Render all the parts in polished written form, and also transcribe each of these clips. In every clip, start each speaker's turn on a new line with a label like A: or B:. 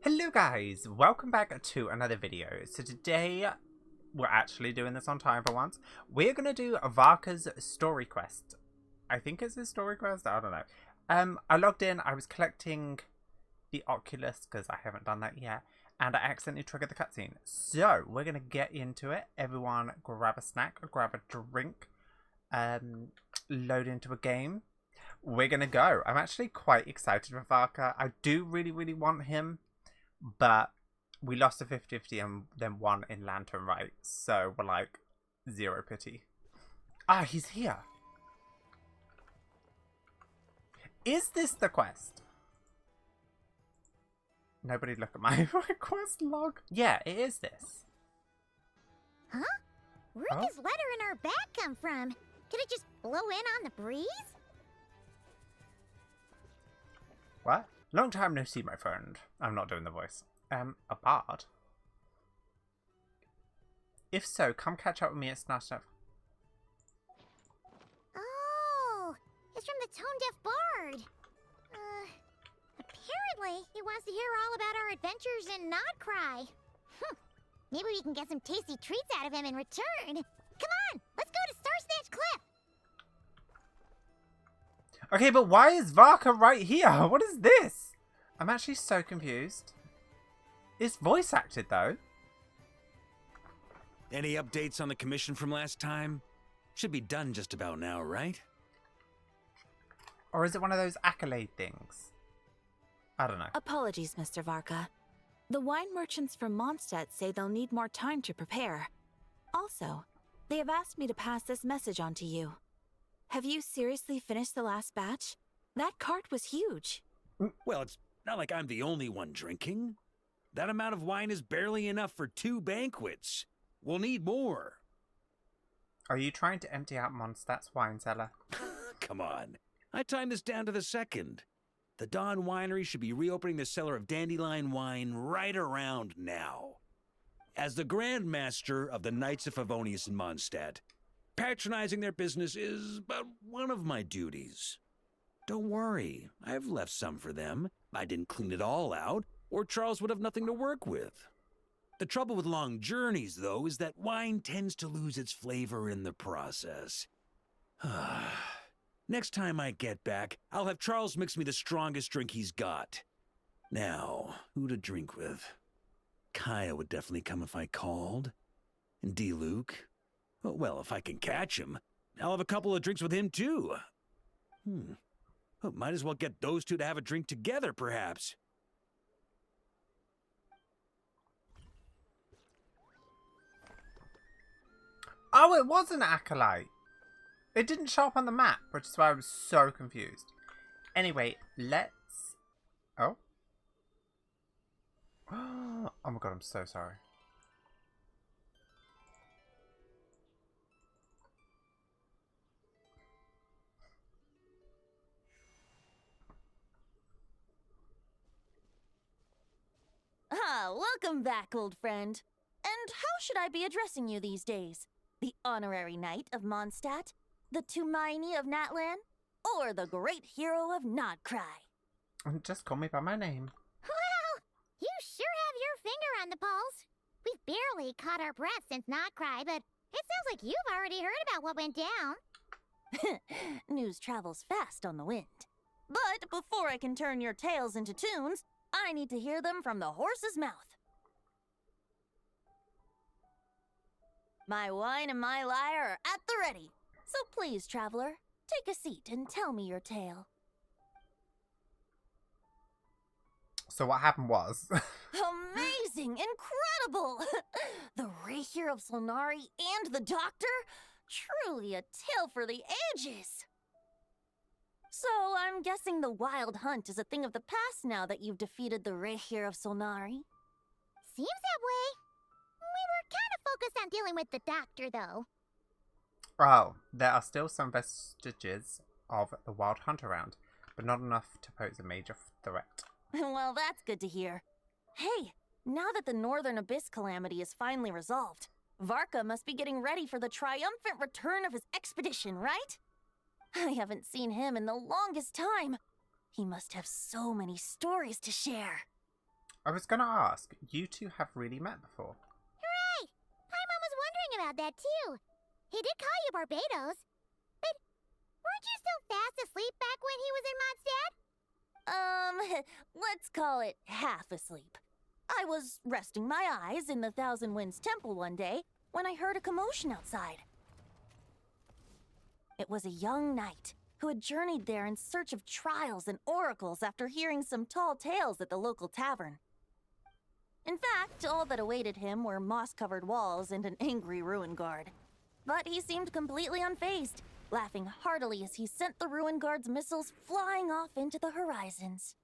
A: Hello guys, welcome back to another video. So today, we're actually doing this on time for once. We're going to do Varka's story quest. I think it's his story quest, I don't know. I logged in, I was collecting the Oculus because I haven't done that yet. And I accidentally triggered the cutscene. So, we're going to get into it. Everyone grab a snack, grab a drink, load into a game. We're going to go. I'm actually quite excited for Varka. I do really want him. But we lost a 50-50 and then won in Lantern Right. So we're like, zero pity. Ah, he's here. Is this the quest? Nobody look at my quest log. Yeah, it is this.
B: Huh? Where did this letter in our bag come from? Could it just blow in on the breeze?
A: What? Long time no see, my friend. I'm not doing the voice. A bard? If so, come catch up with me at Snuff.
B: Oh, it's from the Tone Deaf Bard. Apparently, he wants to hear all about our adventures in Nodcry. Maybe we can get some tasty treats out of him in return. Come on, let's go to Star Snatch Cliff.
A: Okay, but why is Varka right here? What is this? I'm actually so confused. It's voice acted, though.
C: Any updates on the commission from last time? Should be done just about now, right?
A: Or is it one of those accolade things? I don't know.
D: Apologies, Mr. Varka. The wine merchants from Mondstadt say they'll need more time to prepare. Also, they have asked me to pass this message on to you. Have you seriously finished the last batch? That cart was huge.
C: Well, it's not like I'm the only one drinking. That amount of wine is barely enough for 2 banquets. We'll need more.
A: Are you trying to empty out Mondstadt's wine cellar?
C: Come on. I timed this down to the second. The Dawn Winery should be reopening the cellar of dandelion wine right around now. As the Grand Master of the Knights of Favonius in Mondstadt, patronizing their business is but one of my duties. Don't worry, I've left some for them. I didn't clean it all out, or Charles would have nothing to work with. The trouble with long journeys, though, is that wine tends to lose its flavor in the process. Next time I get back, I'll have Charles mix me the strongest drink he's got. Now, who to drink with? Kaya would definitely come if I called. And D-Luke? Well, if I can catch him, I'll have a couple of drinks with him, too. Might as well get those two to have a drink together, perhaps.
A: Oh, it was an acolyte. It didn't show up on the map, which is why I was so confused. Anyway, let's... Oh. Oh my god, I'm so sorry.
E: Welcome back, old friend. And how should I be addressing you these days? The honorary knight of Mondstadt? The Tumaini of Natlan? Or the great hero of Nodcry?
A: Just call me by my name.
B: Well, you sure have your finger on the pulse. We've barely caught our breath since Nodcry, but it sounds like you've already heard about what went down.
E: News travels fast on the wind. But before I can turn your tales into tunes, I need to hear them from the horse's mouth. My wine and my lyre are at the ready. So please, traveler, take a seat and tell me your tale.
A: So what happened was...
E: Amazing! Incredible! The Rahier of Solnari and the Doctor? Truly a tale for the ages! So I'm guessing the wild hunt is a thing of the past now that you've defeated the Rahier of Solnari?
B: Seems that way. We were kind of focused on dealing with the Doctor, though.
A: Oh, there are still some vestiges of the wild hunt around, but not enough to pose a major threat.
E: Well, that's good to hear. Hey, now that the Northern Abyss calamity is finally resolved, Varka must be getting ready for the triumphant return of his expedition, right? I haven't seen him in the longest time. He must have so many stories to share.
A: I was gonna ask, you two have really met before?
B: Hooray! Paimon was wondering about that too. He did call you Barbados, but weren't you still fast asleep back when he was in Mondstadt?
E: Let's call it half asleep. I was resting my eyes in the Thousand Winds Temple one day when I heard a commotion outside. It was a young knight who had journeyed there in search of trials and oracles after hearing some tall tales at the local tavern. In fact, all that awaited him were moss-covered walls and an angry ruin guard. But he seemed completely unfazed, laughing heartily as he sent the ruin guard's missiles flying off into the horizons.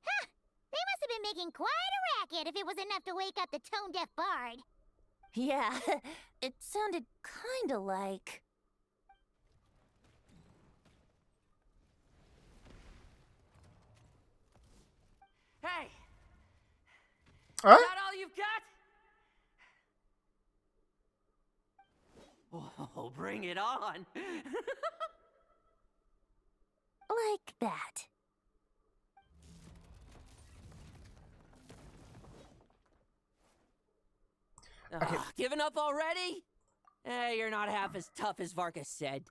B: Huh! They must have been making quite a racket if it was enough to wake up the tone-deaf bard.
E: Yeah, it sounded kinda like...
F: Hey!
A: Huh?
F: Is that all you've got? Oh, bring it on!
E: like that.
A: Okay.
F: Giving up already? You're not half as tough as Varka said.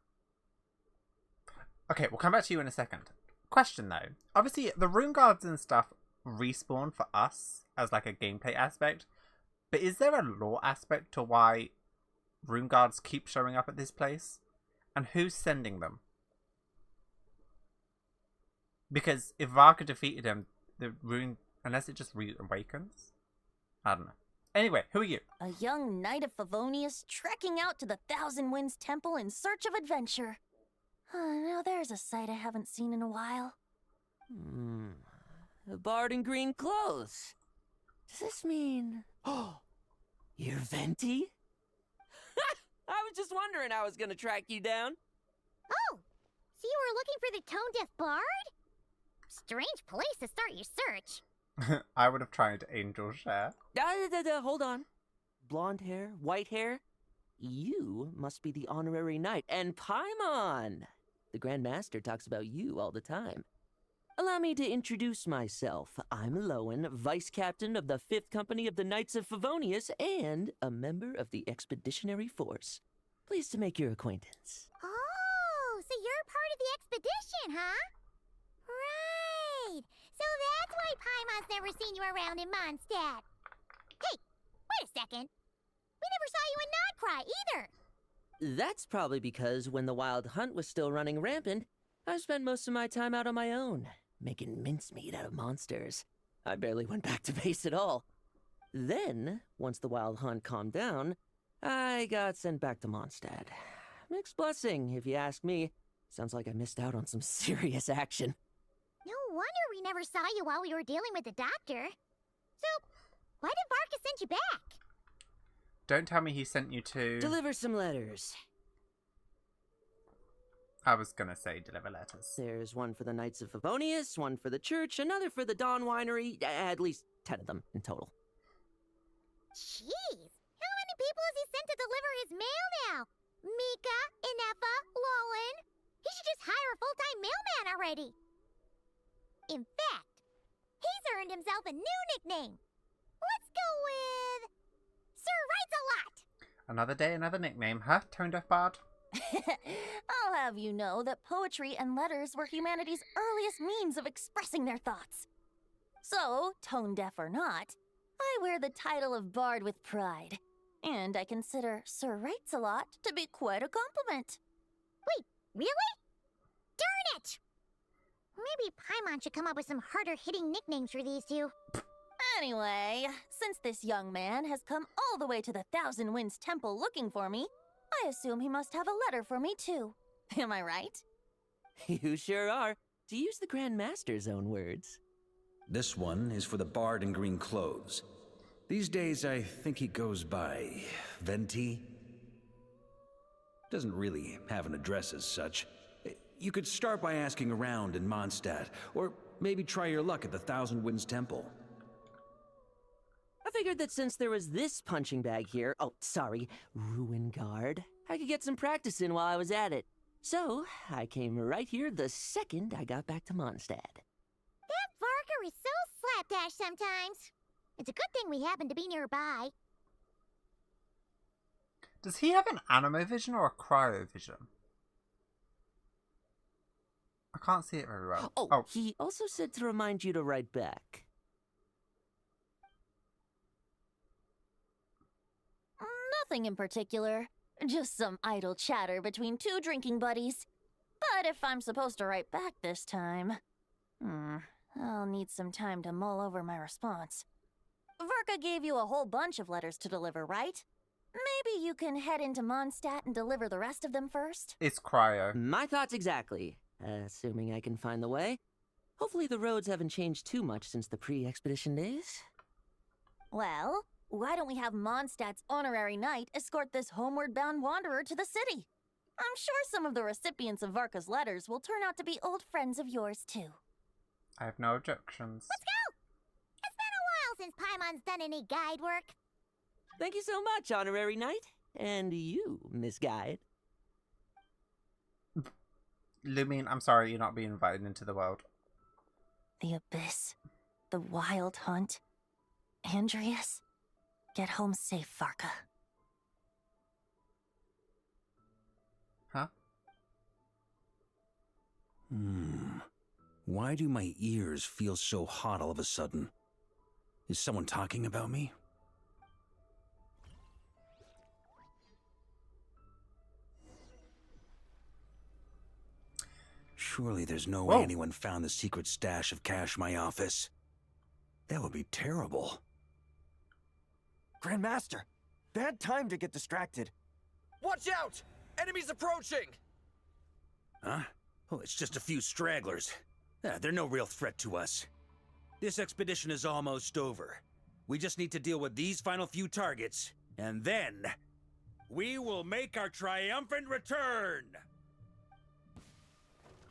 A: Okay, we'll come back to you in a second. Question though. Obviously, the rune guards and stuff respawn for us as like a gameplay aspect, but is there a lore aspect to why rune guards keep showing up at this place? And who's sending them? Because if Varka defeated him, the rune, unless it just reawakens? I don't know. Anyway, who are you?
E: A young knight of Favonius trekking out to the Thousand Winds Temple in search of adventure. Now there's a sight I haven't seen in a while.
F: A bard in green clothes. Does this mean... Oh, you're Venti? I was just wondering how I was gonna track you down.
B: Oh! So you were looking for the tone-deaf bard? Strange place to start your search.
A: I would have tried Angel Share.
F: Hold on. Blonde hair, white hair. You must be the honorary knight. And Paimon! The Grand Master talks about you all the time. Allow me to introduce myself. I'm Lowen, Vice Captain of the 5th Company of the Knights of Favonius and a member of the Expeditionary Force. Pleased to make your acquaintance.
B: Oh, so you're part of the expedition, huh? Right. So that's why Paimon's never seen you around in Mondstadt. Hey, wait a second. We never saw you in Notcry either.
F: That's probably because when the Wild Hunt was still running rampant, I spent most of my time out on my own, making mincemeat out of monsters. I barely went back to base at all. Then, once the Wild Hunt calmed down, I got sent back to Mondstadt. Mixed blessing, if you ask me. Sounds like I missed out on some serious action.
B: No wonder we never saw you while we were dealing with the doctor. So, why did Varka send you back?
A: Don't tell me he sent you to...
F: Deliver some letters.
A: I was gonna say deliver letters.
F: There's one for the Knights of Favonius, one for the church, another for the Dawn Winery, at least 10 of them in total.
B: Jeez, how many people has he sent to deliver his mail now? Mika, Inefa, Lowen? He should just hire a full-time mailman already. In fact, he's earned himself a new nickname. Let's go with... Sir Writes-A-Lot.
A: Another day, another nickname, huh, Tone Deaf Bard?
E: I'll have you know that poetry and letters were humanity's earliest means of expressing their thoughts. So, tone deaf or not, I wear the title of Bard with pride. And I consider Sir Writes-A-Lot to be quite a compliment.
B: Wait, really? Darn it! Maybe Paimon should come up with some harder-hitting nicknames for these two.
E: Anyway, since this young man has come all the way to the Thousand Winds Temple looking for me, I assume he must have a letter for me too. Am I right?
F: You sure are, to use the Grand Master's own words.
C: This one is for the bard in green clothes. These days, I think he goes by Venti. Doesn't really have an address as such. You could start by asking around in Mondstadt, or maybe try your luck at the Thousand Winds Temple.
F: I figured that since there was this punching bag here, ruin guard, I could get some practice in while I was at it. So, I came right here the second I got back to Mondstadt.
B: That Varka is so slapdash sometimes. It's a good thing we happen to be nearby.
A: Does he have an anime vision or a cryo vision? I can't see it very well.
F: Oh, he also said to remind you to write back.
E: Nothing in particular. Just some idle chatter between two drinking buddies. But if I'm supposed to write back this time... I'll need some time to mull over my response. Verka gave you a whole bunch of letters to deliver, right? Maybe you can head into Mondstadt and deliver the rest of them first?
A: It's cryo.
F: My thoughts exactly. Assuming I can find the way. Hopefully the roads haven't changed too much since the pre-expedition days.
E: Well, why don't we have Mondstadt's honorary knight escort this homeward-bound wanderer to the city? I'm sure some of the recipients of Varka's letters will turn out to be old friends of yours, too.
A: I have no objections.
B: Let's go! It's been a while since Paimon's done any guide work.
F: Thank you so much, honorary knight. And you, Miss Guide.
A: Lumine, I'm sorry you're not being invited into the world.
E: The Abyss. The Wild Hunt. Andreas. Get home safe, Varka.
A: Huh?
C: Why do my ears feel so hot all of a sudden? Is someone talking about me? Surely there's no way anyone found the secret stash of cash in my office. That would be terrible.
G: Grandmaster, bad time to get distracted.
H: Watch out! Enemies approaching!
C: Huh? Oh, it's just a few stragglers. They're no real threat to us. This expedition is almost over. We just need to deal with these final few targets, and then we will make our triumphant return!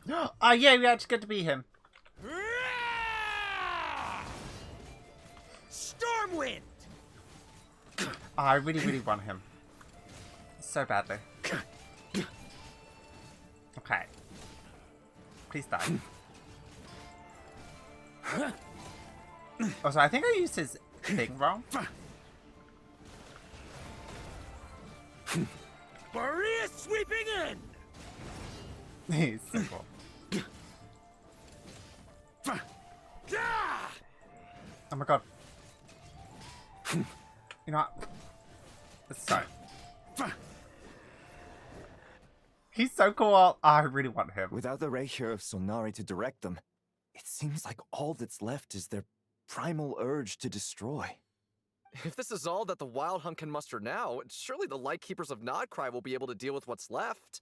A: Yeah, we actually get to be him.
C: Stormwind!
A: I really, really want him. So badly. Okay. Please die. Also, I think I used his thing wrong.
C: Maria sweeping in!
A: He's simple. Oh my god. You know what? Let's start. He's so cool. I really want him.
G: Without the Rapier of Solnari to direct them, it seems like all that's left is their primal urge to destroy.
H: If this is all that the Wild Hunt can muster now, surely the Lightkeepers of Nodcry will be able to deal with what's left.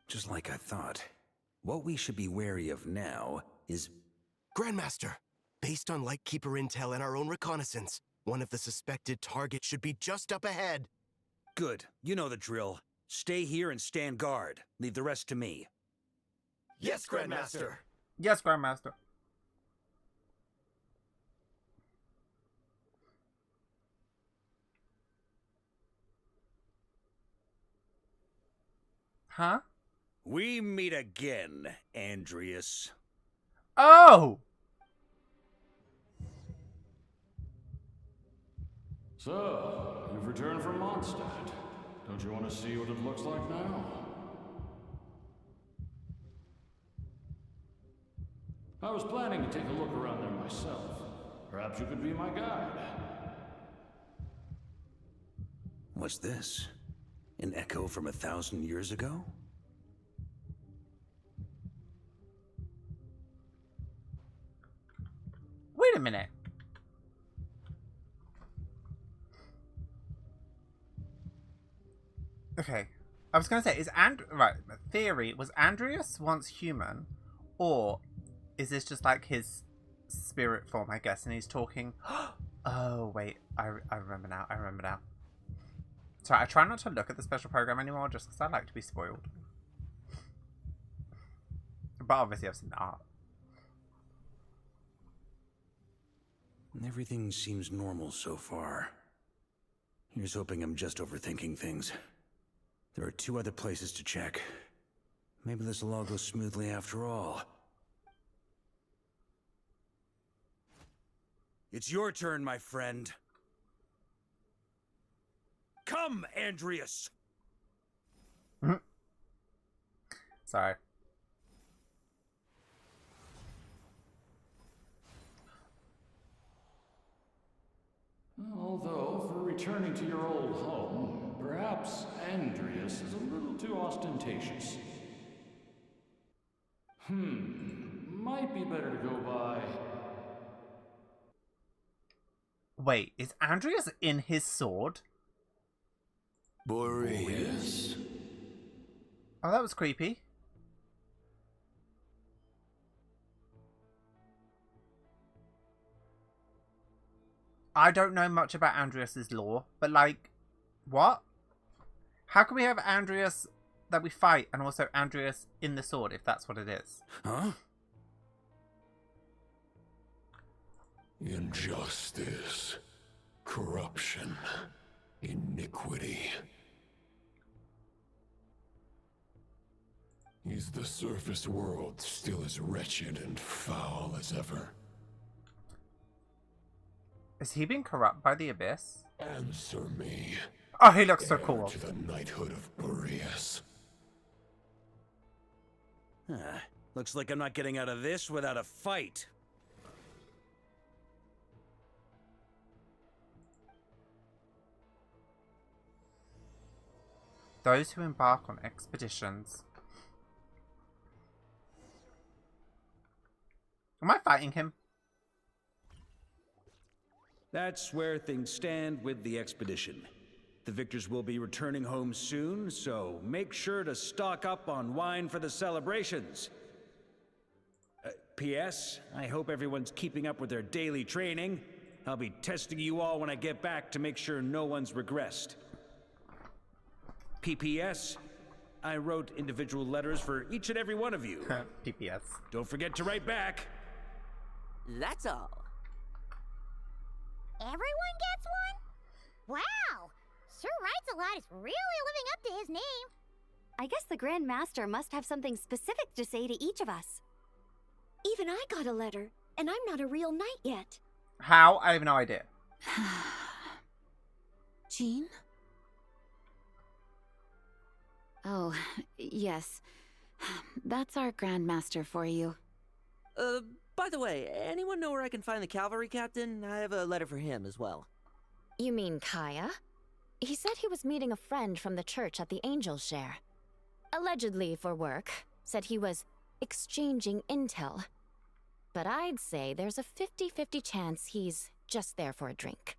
C: Just like I thought. What we should be wary of now is...
I: Grandmaster, based on Lightkeeper intel and our own reconnaissance, one of the suspected targets should be just up ahead.
C: Good. You know the drill. Stay here and stand guard. Leave the rest to me.
I: Yes, Grandmaster.
A: Yes, Grandmaster. Huh?
C: We meet again, Andreas.
A: Oh!
J: So, you've returned from Mondstadt. Don't you want to see what it looks like now? I was planning to take a look around there myself. Perhaps you could be my guide.
C: What's this? An echo from 1,000 years ago?
A: Wait a minute. Okay. I was going to say, right, theory, was Andreas once human? Or is this just like his spirit form, I guess, and he's talking... Oh, wait. I remember now. I remember now. Sorry, I try not to look at the special program anymore just because I like to be spoiled. But obviously I've seen the art.
C: Everything seems normal so far. Here's hoping I'm just overthinking things. There are 2 other places to check. Maybe this will all go smoothly after all. It's your turn, my friend. Come, Andreas!
A: Sorry.
J: Although, for returning to your old home, perhaps Andreas is a little too ostentatious. Might be better to go by...
A: Wait, is Andreas in his sword?
J: Boreas.
A: Oh, that was creepy. I don't know much about Andreas's lore, but like, what? How can we have Andreas that we fight and also Andreas in the sword if that's what it is?
C: Huh?
J: Injustice, corruption, iniquity. Is the surface world still as wretched and foul as ever?
A: Is he being corrupted by the abyss?
J: Answer me.
A: Oh, he looks so
J: Heir
A: cool.
J: to the knighthood of Boreas.
C: Looks like I'm not getting out of this without a fight.
A: Those who embark on expeditions. Am I fighting him?
C: That's where things stand with the expedition. The victors will be returning home soon, so make sure to stock up on wine for the celebrations. P.S. I hope everyone's keeping up with their daily training. I'll be testing you all when I get back to make sure no one's regressed. P.P.S. I wrote individual letters for each and every one of you.
A: PPS.
C: Don't forget to write back.
F: That's all.
B: Everyone gets one? Wow! Sir Writes-A-Lot is really living up to his name.
E: I guess the Grand Master must have something specific to say to each of us. Even I got a letter, and I'm not a real knight yet.
A: How? I have no idea.
D: Jean? Oh, yes. That's our Grandmaster for you.
F: By the way, anyone know where I can find the cavalry captain? I have a letter for him as well.
E: You mean Kaya? He said he was meeting a friend from the church at the Angel Share. Allegedly for work. Said he was exchanging intel. But I'd say there's a 50-50 chance he's just there for a drink.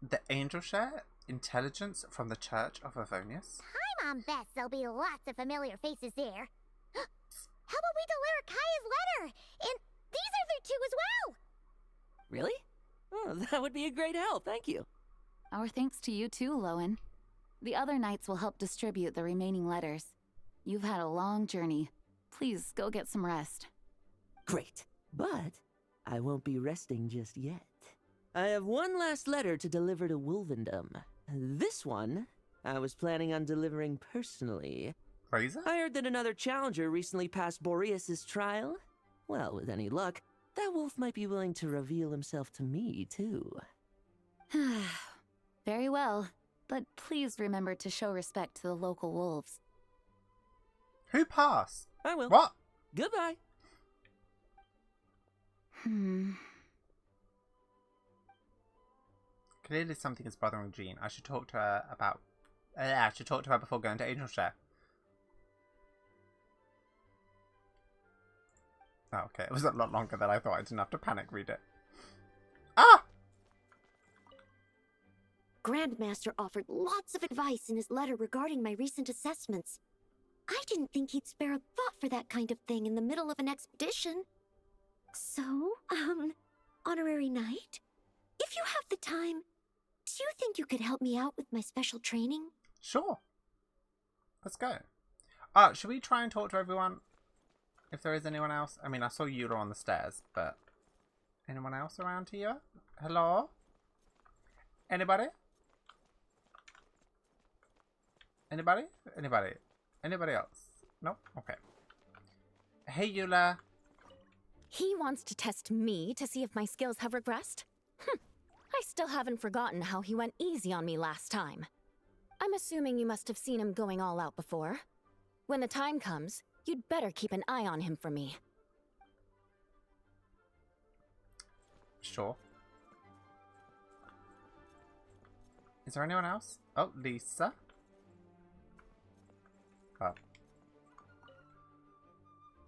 A: The Angel Share? Intelligence from the Church of Avonius?
B: Paimon bets there'll be lots of familiar faces there. How about we deliver Kaya's letter? And these other two as well!
F: Really? Oh, that would be a great help, thank you.
D: Our thanks to you too, Lowen. The other knights will help distribute the remaining letters. You've had a long journey. Please go get some rest.
F: Great, but I won't be resting just yet. I have one last letter to deliver to Wolvendom. This one, I was planning on delivering personally.
A: Fraser?
F: I heard that another challenger recently passed Boreas' trial. Well, with any luck, that wolf might be willing to reveal himself to me, too.
D: Very well, but please remember to show respect to the local wolves.
A: Who passed?
F: I will.
A: What?
F: Goodbye.
A: Clearly something is bothering Jean. I should talk to her about... I should talk to her before going to Angel Share. Oh, okay. It was a lot longer than I thought. I didn't have to panic read it. Ah!
E: Grandmaster offered lots of advice in his letter regarding my recent assessments. I didn't think he'd spare a thought for that kind of thing in the middle of an expedition. So, Honorary Knight, if you have the time, do you think you could help me out with my special training?
A: Sure. Let's go. Should we try and talk to everyone? If there is anyone else. I mean, I saw Yura on the stairs, but... Anyone else around here? Hello? Anybody? Anybody? Anybody? Anybody else? Nope? Okay. Hey, Yula.
E: He wants to test me to see if my skills have regressed? I still haven't forgotten how he went easy on me last time. I'm assuming you must have seen him going all out before. When the time comes, you'd better keep an eye on him for me.
A: Sure. Is there anyone else? Oh, Lisa. Oh.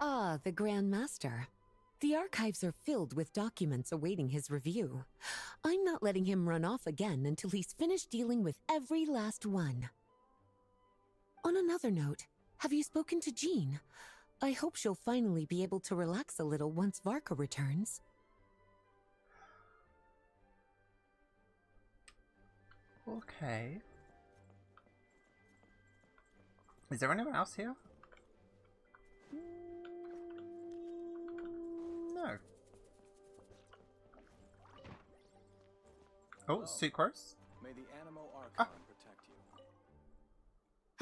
K: Ah, the Grand Master. The archives are filled with documents awaiting his review. I'm not letting him run off again until he's finished dealing with every last one. On another note, have you spoken to Jean? I hope she'll finally be able to relax a little once Varka returns.
A: Okay. Is there anyone else here? No. Oh, Sucrose.
C: May the Animo Archon protect you.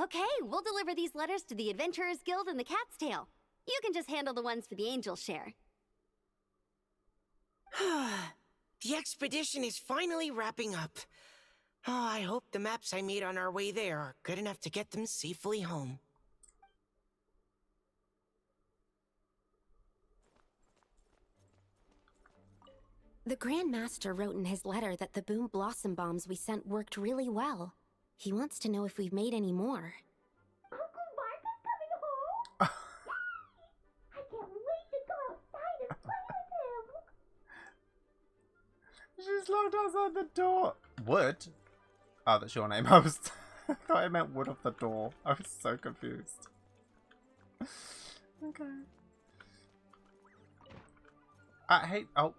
L: Okay, we'll deliver these letters to the Adventurers Guild and the Cat's Tail. You can just handle the ones for the Angel share.
M: The expedition is finally wrapping up. Oh, I hope the maps I made on our way there are good enough to get them safely home.
L: The Grand Master wrote in his letter that the Boom Blossom bombs we sent worked really well. He wants to know if we've made any more.
B: Uncle Mark is coming home? I can't wait to go outside and play with him.
A: She's locked outside the door. Wood? Oh, that's your name. I thought I meant wood off the door. I was so confused. Okay. I hate. Oh.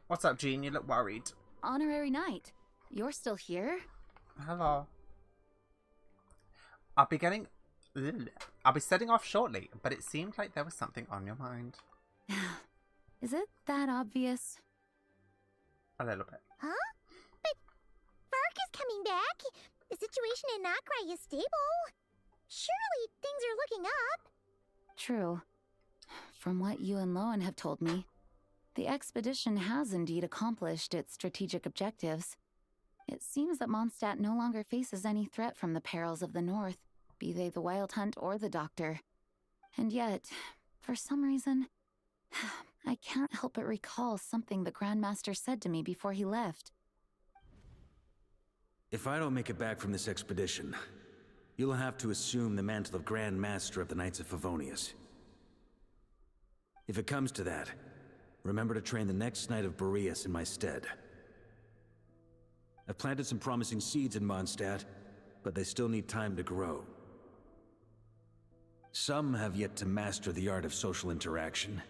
A: What's up, Jean? You look worried.
D: Honorary Knight, you're still here?
A: Hello. I'll be setting off shortly, but it seemed like there was something on your mind.
D: Is it that obvious?
A: A little bit.
B: Huh? But Vark is coming back. The situation in Nokrai is stable. Surely things are looking up.
D: True. From what you and Lowen have told me, the expedition has indeed accomplished its strategic objectives. It seems that Mondstadt no longer faces any threat from the perils of the North, be they the Wild Hunt or the Doctor. And yet, for some reason, I can't help but recall something the Grand Master said to me before he left.
C: If I don't make it back from this expedition, you'll have to assume the mantle of Grand Master of the Knights of Favonius. If it comes to that, remember to train the next Knight of Boreas in my stead. I've planted some promising seeds in Mondstadt, but they still need time to grow. Some have yet to master the art of social interaction.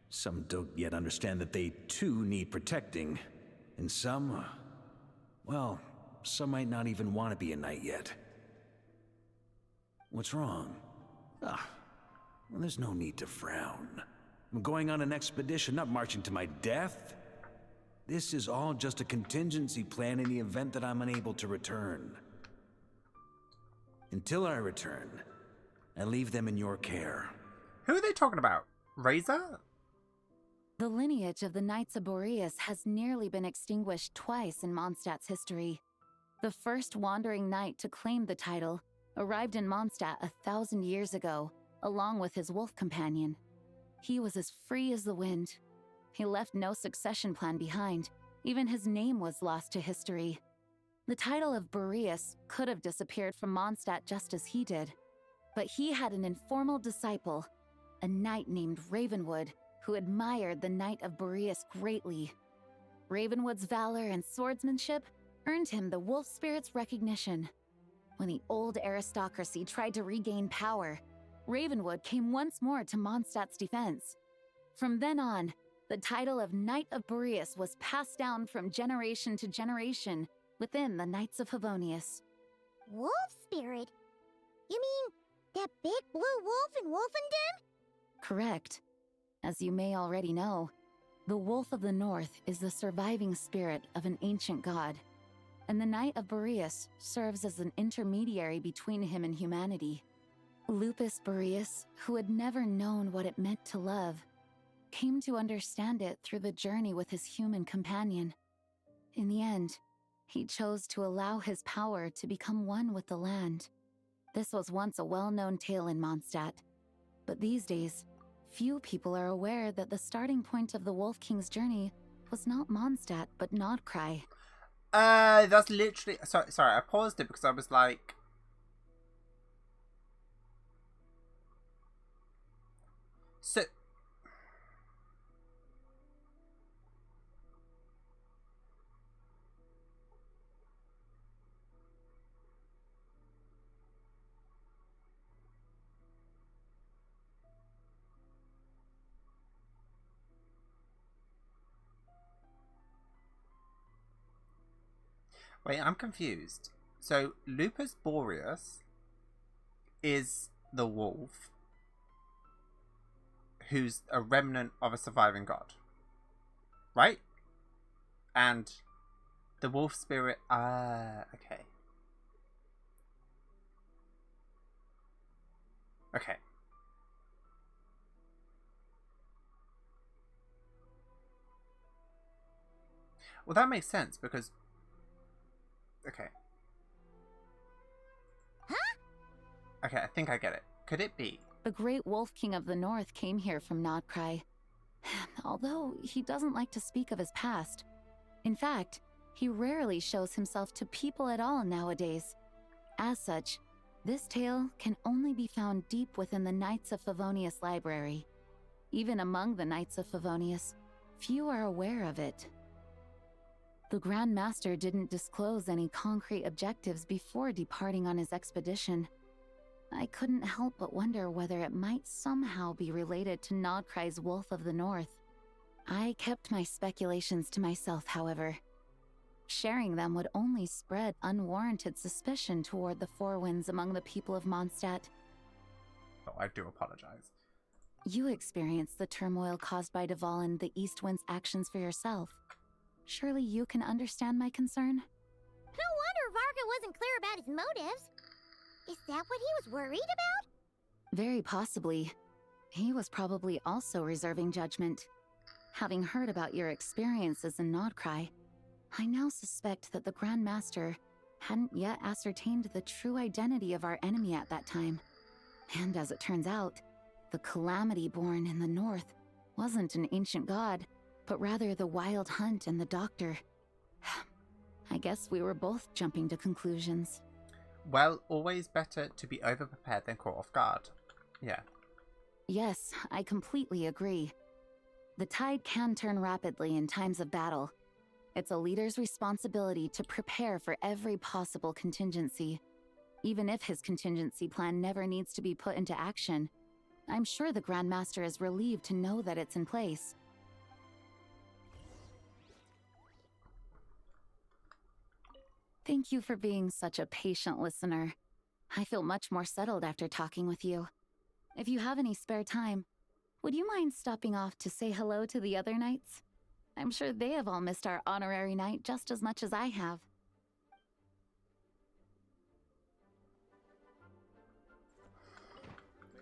C: Some don't yet understand that they too need protecting. And some, well, some might not even want to be a knight yet. What's wrong? Well, there's no need to frown. I'm going on an expedition, not marching to my death. This is all just a contingency plan in the event that I'm unable to return. Until I return, I leave them in your care.
A: Who are they talking about? Razor?
D: The lineage of the Knights of Boreas has nearly been extinguished twice in Mondstadt's history. The first wandering knight to claim the title arrived in Mondstadt 1,000 years ago, along with his wolf companion. He was as free as the wind. He left no succession plan behind. Even his name was lost to history. The title of Boreas could have disappeared from Mondstadt just as he did. But he had an informal disciple, a knight named Ravenwood, who admired the Knight of Boreas greatly. Ravenwood's valor and swordsmanship earned him the wolf spirit's recognition. When the old aristocracy tried to regain power, Ravenwood came once more to Mondstadt's defense. From then on, the title of Knight of Boreas was passed down from generation to generation within the Knights of Favonius.
B: Wolf spirit? You mean that big blue wolf in Wolfendom?
D: Correct. As you may already know, the Wolf of the North is the surviving spirit of an ancient god, and the Knight of Boreas serves as an intermediary between him and humanity. Lupus Majoris, who had never known what it meant to love, came to understand it through the journey with his human companion. In the end, he chose to allow his power to become one with the land. This was once a well-known tale in Mondstadt, but these days, few people are aware that the starting point of the Wolf King's journey was not Mondstadt, but Nodcry.
A: That's literally... Sorry, I paused it because I was like... So... Wait, I'm confused. So, Lupus Majoris is the wolf who's a remnant of a surviving god. Right? And the wolf spirit... okay. Okay. Well, that makes sense because... Okay.
B: Huh?
A: Okay, I think I get it. Could it be?
D: The great Wolf King of the North came here from Nodcry. Although he doesn't like to speak of his past. In fact, he rarely shows himself to people at all nowadays. As such, this tale can only be found deep within the Knights of Favonius library. Even among the Knights of Favonius, few are aware of it. The Grand Master didn't disclose any concrete objectives before departing on his expedition. I couldn't help but wonder whether it might somehow be related to Nodcry's Wolf of the North. I kept my speculations to myself, however. Sharing them would only spread unwarranted suspicion toward the Four Winds among the people of Mondstadt.
A: Oh, I do apologize.
D: You experienced the turmoil caused by Duval and the East Wind's actions for yourself. Surely you can understand my concern?
B: No wonder Varka wasn't clear about his motives. Is that what he was worried about?
D: Very possibly. He was probably also reserving judgment. Having heard about your experiences in Nodcry, I now suspect that the Grand Master hadn't yet ascertained the true identity of our enemy at that time. And as it turns out, the calamity born in the north wasn't an ancient god, but rather the Wild Hunt and the Doctor. I guess we were both jumping to conclusions.
A: Well, always better to be over-prepared than caught off guard. Yeah.
D: Yes, I completely agree. The tide can turn rapidly in times of battle. It's a leader's responsibility to prepare for every possible contingency. Even if his contingency plan never needs to be put into action, I'm sure the Grand Master is relieved to know that it's in place. Thank you for being such a patient listener. I feel much more settled after talking with you. If you have any spare time, would you mind stopping off to say hello to the other knights? I'm sure they have all missed our honorary knight just as much as I have.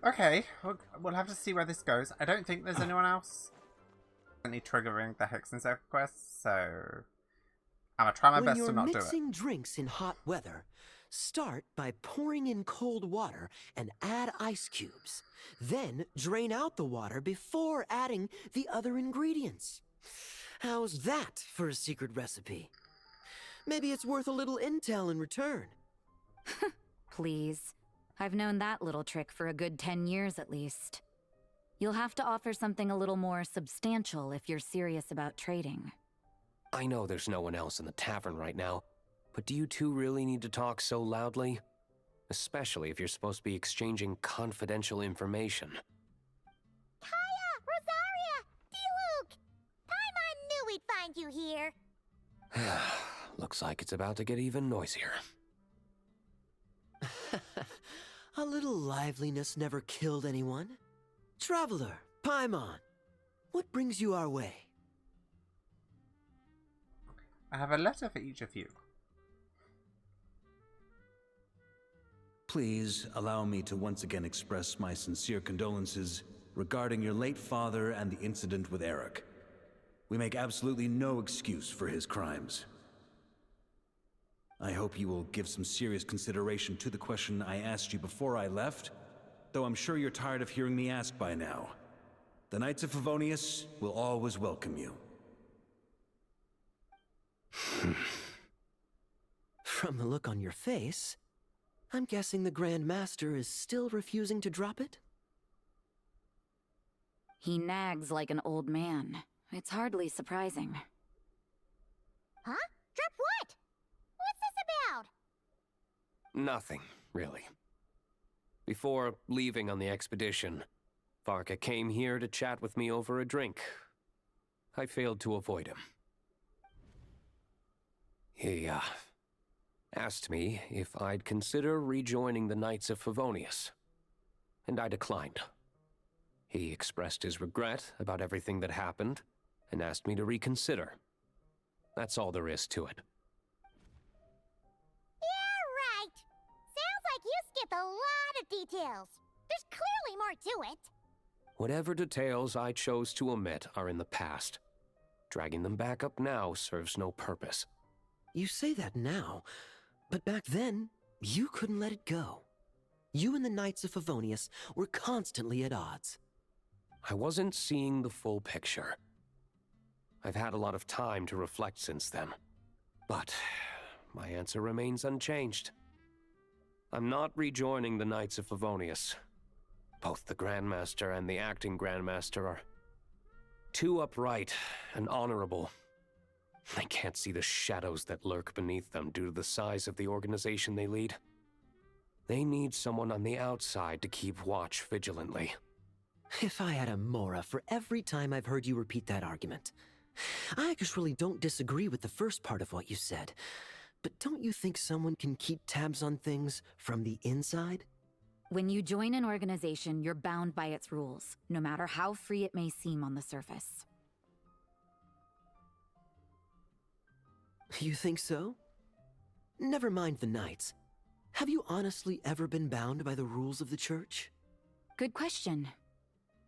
A: Okay, we'll have to see where this goes. I don't think there's anyone else any triggering the Hex and Circle quest, so I'm gonna try my best to not do it.
F: When you're mixing drinks in hot weather, start by pouring in cold water and add ice cubes. Then drain out the water before adding the other ingredients. How's that for a secret recipe? Maybe it's worth a little intel in return.
N: Please. I've known that little trick for a good 10 years at least. You'll have to offer something a little more substantial if you're serious about trading.
O: I know there's no one else in the tavern right now, but do you two really need to talk so loudly? Especially if you're supposed to be exchanging confidential information.
B: Kaya! Rosaria! D-Luke! Paimon knew we'd find you here!
O: Looks like it's about to get even noisier.
F: A little liveliness never killed anyone. Traveler, Paimon, what brings you our way?
A: I have a letter for each of you.
C: Please allow me to once again express my sincere condolences regarding your late father and the incident with Eric. We make absolutely no excuse for his crimes. I hope you will give some serious consideration to the question I asked you before I left, though I'm sure you're tired of hearing me ask by now. The Knights of Favonius will always welcome you.
F: From the look on your face, I'm guessing the Grand Master is still refusing to drop it?
N: He nags like an old man. It's hardly surprising.
B: Huh? Drop what? What's this about?
O: Nothing, really. Before leaving on the expedition, Varka came here to chat with me over a drink. I failed to avoid him. He, asked me if I'd consider rejoining the Knights of Favonius, and I declined. He expressed his regret about everything that happened, and asked me to reconsider. That's all there is to it.
B: Yeah, right. Sounds like you skipped a lot of details. There's clearly more to it.
O: Whatever details I chose to omit are in the past. Dragging them back up now serves no purpose.
F: You say that now, but back then, you couldn't let it go. You and the Knights of Favonius were constantly at odds.
O: I wasn't seeing the full picture. I've had a lot of time to reflect since then. But my answer remains unchanged. I'm not rejoining the Knights of Favonius. Both the Grandmaster and the acting Grandmaster are too upright and honorable. I can't see the shadows that lurk beneath them due to the size of the organization they lead. They need someone on the outside to keep watch vigilantly.
F: If I had a Mora for every time I've heard you repeat that argument. I actually don't disagree with the first part of what you said, but don't you think someone can keep tabs on things from the inside?
N: When you join an organization, you're bound by its rules, no matter how free it may seem on the surface.
F: You think so? Never mind the Knights. Have you honestly ever been bound by the rules of the Church?
N: Good question.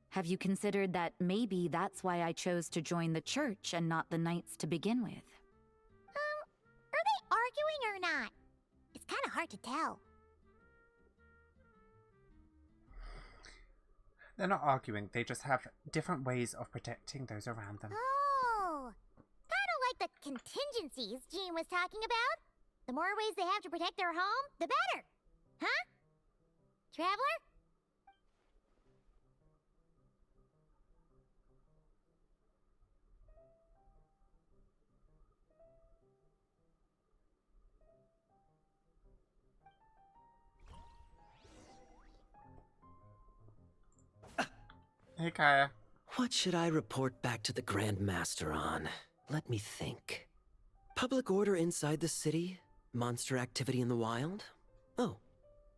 N: Have you considered that maybe that's why I chose to join the Church and not the Knights to begin with?
B: Are they arguing or not? It's kind of hard to tell.
A: They're not arguing, they just have different ways of protecting those around them.
B: Oh, kind of like the contingencies Jean was talking about. The more ways they have to protect their home, the better. Huh? Traveler?
A: Hey, Kaya.
F: What should I report back to the Grand Master on? Let me think. Public order inside the city? Monster activity in the wild? Oh,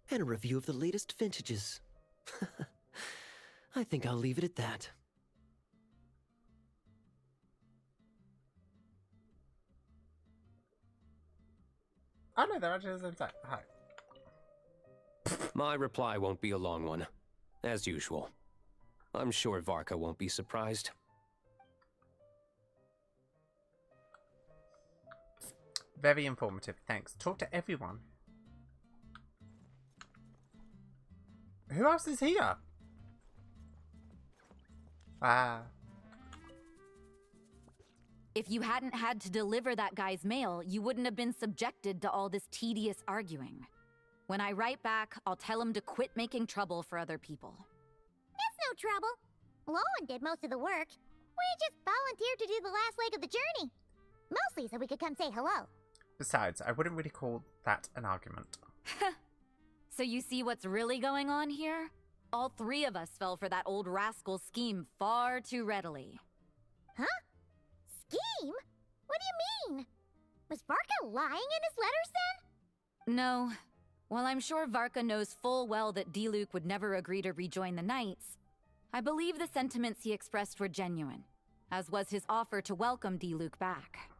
F: and a review of the latest vintages. I think I'll leave it at that.
A: Oh no, they're actually the same time. Hi.
O: My reply won't be a long one, as usual. I'm sure Varka won't be surprised.
A: Very informative, thanks. Talk to everyone. Who else is here?
N: If you hadn't had to deliver that guy's mail, you wouldn't have been subjected to all this tedious arguing. When I write back, I'll tell him to quit making trouble for other people.
B: It's no trouble. Lowen did most of the work. We just volunteered to do the last leg of the journey. Mostly so we could come say hello.
A: Besides, I wouldn't really call that an argument.
N: So you see what's really going on here? All three of us fell for that old rascal's scheme far too readily.
B: Huh? Scheme? What do you mean? Was Varka lying in his letters then?
N: No. While I'm sure Varka knows full well that Diluc would never agree to rejoin the Knights, I believe the sentiments he expressed were genuine, as was his offer to welcome Diluc back.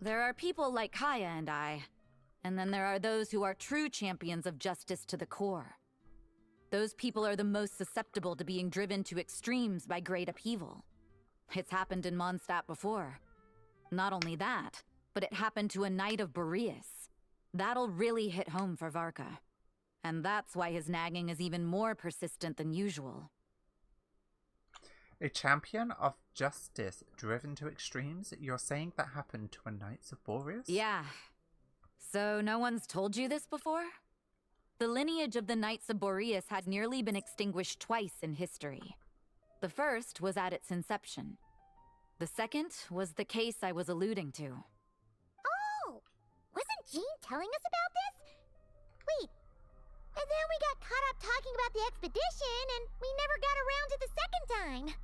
N: There are people like Kaya and I, And then there are those who are true champions of justice to the core. Those people are the most susceptible to being driven to extremes by great upheaval. It's happened in Mondstadt before. Not only that, but it happened to a Knight of Boreas. That'll really hit home for Varka. And that's why his nagging is even more persistent than usual.
A: A champion of justice driven to extremes? You're saying that happened to a Knight of Boreas?
N: Yeah. So no one's told you this before? The lineage of the Knights of Boreas had nearly been extinguished twice in history. The first was at its inception. The second was the case I was alluding to.
B: Oh! Wasn't Jean telling us about this? Wait, and then we got caught up talking about the expedition, and we never got around to the second time.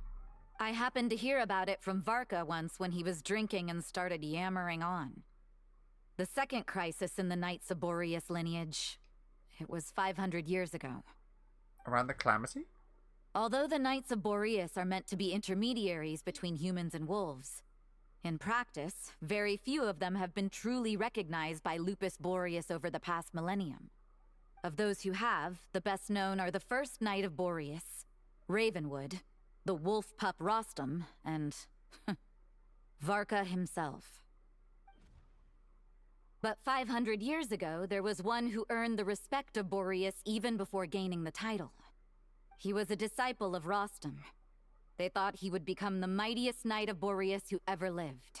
N: I happened to hear about it from Varka once when he was drinking and started yammering on. The second crisis in the Knights of Boreas lineage. It was 500 years ago.
A: Around the Calamity?
N: Although the Knights of Boreas are meant to be intermediaries between humans and wolves, in practice, very few of them have been truly recognized by Lupus Boreas over the past millennium. Of those who have, the best known are the first Knight of Boreas, Ravenwood, the wolf pup Rostam, and Varka himself. But 500 years ago, there was one who earned the respect of Boreas even before gaining the title. He was a disciple of Rostam. They thought he would become the mightiest Knight of Boreas who ever lived.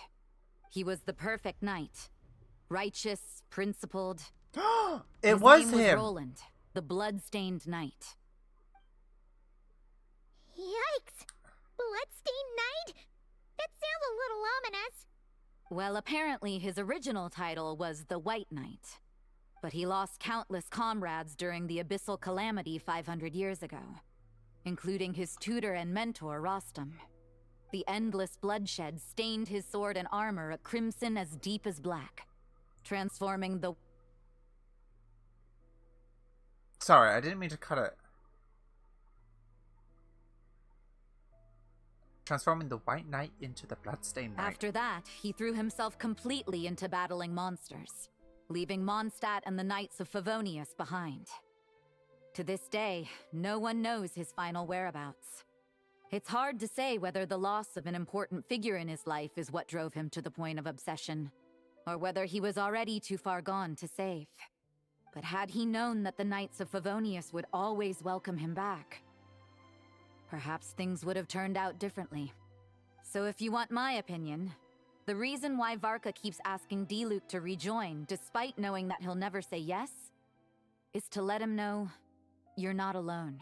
N: He was the perfect knight. Righteous, principled.
A: It
N: His
A: was
N: name
A: him!
N: Roland, the blood-stained knight.
B: Yikes! Bloodstained Knight? That sounds a little ominous.
N: Well, apparently his original title was the White Knight. But he lost countless comrades during the Abyssal Calamity 500 years ago, including his tutor and mentor, Rostam. The endless bloodshed stained his sword and armor a crimson as deep as black, transforming the...
A: Sorry, I didn't mean to cut it. Transforming the White Knight into the Bloodstained Knight.
N: After that, he threw himself completely into battling monsters, leaving Mondstadt and the Knights of Favonius behind. To this day, no one knows his final whereabouts. It's hard to say whether the loss of an important figure in his life is what drove him to the point of obsession, or whether he was already too far gone to save. But had he known that the Knights of Favonius would always welcome him back, perhaps things would have turned out differently. So if you want my opinion, the reason why Varka keeps asking Diluc to rejoin, despite knowing that he'll never say yes, is to let him know you're not alone.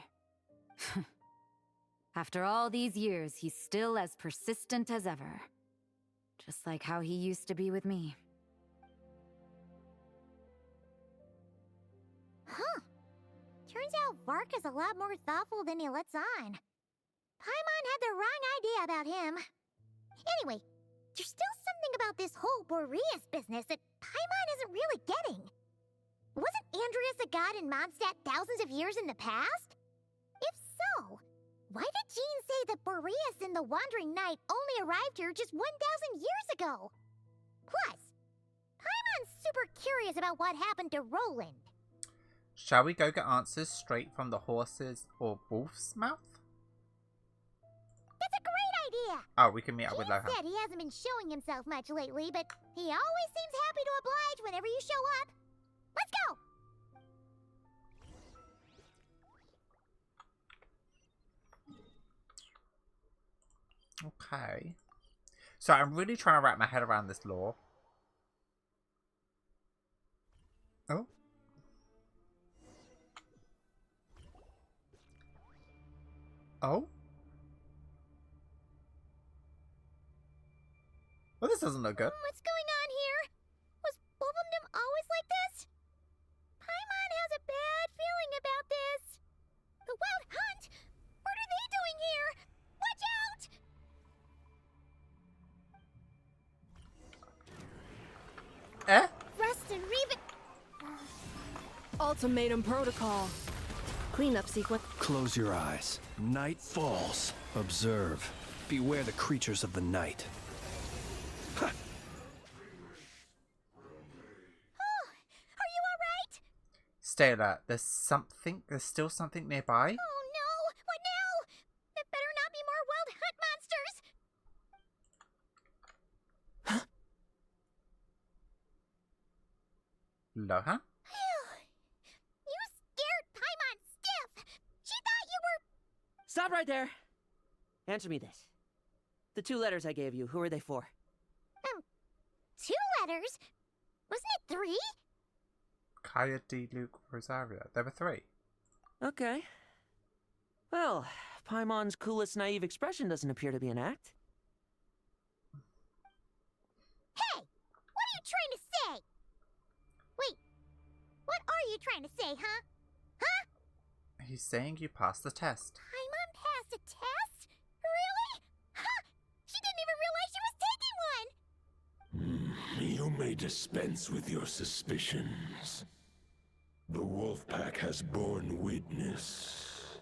N: After all these years, he's still as persistent as ever. Just like how he used to be with me.
B: Huh. Turns out Varka's a lot more thoughtful than he lets on. Paimon had the wrong idea about him. Anyway, there's still something about this whole Boreas business that Paimon isn't really getting. Wasn't Andreas a god in Mondstadt thousands of years in the past? If so, why did Jean say that Boreas and the Wandering Knight only arrived here just 1,000 years ago? Plus, Paimon's super curious about what happened to Roland.
A: Shall we go get answers straight from the horse's or wolf's mouth?
B: That's a great idea!
A: Oh, we can meet up with
B: Jean
A: Lohan.
B: said he hasn't been showing himself much lately, but he always seems happy to oblige whenever you show up. Let's go!
A: Okay. So I'm really trying to wrap my head around this lore. Oh. Oh? Well, this doesn't look good.
B: What's going on here? Was Wolfendom always like this? Paimon has a bad feeling about this. The Wild Hunt? What are they doing here? Watch out!
A: Eh?
P: Rest and Reven. Ultimatum protocol. Cleanup sequence.
C: Close your eyes. Night falls. Observe. Beware the creatures of the night.
A: Stay alert. There's still something nearby.
B: Oh no! What now? There better not be more wild hunt monsters!
A: Loha?
B: You scared Paimon stiff! She thought you were...
F: Stop right there. Answer me this. The 2 letters I gave you, who are they for?
B: 2 letters? Wasn't it 3?
A: Kaya, D, Luke, Rosario. There were 3.
F: Okay. Well, Paimon's coolest naive expression doesn't appear to be an act.
B: Hey! What are you trying to say? Wait. What are you trying to say, huh? Huh?
A: He's saying you passed the test.
B: Paimon passed a test? Really? Huh! She didn't even realize she was taking one!
Q: You may dispense with your suspicions. The wolf pack has borne witness.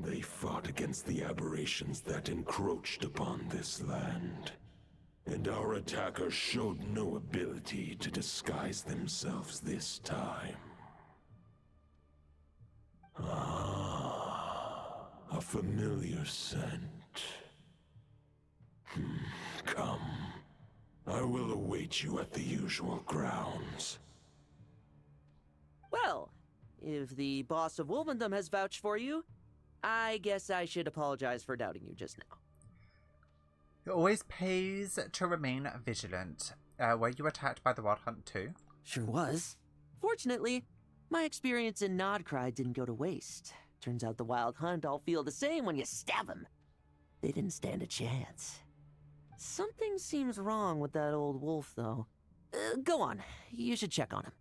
Q: They fought against the aberrations that encroached upon this land. And our attackers showed no ability to disguise themselves this time. Ah, a familiar scent. Come. I will await you at the usual grounds.
F: Well, if the boss of Wolvendom has vouched for you, I guess I should apologize for doubting you just now.
A: It always pays to remain vigilant. Were you attacked by the Wild Hunt too?
F: Sure was. Fortunately, my experience in Nodcry didn't go to waste. Turns out the Wild Hunt all feel the same when you stab them. They didn't stand a chance. Something seems wrong with that old wolf, though. Go on. You should check on him.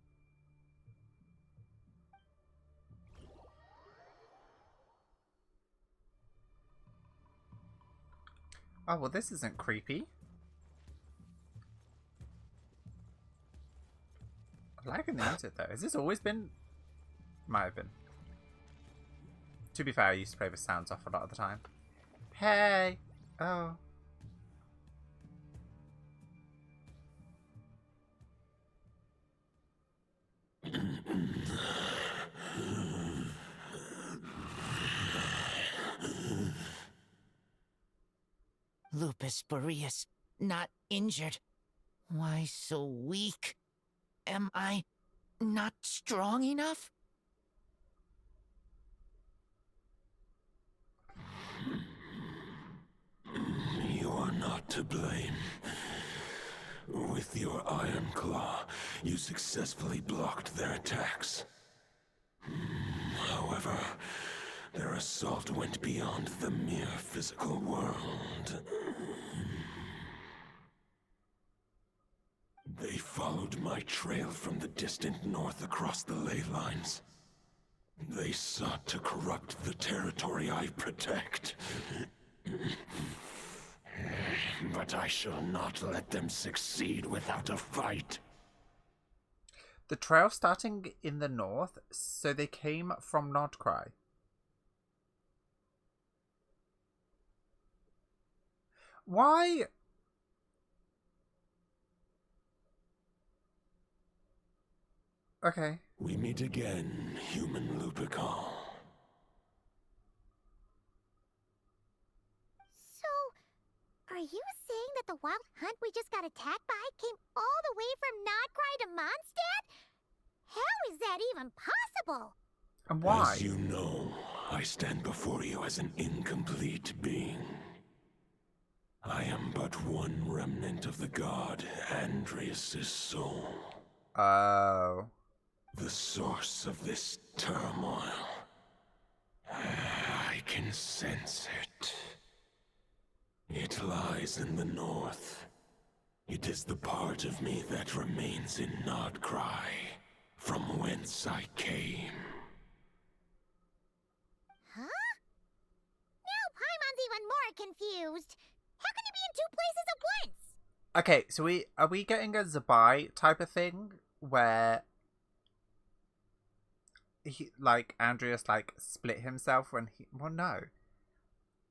A: Oh, well, this isn't creepy. I'm liking the music, though. Has this always been... Might have been. To be fair, I used to play the sounds off a lot of the time. Hey! Oh.
R: Lupus Majoris, not injured. Why so weak? Am I not strong enough?
Q: You are not to blame. With your Iron Claw, you successfully blocked their attacks. However, their assault went beyond the mere physical world. They followed my trail from the distant north across the ley lines. They sought to corrupt the territory I protect. But I shall not let them succeed without a fight.
A: The trail starting in the north, so they came from Nodcry. Why? Okay.
Q: We meet again, human Lupical.
B: Are you saying that the wild hunt we just got attacked by came all the way from Nodcry to Mondstadt? How is that even possible?
A: And why?
Q: As you know, I stand before you as an incomplete being. I am but one remnant of the god Andrias' soul.
A: Oh.
Q: The source of this turmoil. I can sense it. It lies in the north. It is the part of me that remains in Nodcry, from whence I came.
B: Huh? Now Paimon's even more confused. How can you be in 2 places at once?
A: Okay, so are we getting a Zabai type of thing where he, like, Andreas, like, split himself when he... Well, no.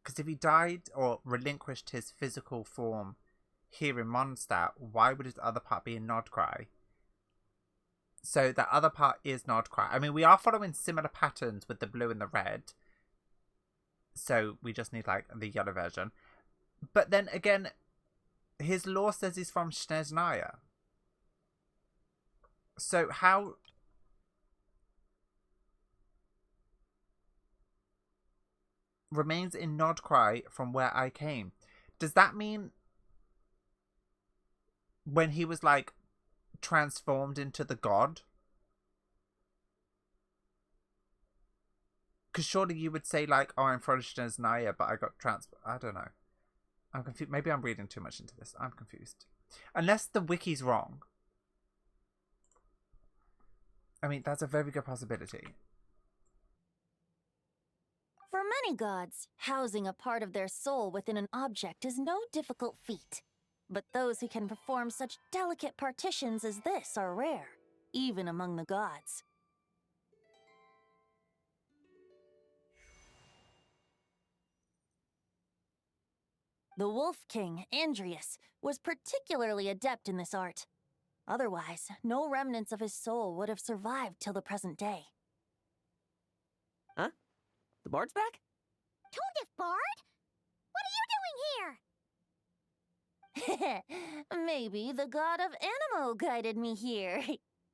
A: Because if he died or relinquished his physical form here in Mondstadt, why would his other part be in Nodcry? So the other part is Nordcry. I mean, we are following similar patterns with the blue and the red. So we just need, like, the yellow version. But then again, his lore says he's from Snezhnaya. So how... Remains in Nordcry from where I came. Does that mean when he was, like, transformed into the god? Because surely you would say, like, oh, I'm from Snezhnaya, but I got I don't know. I'm confused. Maybe I'm reading too much into this. I'm confused. Unless the wiki's wrong. I mean, that's a very good possibility.
E: For many gods, housing a part of their soul within an object is no difficult feat. But those who can perform such delicate partitions as this are rare, even among the gods. The Wolf King, Andrius, was particularly adept in this art. Otherwise, no remnants of his soul would have survived till the present day.
F: Huh? The bard's back?
B: Toadif Bard? What are you doing here?
E: Maybe the god of Animo guided me here.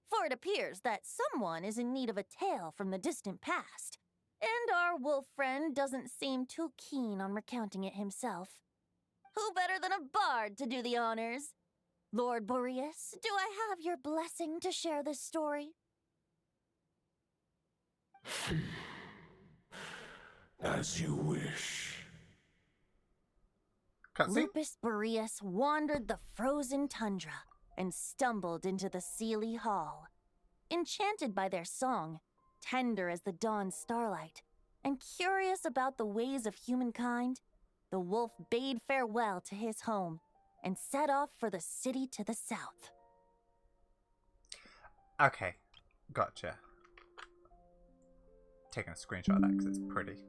E: For it appears that someone is in need of a tale from the distant past. And our wolf friend doesn't seem too keen on recounting it himself. Who better than a bard to do the honors? Lord Boreas, do I have your blessing to share this story?
Q: As you wish.
E: Lupus Boreas wandered the frozen tundra and stumbled into the Seelie Hall. Enchanted by their song, tender as the dawn's starlight, and curious about the ways of humankind, the wolf bade farewell to his home and set off for the city to the south.
A: Okay, gotcha. Taking a screenshot of that because it's pretty.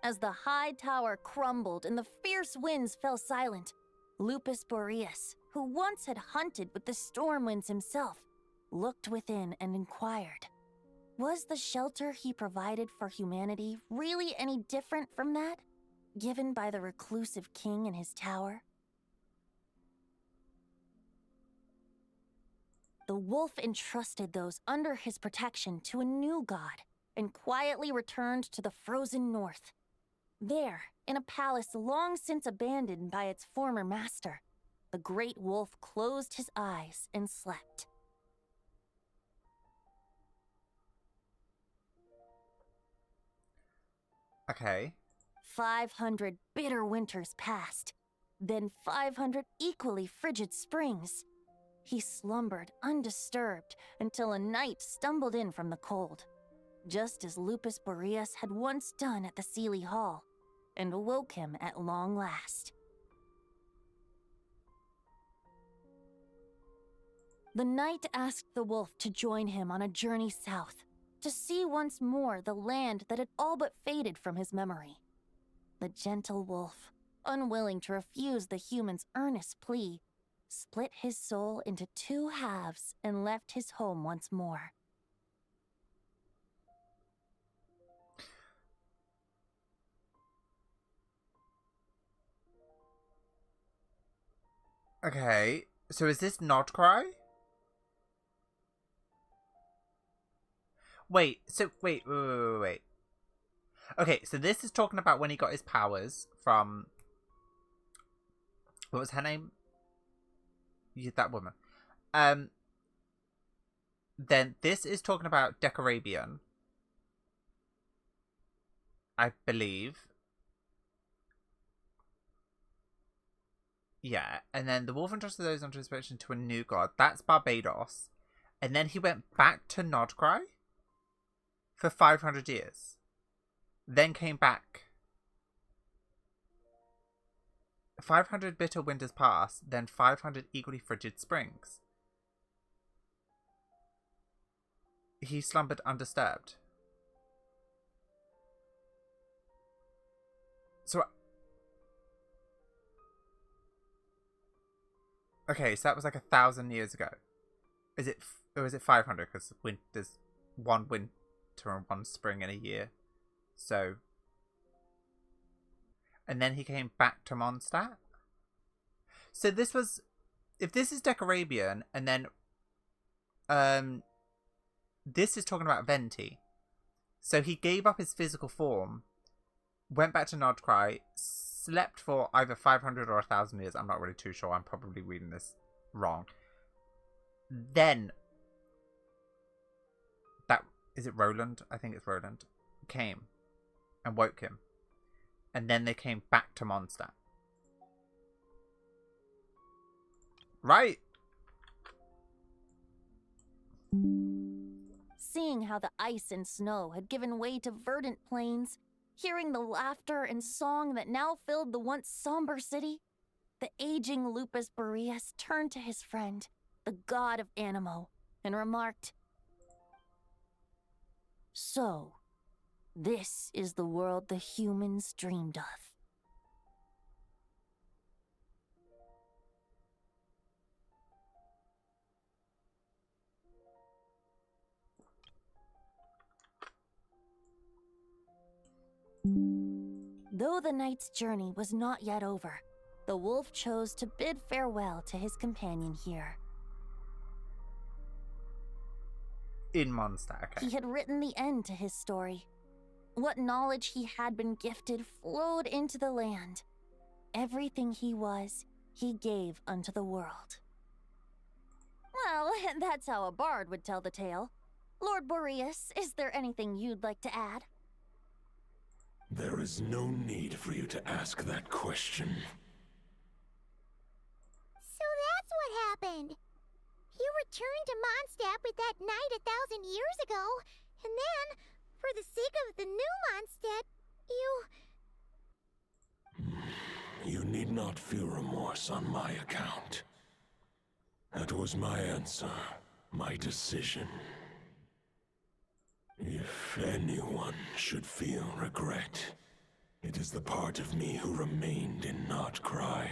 E: As the high tower crumbled and the fierce winds fell silent, Lupus Boreas, who once had hunted with the storm winds himself, looked within and inquired, was the shelter he provided for humanity really any different from that, given by the reclusive king in his tower? The wolf entrusted those under his protection to a new god and quietly returned to the frozen north. There, in a palace long since abandoned by its former master, the great wolf closed his eyes and slept.
A: Okay.
E: 500 bitter winters passed, then 500 equally frigid springs. He slumbered undisturbed until a night stumbled in from the cold, just as Lupus Boreas had once done at the Seelie Hall, and awoke him at long last. The knight asked the wolf to join him on a journey south, to see once more the land that had all but faded from his memory. The gentle wolf, unwilling to refuse the human's earnest plea, split his soul into two halves and left his home once more.
A: Okay, so is this Nordcry? Wait. Okay, so this is talking about when he got his powers from... What was her name? Yeah, that woman. Then this is talking about Decarabian. I believe. Yeah, and then the wolf entrusted those under his protection to a new god. That's Barbados. And then he went back to Nordcry for 500 years. Then came back. 500 bitter winters passed, then 500 equally frigid springs. He slumbered undisturbed. So... Okay, so that was like 1,000 years ago. Is it, or is it 500? Because there's one winter and one spring in a year. So. And then he came back to Mondstadt? So this was. If this is Decarabian, and then. This is talking about Venti. So he gave up his physical form, went back to Nodcry, slept for either 500 or 1,000 years. I'm not really too sure. I'm probably reading this wrong. Then, is it Roland? I think it's Roland. Came and woke him. And then they came back to Mondstadt. Right?
E: Seeing how the ice and snow had given way to verdant plains, hearing the laughter and song that now filled the once somber city, the aging Lupus Majoris turned to his friend, the god of Animo, and remarked, "So, this is the world the humans dreamed of." Though the knight's journey was not yet over, the wolf chose to bid farewell to his companion here.
A: In Mondstadt, okay.
E: He had written the end to his story. What knowledge he had been gifted flowed into the land. Everything he was, he gave unto the world. Well, that's how a bard would tell the tale. Lord Boreas, is there anything you'd like to add?
Q: There is no need for you to ask that question.
B: So that's what happened. You returned to Mondstadt with that knight 1,000 years ago, and then, for the sake of the new Mondstadt,
Q: You need not feel remorse on my account. That was my answer, my decision. If anyone should feel regret, it is the part of me who remained in Nodcry.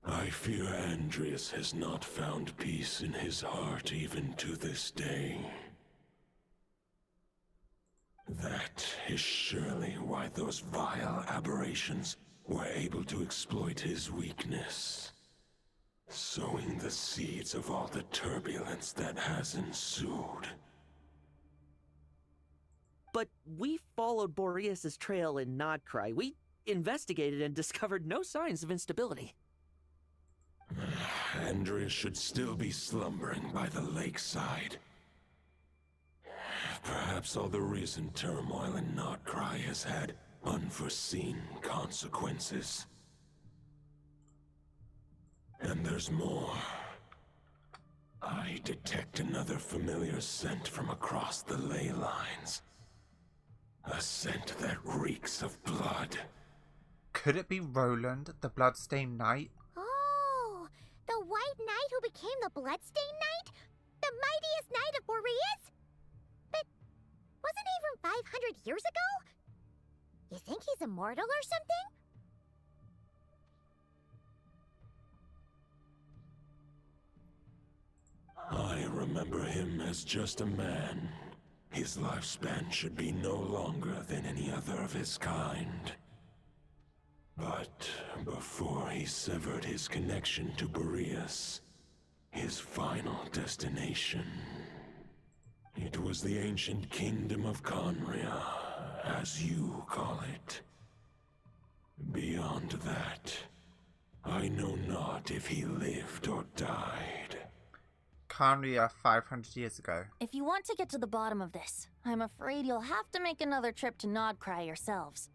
Q: I fear Andrias has not found peace in his heart even to this day. That is surely why those vile aberrations were able to exploit his weakness, sowing the seeds of all the turbulence that has ensued.
F: But we followed Boreas' trail in Nodcry. We investigated and discovered no signs of instability.
Q: Andrias should still be slumbering by the lakeside. Perhaps all the recent turmoil in Nodcry has had unforeseen consequences. And there's more. I detect another familiar scent from across the ley lines. A scent that reeks of blood.
A: Could it be Roland, the Bloodstained Knight?
B: Oh, the White Knight who became the Bloodstained Knight? The mightiest knight of Boreas? But wasn't he from 500 years ago? You think he's immortal or something?
Q: I remember him as just a man. His lifespan should be no longer than any other of his kind. But before he severed his connection to Boreas, his final destination, it was the ancient kingdom of Conria, as you call it. Beyond that, I know not if he lived or died.
A: Conria 500 years ago.
E: If you want to get to the bottom of this, I'm afraid you'll have to make another trip to Nodcry yourselves.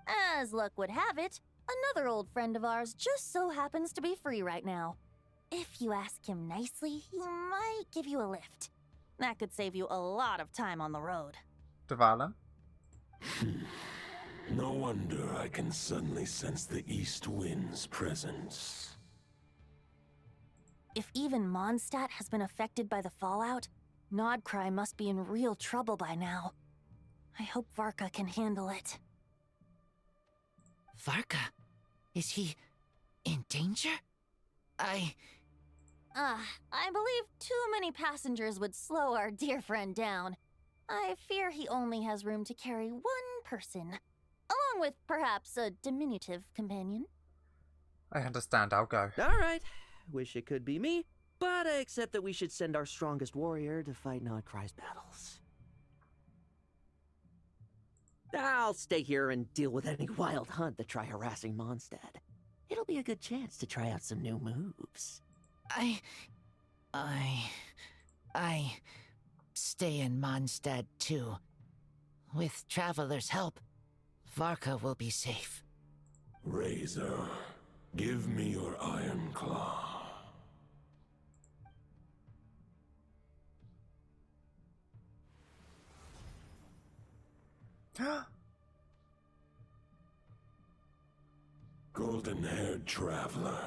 E: As luck would have it, another old friend of ours just so happens to be free right now. If you ask him nicely, he might give you a lift. That could save you a lot of time on the road.
A: Dvala?
Q: No wonder I can suddenly sense the east wind's presence.
E: If even Mondstadt has been affected by the fallout, Nodcry must be in real trouble by now. I hope Varka can handle it.
R: Varka? Is he in danger?
E: I believe too many passengers would slow our dear friend down. I fear he only has room to carry one person, along with perhaps a diminutive companion.
A: I understand, I'll go.
F: Alright, wish it could be me, but I accept that we should send our strongest warrior to fight Nodcry's battles. I'll stay here and deal with any wild hunt that try harassing Mondstadt. It'll be a good chance to try out some new moves.
R: I stay in Mondstadt too. With Traveler's help, Varka will be safe.
Q: Razor, give me your Iron Claw. Golden-haired traveler,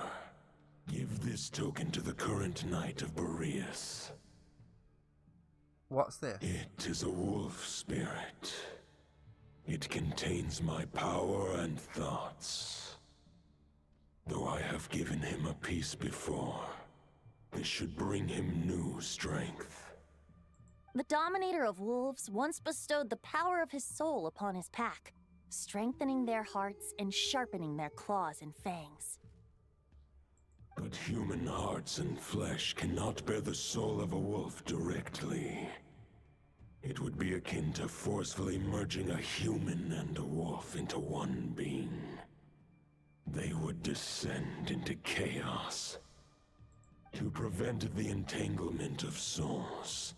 Q: give this token to the current Knight of Boreas.
A: What's this?
Q: It is a wolf spirit. It contains my power and thoughts. Though I have given him a piece before, this should bring him new strength.
E: The Dominator of Wolves once bestowed the power of his soul upon his pack, strengthening their hearts and sharpening their claws and fangs.
Q: But human hearts and flesh cannot bear the soul of a wolf directly. It would be akin to forcefully merging a human and a wolf into one being. They would descend into chaos. To prevent the entanglement of souls,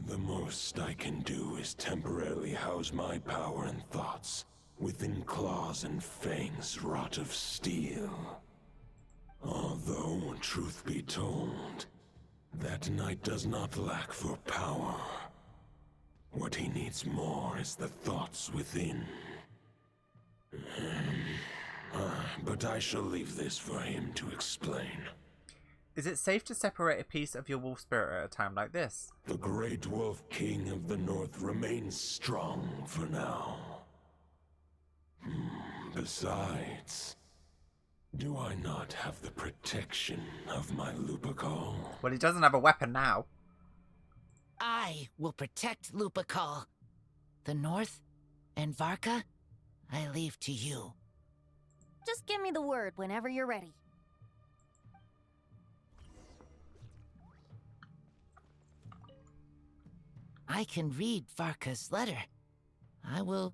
Q: the most I can do is temporarily house my power and thoughts within claws and fangs wrought of steel. Although, truth be told, that knight does not lack for power. What he needs more is the thoughts within. But I shall leave this for him to explain.
A: Is it safe to separate a piece of your wolf spirit at a time like this?
Q: The Great Wolf King of the North remains strong for now. Besides, do I not have the protection of my Lupacol?
A: Well, he doesn't have a weapon now.
R: I will protect Lupacol. The North and Varka, I leave to you.
E: Just give me the word whenever you're ready.
R: I can read Varka's letter. I will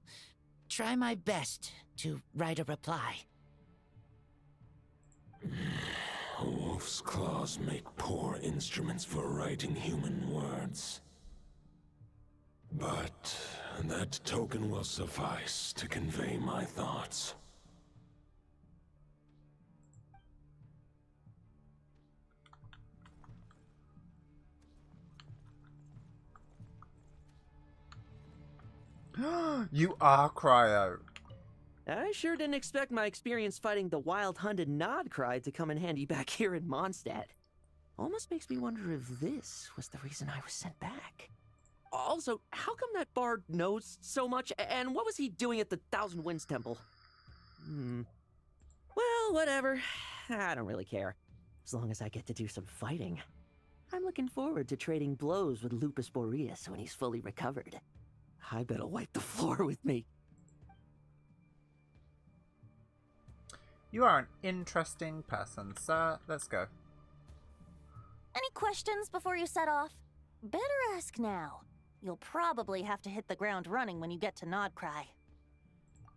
R: try my best to write a reply.
Q: A wolf's claws make poor instruments for writing human words. But that token will suffice to convey my thoughts.
A: You are Cryo.
F: I sure didn't expect my experience fighting the wild-hunted Nodcry to come in handy back here in Mondstadt. Almost makes me wonder if this was the reason I was sent back. Also, how come that bard knows so much, and what was he doing at the Thousand Winds Temple? Well, whatever. I don't really care. As long as I get to do some fighting. I'm looking forward to trading blows with Lupus Majoris when he's fully recovered. I bet he'll wipe the floor with me.
A: You are an interesting person, sir. Let's go.
E: Any questions before you set off? Better ask now. You'll probably have to hit the ground running when you get to Nodcry.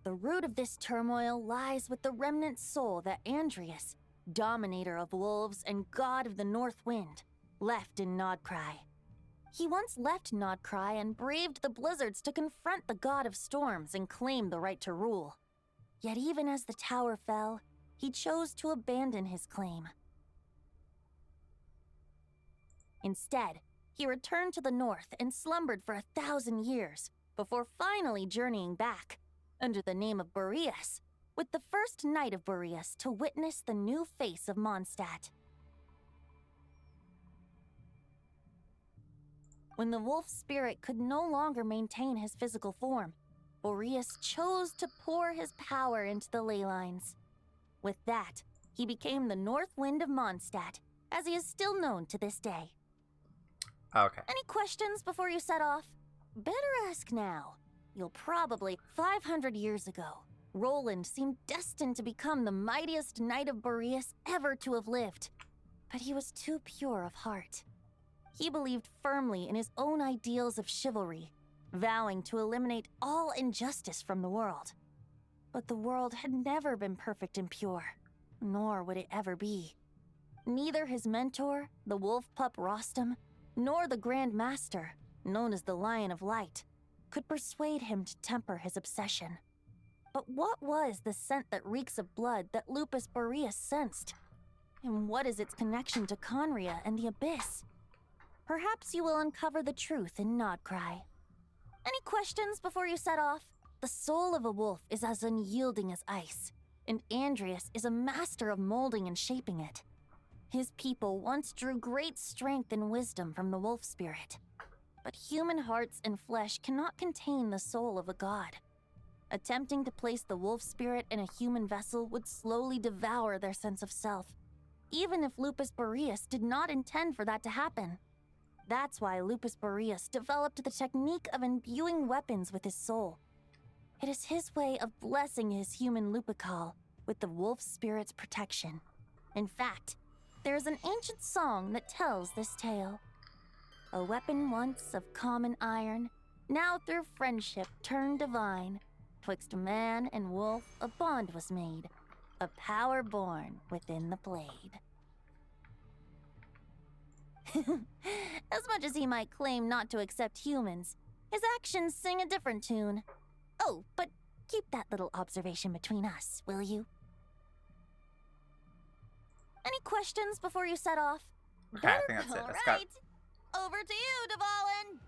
E: The root of this turmoil lies with the remnant soul that Andrius, Dominator of Wolves and God of the North Wind, left in Nodcry. He once left Nodcry and braved the blizzards to confront the God of Storms and claim the right to rule. Yet even as the tower fell, he chose to abandon his claim. Instead, he returned to the north and slumbered for 1,000 years, before finally journeying back, under the name of Boreas, with the first Knight of Boreas to witness the new face of Mondstadt. When the wolf spirit could no longer maintain his physical form, Boreas chose to pour his power into the ley lines. With that, He became the North Wind of Mondstadt, as he is still known to this day.
A: Okay.
E: Any questions before you set off? Better ask now. You'll probably... 500 years ago, Roland seemed destined to become the mightiest knight of Boreas ever to have lived. But he was too pure of heart. He believed firmly in his own ideals of chivalry, vowing to eliminate all injustice from the world. But the world had never been perfect and pure, nor would it ever be. Neither his mentor, the wolf pup Rostam, nor the Grand Master, known as the Lion of Light, could persuade him to temper his obsession. But what was the scent that reeks of blood that Lupus Boreas sensed? And what is its connection to Conria and the Abyss? Perhaps you will uncover the truth in Nodcry. Any questions before you set off? The soul of a wolf is as unyielding as ice, and Andreas is a master of molding and shaping it. His people once drew great strength and wisdom from the wolf spirit. But human hearts and flesh cannot contain the soul of a god. Attempting to place the wolf spirit in a human vessel would slowly devour their sense of self, even if Lupus Boreas did not intend for that to happen. That's why Lupus Boreas developed the technique of imbuing weapons with his soul. It is his way of blessing his human Lupical with the wolf spirit's protection. In fact, there is an ancient song that tells this tale. A weapon once of common iron, now through friendship turned divine. Twixt man and wolf a bond was made, a power born within the blade. As much as he might claim not to accept humans, his actions sing a different tune. Oh, but keep that little observation between us, will you? Any questions before you set off?
A: Okay, I think that's it. Let's go.
E: Over to you, Dvalin!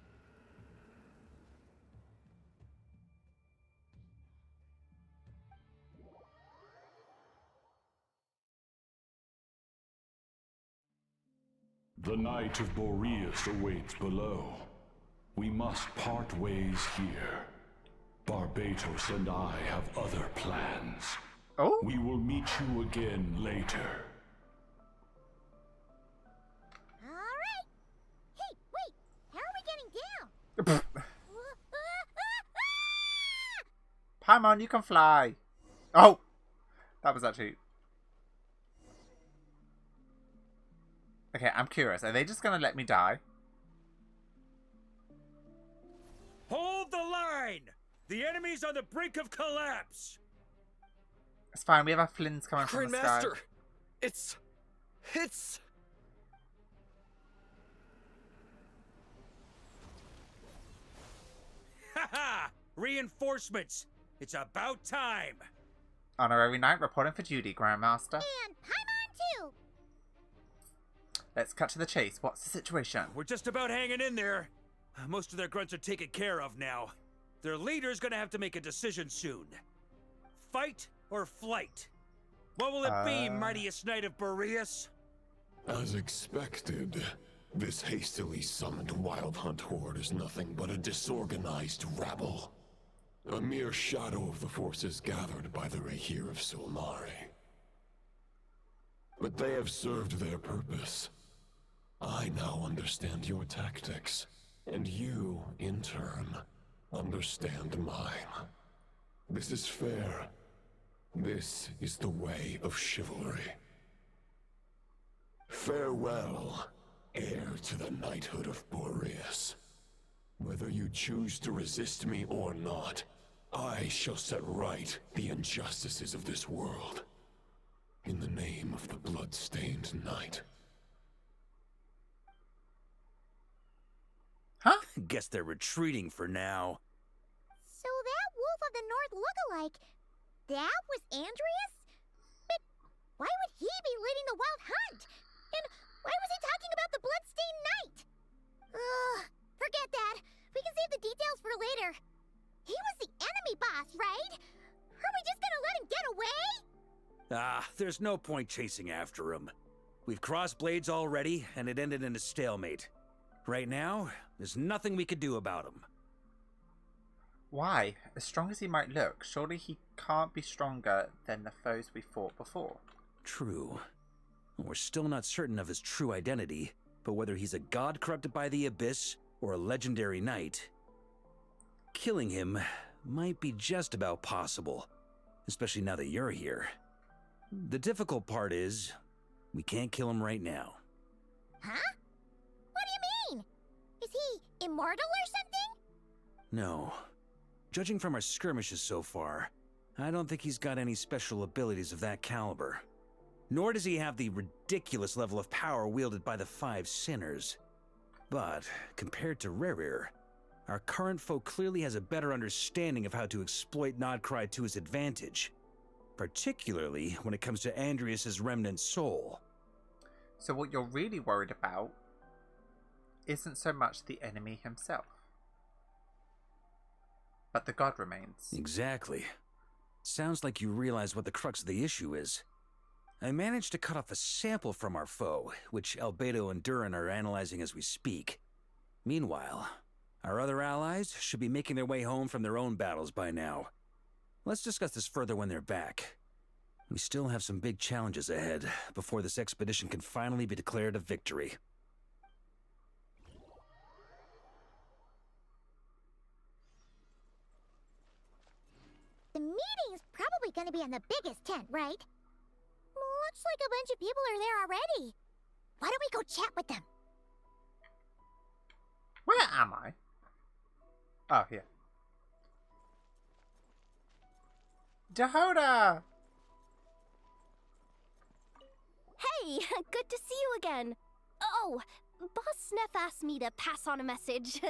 J: The Knight of Boreas awaits below. We must part ways here. Barbatos and I have other plans.
A: Oh?
J: We will meet you again later.
B: Alright! Hey, wait! How are we getting down?
A: Paimon, you can fly! Oh! That was actually... Okay, I'm curious. Are they just gonna let me die?
C: Hold the line! The enemy's on the brink of collapse!
A: It's fine, we have our Flins coming from the sky.
H: Grandmaster! It's...
C: Haha! Reinforcements! It's about time!
A: Honorary Knight reporting for duty, Grandmaster.
B: And Paimon too!
A: Let's cut to the chase. What's the situation?
C: We're just about hanging in there. Most of their grunts are taken care of now. Their leader's gonna have to make a decision soon. Fight or flight? What will it be, mightiest knight of Boreas?
Q: As expected, this hastily summoned Wild Hunt horde is nothing but a disorganized rabble. A mere shadow of the forces gathered by the Rahir of Solnari. But they have served their purpose. I now understand your tactics, and you, in turn, understand mine. This is fair. This is the way of chivalry. Farewell, heir to the knighthood of Boreas. Whether you choose to resist me or not, I shall set right the injustices of this world. In the name of the blood-stained knight.
A: Huh?
C: Guess they're retreating for now.
B: So that Wolf of the North lookalike, that was Andreas? But why would he be leading the Wild Hunt? And why was he talking about the Bloodstained Knight? Ugh, forget that. We can save the details for later. He was the enemy boss, right? Are we just gonna let him get away?
C: There's no point chasing after him. We've crossed blades already, and it ended in a stalemate. Right now, there's nothing we could do about him.
A: Why? As strong as he might look, surely he can't be stronger than the foes we fought before.
C: True. We're still not certain of his true identity, but whether he's a god corrupted by the abyss or a legendary knight, killing him might be just about possible, especially now that you're here. The difficult part is, we can't kill him right now.
B: Huh? What do you mean? Is he immortal or something?
C: No. Judging from our skirmishes so far, I don't think he's got any special abilities of that caliber. Nor does he have the ridiculous level of power wielded by the 5 sinners. But, compared to Rerir, our current foe clearly has a better understanding of how to exploit Nodcry to his advantage, particularly when it comes to Andrias's remnant soul.
A: So what you're really worried about isn't so much the enemy himself, but the god remains.
C: Exactly. Sounds like you realize what the crux of the issue is. I managed to cut off a sample from our foe, which Albedo and Durin are analyzing as we speak. Meanwhile, our other allies should be making their way home from their own battles by now. Let's discuss this further when they're back. We still have some big challenges ahead before this expedition can finally be declared a victory.
B: The meeting's probably gonna be in the biggest tent, right? Looks like a bunch of people are there already. Why don't we go chat with them?
A: Where am I? Oh, here. Dahoda!
L: Hey, good to see you again. Oh, Boss Sneff asked me to pass on a message.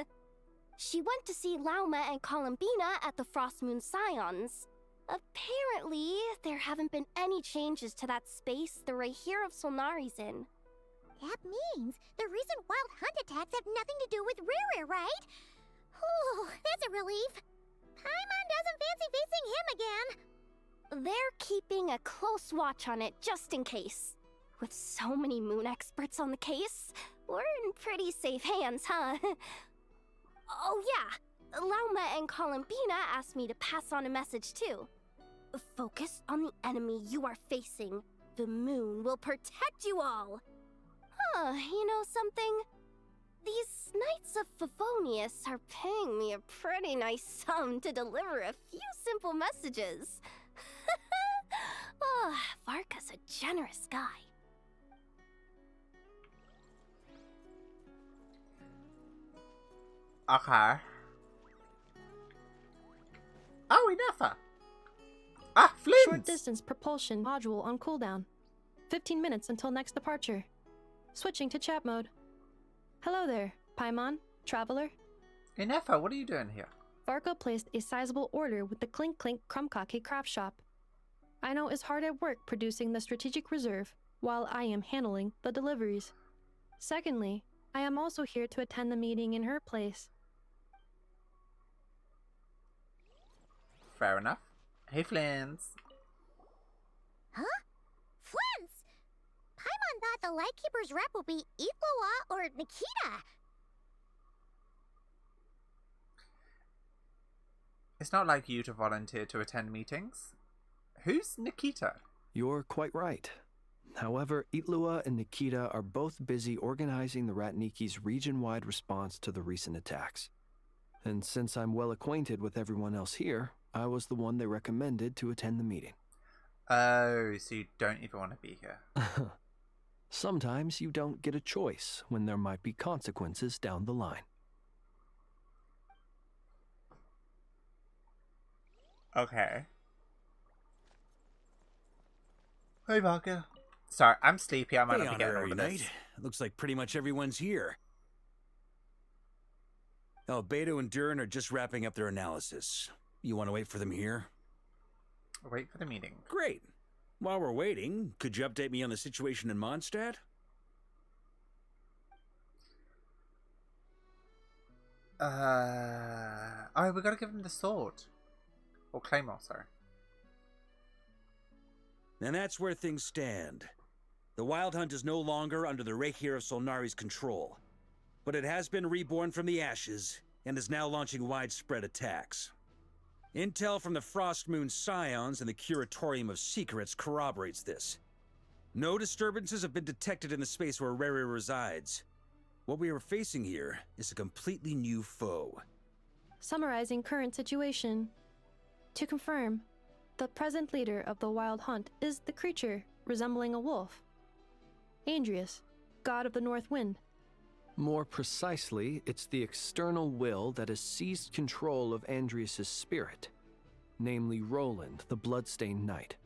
L: She went to see Lauma and Columbina at the Frostmoon Scions. Apparently, there haven't been any changes to that space the Rahir of Solnari's in.
B: That means the recent wild hunt attacks have nothing to do with Rerir, right? Whew, that's a relief. Paimon doesn't fancy facing him again.
L: They're keeping a close watch on it just in case. With so many moon experts on the case, we're in pretty safe hands, huh? Oh yeah, Lauma and Columbina asked me to pass on a message too. Focus on the enemy you are facing. The moon will protect you all. Huh, you know something? These Knights of Favonius are paying me a pretty nice sum to deliver a few simple messages. Oh, Varka's a generous guy.
A: Okay. Oh, enough. Ah, Flint!
S: Short distance propulsion module on cooldown. 15 minutes until next departure. Switching to chat mode. Hello there, Paimon, traveler.
A: Inefa, what are you doing here?
S: Varka placed a sizable order with the Clink Clink Krumkake craft shop. I know is hard at work producing the strategic reserve, while I am handling the deliveries. Secondly, I am also here to attend the meeting in her place.
A: Fair enough. Hey, Flins.
B: Huh? Flins! Paimon thought the Lightkeeper's rep would be Iqua or Nikita.
A: It's not like you to volunteer to attend meetings. Who's Nikita?
G: You're quite right. However, Itlua and Nikita are both busy organizing the Ratniki's region-wide response to the recent attacks. And since I'm well acquainted with everyone else here, I was the one they recommended to attend the meeting.
A: Oh, so you don't even want to be here.
G: Sometimes you don't get a choice when there might be consequences down the line.
A: Okay. Hey, Varka. Sorry, I'm sleepy. I might not be getting over this.
C: Looks like pretty much everyone's here. Albedo and Durin are just wrapping up their analysis. You want to wait for them here?
A: Wait for the meeting.
C: Great. While we're waiting, could you update me on the situation in Mondstadt?
A: Oh, we gotta give him the sword. Or claymore, sorry.
C: And that's where things stand. The Wild Hunt is no longer under the Rahir of Solnari's control, but it has been reborn from the ashes and is now launching widespread attacks. Intel from the Frostmoon Scions and the Curatorium of Secrets corroborates this. No disturbances have been detected in the space where Rere resides. What we are facing here is a completely new foe.
S: Summarizing current situation. To confirm, the present leader of the Wild Hunt is the creature resembling a wolf. Andrius, god of the North Wind.
G: More precisely, it's the external will that has seized control of Andrius' spirit, namely Roland, the Bloodstained Knight.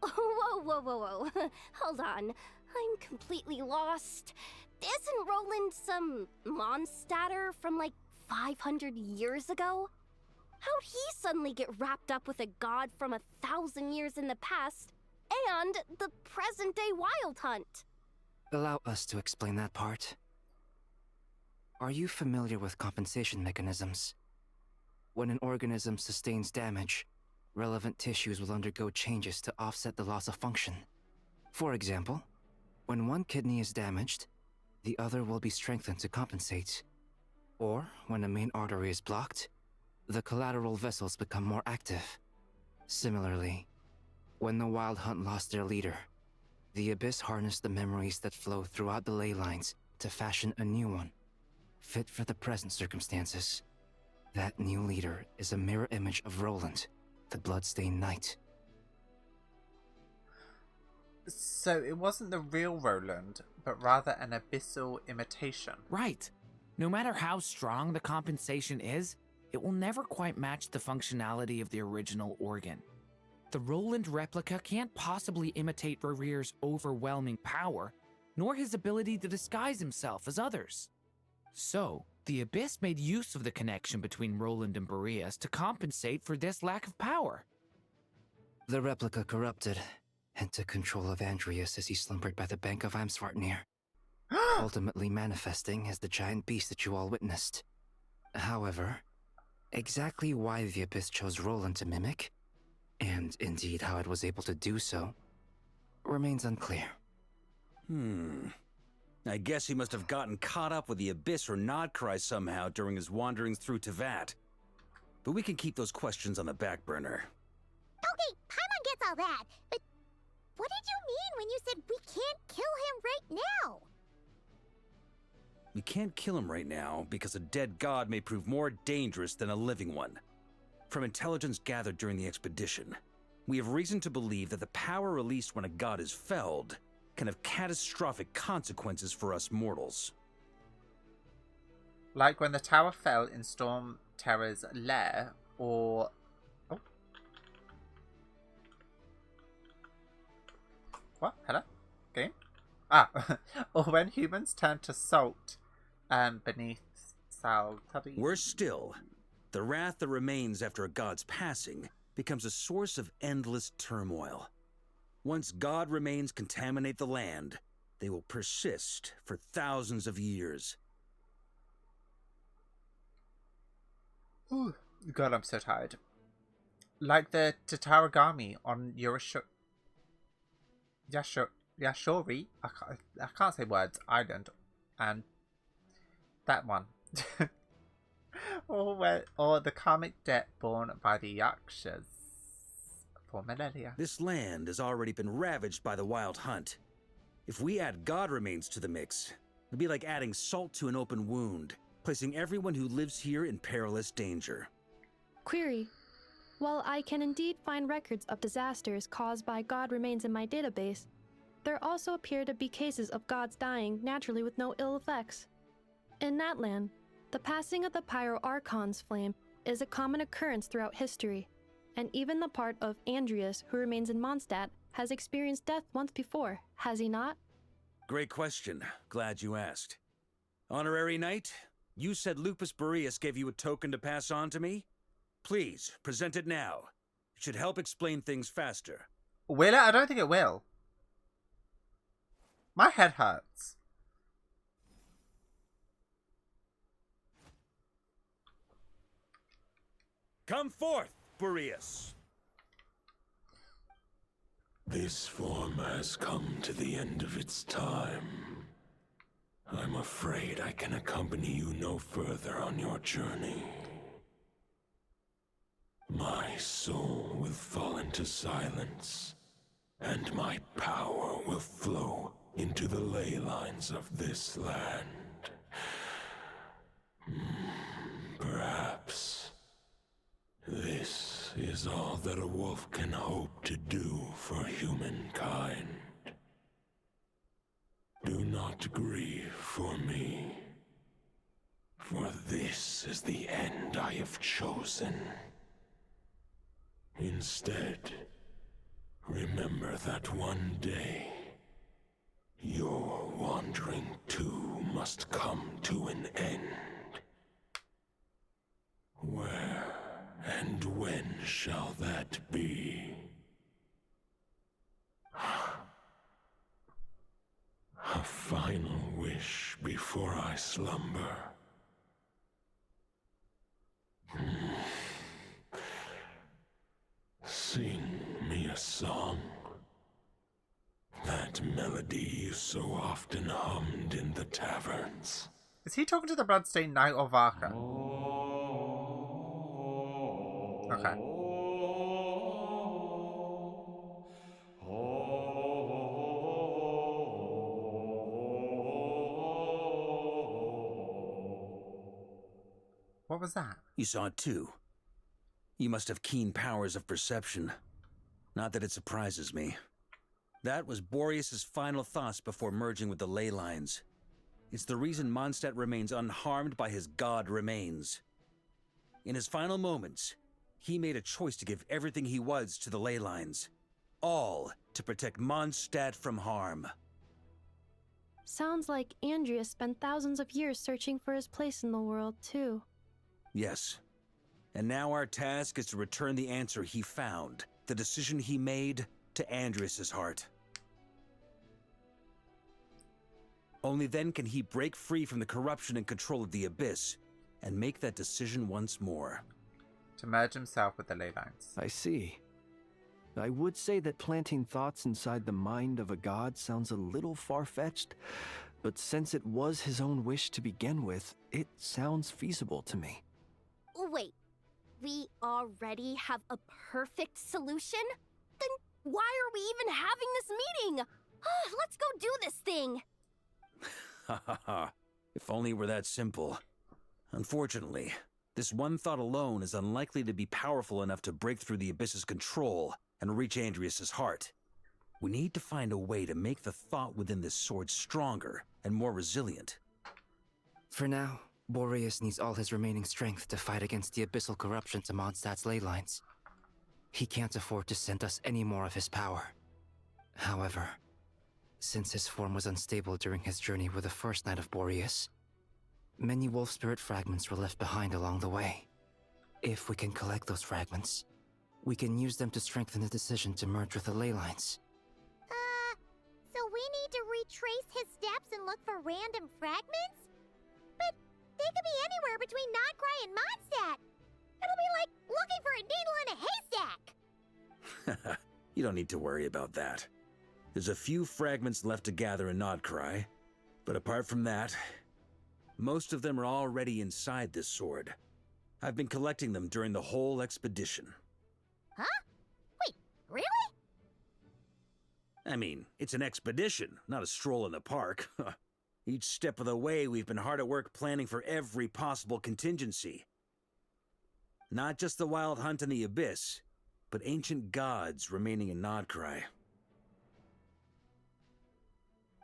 L: Whoa, whoa, whoa, whoa. Hold on. I'm completely lost. Isn't Roland some monstatter from like 500 years ago? How'd he suddenly get wrapped up with a god from 1,000 years in the past and the present-day Wild Hunt?
T: Allow us to explain that part. Are you familiar with compensation mechanisms? When an organism sustains damage, relevant tissues will undergo changes to offset the loss of function. For example, when one kidney is damaged, the other will be strengthened to compensate. Or, when a main artery is blocked, the collateral vessels become more active. Similarly, when the Wild Hunt lost their leader, the Abyss harnessed the memories that flow throughout the ley lines to fashion a new one, fit for the present circumstances. That new leader is a mirror image of Roland, the Bloodstained Knight.
A: So it wasn't the real Roland, but rather an abyssal imitation.
U: Right. No matter how strong the compensation is, it will never quite match the functionality of the original organ. The Roland replica can't possibly imitate Rere's overwhelming power, nor his ability to disguise himself as others. So, the Abyss made use of the connection between Roland and Boreas to compensate for this lack of power.
T: The replica corrupted and took control of Andrius as he slumbered by the bank of Amsvartnir, ultimately manifesting as the giant beast that you all witnessed. However, exactly why the Abyss chose Roland to mimic, and indeed how it was able to do so, remains unclear.
C: I guess he must have gotten caught up with the Abyss or Nodcry somehow during his wanderings through Tevat. But we can keep those questions on the back burner.
B: Okay, Paimon gets all that, but what did you mean when you said we can't kill him right now?
C: We can't kill him right now because a dead god may prove more dangerous than a living one. From intelligence gathered during the expedition, we have reason to believe that the power released when a god is felled can have catastrophic consequences for us mortals.
A: Like when the tower fell in Storm Terror's lair, or... Oh. What? Hello? Game? Ah. Or when humans turned to salt beneath Saltadi.
C: Worse still, the wrath that remains after a god's passing becomes a source of endless turmoil. Once god remains contaminate the land, they will persist for thousands of years.
A: Ooh, God, I'm so tired. Like the Tataragami on Yashori, I can't say words, Island, and that one. or the karmic debt borne by the Yakshas for millennia.
C: This land has already been ravaged by the Wild Hunt. If we add god remains to the mix, it'd be like adding salt to an open wound, placing everyone who lives here in perilous danger.
S: Query. While I can indeed find records of disasters caused by god remains in my database, there also appear to be cases of gods dying naturally with no ill effects. In that land, the passing of the Pyro-Archon's flame is a common occurrence throughout history, and even the part of Andrius who remains in Mondstadt has experienced death once before, has he not?
C: Great question. Glad you asked. Honorary Knight, you said Lupus Majoris gave you a token to pass on to me? Please, present it now. It should help explain things faster.
A: Will it? I don't think it will. My head hurts.
C: Come forth, Boreas.
Q: This form has come to the end of its time. I'm afraid I can accompany you no further on your journey. My soul will fall into silence and my power will flow into the ley lines of this land. Perhaps this is all that a wolf can hope to do for humankind. Do not grieve for me, for this is the end I have chosen. Instead, remember that one day, your wandering too must come to an end. Where and when shall that be? A final wish before I slumber. Sing me a song. That melody you so often hummed in the taverns.
A: Is he talking to the Bloodstained Knight or Varka? Okay. What was that?
C: You saw it too. You must have keen powers of perception. Not that it surprises me. That was Boreas's final thoughts before merging with the ley lines. It's the reason Mondstadt remains unharmed by his god remains. In his final moments, he made a choice to give everything he was to the ley lines. All to protect Mondstadt from harm.
S: Sounds like Andrea spent thousands of years searching for his place in the world, too.
C: Yes. And now our task is to return the answer he found, the decision he made, to Andrias's heart. Only then can he break free from the corruption and control of the Abyss, and make that decision once more.
A: To merge himself with the ley lines.
G: I see. I would say that planting thoughts inside the mind of a god sounds a little far-fetched, but since it was his own wish to begin with, it sounds feasible to me.
L: Wait, we already have a perfect solution? Then why are we even having this meeting? Let's go do this thing!
C: Ha ha ha. If only it were that simple. Unfortunately, this one thought alone is unlikely to be powerful enough to break through the Abyss's control and reach Andrias's heart. We need to find a way to make the thought within this sword stronger and more resilient.
T: For now, Boreas needs all his remaining strength to fight against the abyssal corruption to Mondstadt's ley lines. He can't afford to send us any more of his power. However, since his form was unstable during his journey with the first Knight of Boreas, many wolf spirit fragments were left behind along the way. If we can collect those fragments, we can use them to strengthen the decision to merge with the ley lines.
B: So we need to retrace his steps and look for random fragments? But they could be anywhere between Nodcry and Mondstadt. It'll be like looking for a needle in a haystack.
C: You don't need to worry about that. There's a few fragments left to gather in Nodcry, but apart from that, most of them are already inside this sword. I've been collecting them during the whole expedition.
B: Huh? Wait, really?
C: I mean, it's an expedition, not a stroll in the park. Each step of the way, we've been hard at work planning for every possible contingency. Not just the wild hunt in the Abyss, but ancient gods remaining in Nodcry.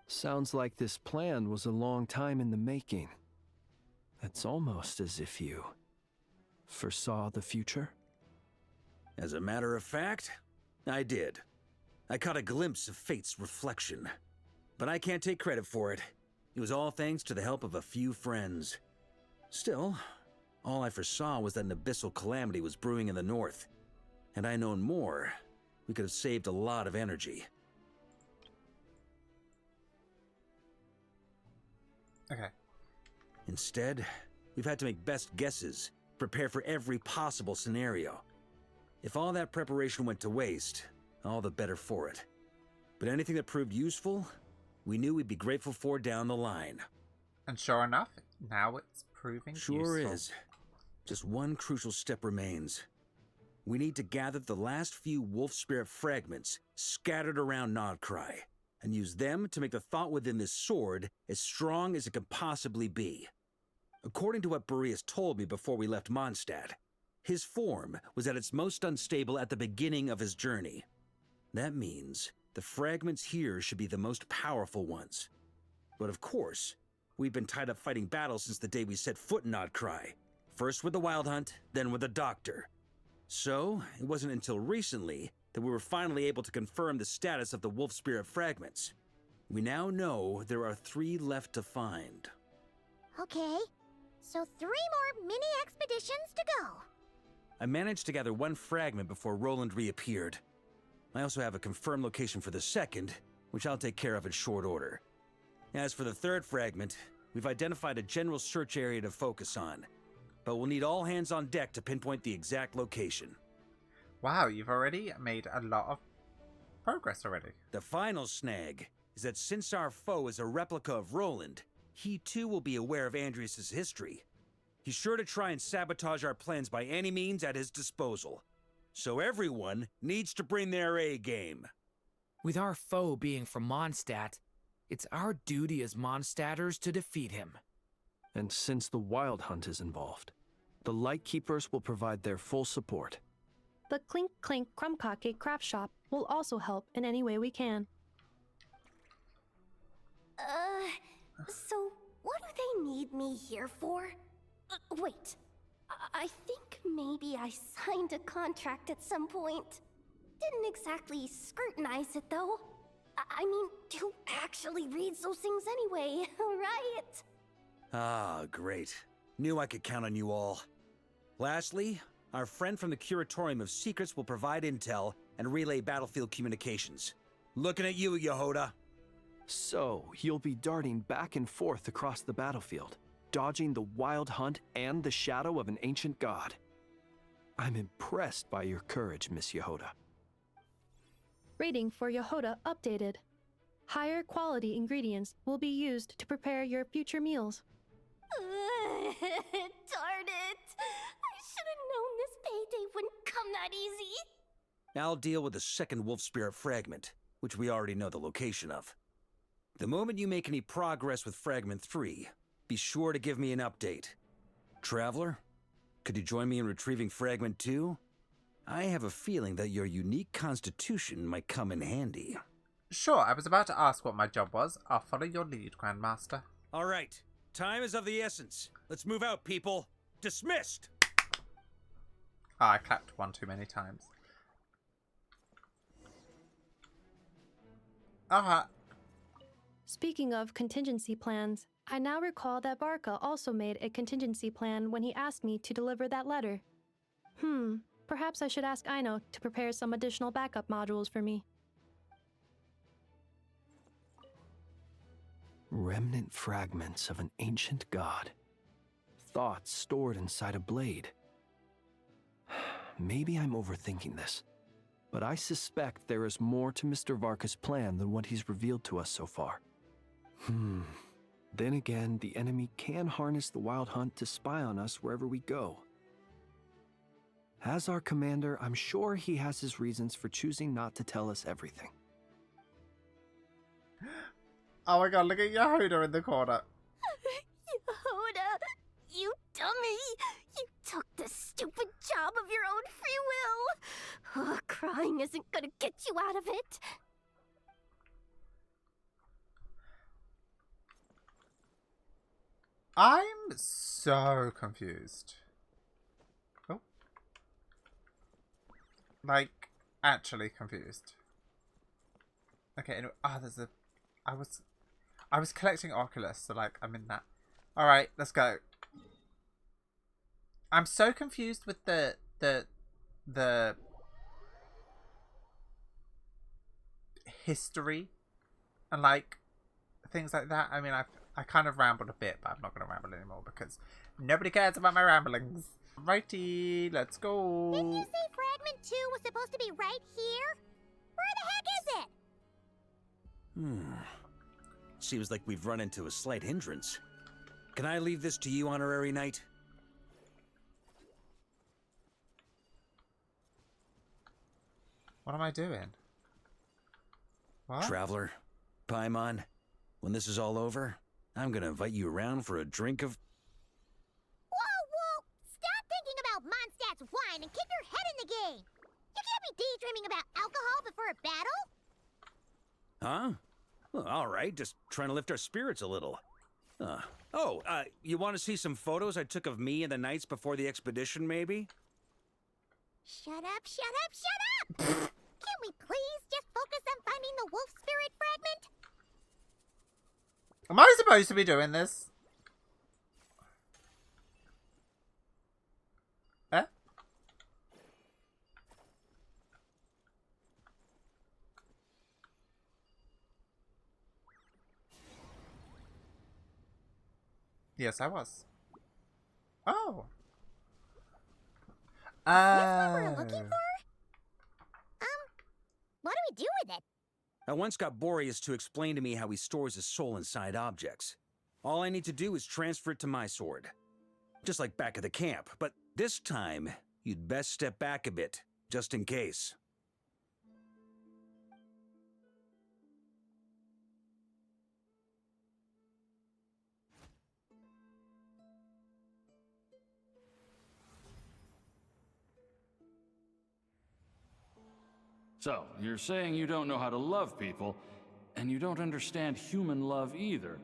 G: Sounds like this plan was a long time in the making. It's almost as if you foresaw the future.
C: As a matter of fact, I did. I caught a glimpse of fate's reflection. But I can't take credit for it. It was all thanks to the help of a few friends. Still, all I foresaw was that an abyssal calamity was brewing in the north. Had I known more, we could have saved a lot of energy.
A: Okay.
C: Instead, we've had to make best guesses, prepare for every possible scenario. If all that preparation went to waste, all the better for it. But anything that proved useful, we knew we'd be grateful for down the line.
A: And sure enough, now it's proving
C: Sure
A: useful.
C: is. Just one crucial step remains. We need to gather the last few wolf spirit fragments scattered around Nodcry, and use them to make the thought within this sword as strong as it can possibly be. According to what Boreas told me before we left Mondstadt, his form was at its most unstable at the beginning of his journey. That means the fragments here should be the most powerful ones. But of course, we've been tied up fighting battles since the day we set foot in Nodcry. First with the Wild Hunt, then with the Doctor. So, it wasn't until recently that we were finally able to confirm the status of the wolf spirit fragments. We now know there are 3 left to find.
B: Okay, so 3 more mini expeditions to go.
C: I managed to gather 1 fragment before Roland reappeared. I also have a confirmed location for the second, which I'll take care of in short order. As for the 3rd fragment, we've identified a general search area to focus on, but we'll need all hands on deck to pinpoint the exact location.
A: Wow, you've already made a lot of progress already.
C: The final snag is that since our foe is a replica of Roland, he too will be aware of Andrias' history. He's sure to try and sabotage our plans by any means at his disposal. So everyone needs to bring their A-game.
U: With our foe being from Mondstadt, it's our duty as Mondstadters to defeat him.
G: And since the Wild Hunt is involved, the Lightkeepers will provide their full support.
S: The Clink Clink Krumkake craft shop will also help in any way we can.
L: So what do they need me here for? Wait, I think maybe I signed a contract at some point. Didn't exactly scrutinize it, though. I mean, who actually reads those things anyway, right?
C: Ah, great. Knew I could count on you all. Lastly, our friend from the Curatorium of Secrets will provide intel and relay battlefield communications. Looking at you, Yehoda.
G: So, you'll be darting back and forth across the battlefield, dodging the Wild Hunt and the shadow of an ancient god. I'm impressed by your courage, Miss Yehoda.
S: Rating for Yehoda updated. Higher quality ingredients will be used to prepare your future meals.
L: Darn it! I should have known this payday wouldn't come that easy.
C: I'll deal with the second wolf spirit fragment, which we already know the location of. The moment you make any progress with Fragment 3, be sure to give me an update. Traveler, could you join me in retrieving Fragment 2? I have a feeling that your unique constitution might come in handy.
A: Sure, I was about to ask what my job was. I'll follow your lead, Grandmaster.
C: All right, time is of the essence. Let's move out, people. Dismissed!
A: Oh, I clapped one too many times.
S: Speaking of contingency plans, I now recall that Barca also made a contingency plan when he asked me to deliver that letter. Perhaps I should ask Aino to prepare some additional backup modules for me.
G: Remnant fragments of an ancient god. Thoughts stored inside a blade. Maybe I'm overthinking this, but I suspect there is more to Mr. Varka's plan than what he's revealed to us so far. Then again, the enemy can harness the Wild Hunt to spy on us wherever we go. As our commander, I'm sure he has his reasons for choosing not to tell us everything.
A: Oh my god, look at Yehoda in the corner.
L: Yehoda, you dummy! You took the stupid job of your own free will! Crying isn't gonna get you out of it.
A: I'm so confused. Oh. Like, actually confused. Okay, anyway, there's a... I was collecting Oculus, so like, I'm in that. Alright, let's go. I'm so confused with the history and like things like that. I mean, I kind of rambled a bit, but I'm not going to ramble anymore because nobody cares about my ramblings. Righty, let's go.
B: Didn't you say Fragment 2 was supposed to be right here? Where the heck is it?
C: Seems like we've run into a slight hindrance. Can I leave this to you, Honorary Knight?
A: What am I doing? What?
C: Traveler, Paimon, when this is all over, I'm gonna invite you around for a drink of...
B: Whoa! Stop thinking about Mondstadt's wine and keep your head in the game! You can't be daydreaming about alcohol before a battle!
C: Huh? Well, all right, just trying to lift our spirits a little. You want to see some photos I took of me and the knights before the expedition, maybe?
B: Shut up! Can we please just focus on finding the wolf spirit fragment?
A: Am I supposed to be doing this? Eh? Yes, I was. Oh.
B: That's what we're looking for? What do we do with it?
C: I once got Boreas to explain to me how he stores his soul inside objects. All I need to do is transfer it to my sword. Just like back at the camp, but this time, you'd best step back a bit, just in case.
J: So, you're saying you don't know how to love people, and you don't understand human love either.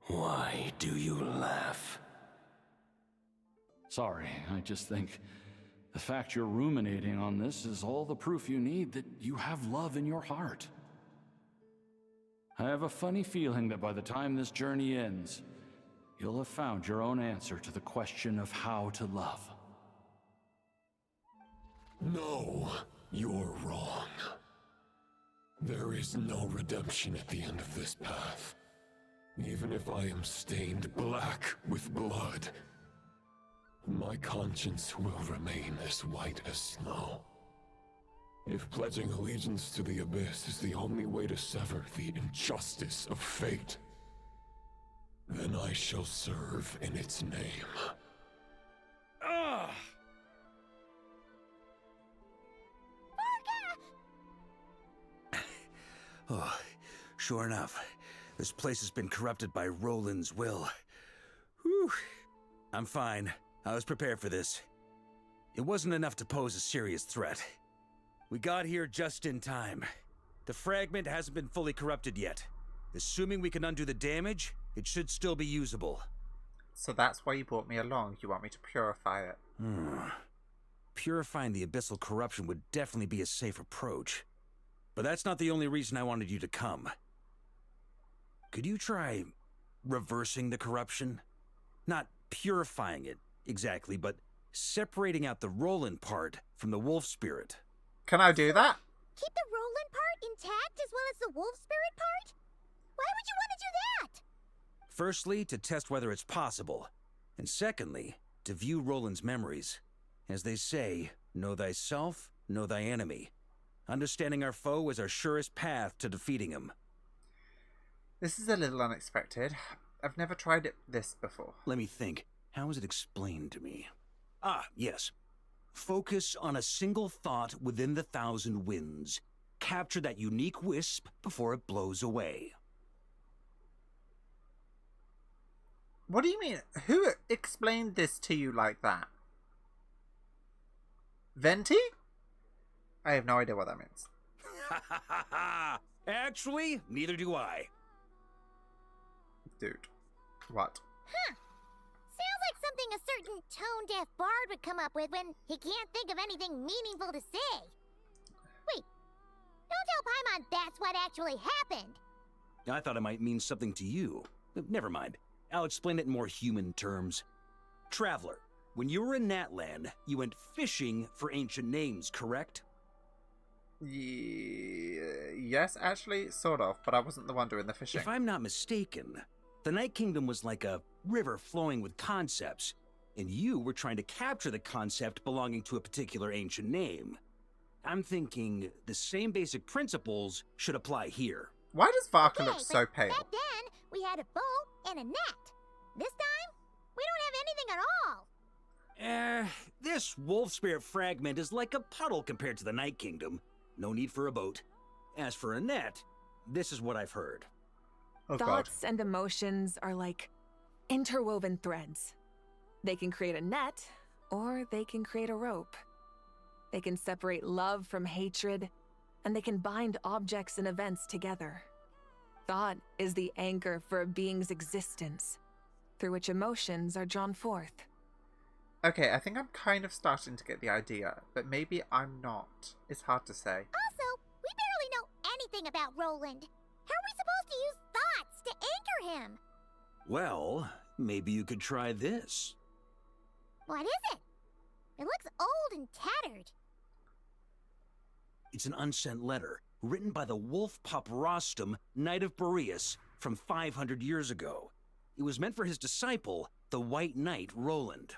Q: Why do you laugh?
J: Sorry, I just think the fact you're ruminating on this is all the proof you need that you have love in your heart. I have a funny feeling that by the time this journey ends, you'll have found your own answer to the question of how to love.
Q: No, you're wrong. There is no redemption at the end of this path. Even if I am stained black with blood, my conscience will remain as white as snow. If pledging allegiance to the Abyss is the only way to sever the injustice of fate, then I shall serve in its name.
C: Ugh! Oh, sure enough, this place has been corrupted by Roland's will. Whew. I'm fine. I was prepared for this. It wasn't enough to pose a serious threat. We got here just in time. The fragment hasn't been fully corrupted yet. Assuming we can undo the damage, it should still be usable.
A: So that's why you brought me along. You want me to purify it.
C: Purifying the abyssal corruption would definitely be a safe approach. But that's not the only reason I wanted you to come. Could you try reversing the corruption? Not purifying it, exactly, but separating out the Roland part from the wolf spirit.
A: Can I do that?
B: Keep the Roland part intact as well as the wolf spirit part? Why would you want to do that?
C: Firstly, to test whether it's possible. And secondly, to view Roland's memories. As they say, know thyself, know thy enemy. Understanding our foe is our surest path to defeating him.
A: This is a little unexpected. I've never tried this before.
C: Let me think. How was it explained to me? Ah, yes. Focus on a single thought within the 1,000 winds. Capture that unique wisp before it blows away.
A: What do you mean? Who explained this to you like that? Venti? I have no idea what that means.
C: Actually, neither do I.
A: Dude. What?
B: Sounds like something a certain tone-deaf bard would come up with when he can't think of anything meaningful to say. Wait, don't tell Paimon that's what actually happened.
C: I thought it might mean something to you. Never mind. I'll explain it in more human terms. Traveler, when you were in Natlan, you went fishing for ancient names, correct?
A: Yes, actually, sort of, but I wasn't the one doing the fishing.
C: If I'm not mistaken, the Night Kingdom was like a river flowing with concepts, and you were trying to capture the concept belonging to a particular ancient name. I'm thinking the same basic principles should apply here.
A: Why does Varka look so pale?
B: Back then, we had a bow and a net. This time, we don't have anything at all.
C: This wolf spirit fragment is like a puddle compared to the Night Kingdom. No need for a boat. As for a net, this is what I've heard.
A: Oh, God.
I: Thoughts and emotions are like interwoven threads. They can create a net, or they can create a rope. They can separate love from hatred, and they can bind objects and events together. Thought is the anchor for a being's existence, through which emotions are drawn forth.
A: Okay, I think I'm kind of starting to get the idea, but maybe I'm not. It's hard to say.
B: Also, we barely know anything about Roland. How are we supposed to use thoughts to anchor him?
C: Well, maybe you could try this.
B: What is it? It looks old and tattered.
C: It's an unsent letter, written by the wolf pup Rostam, Knight of Boreas, from 500 years ago. It was meant for his disciple, the White Knight Roland.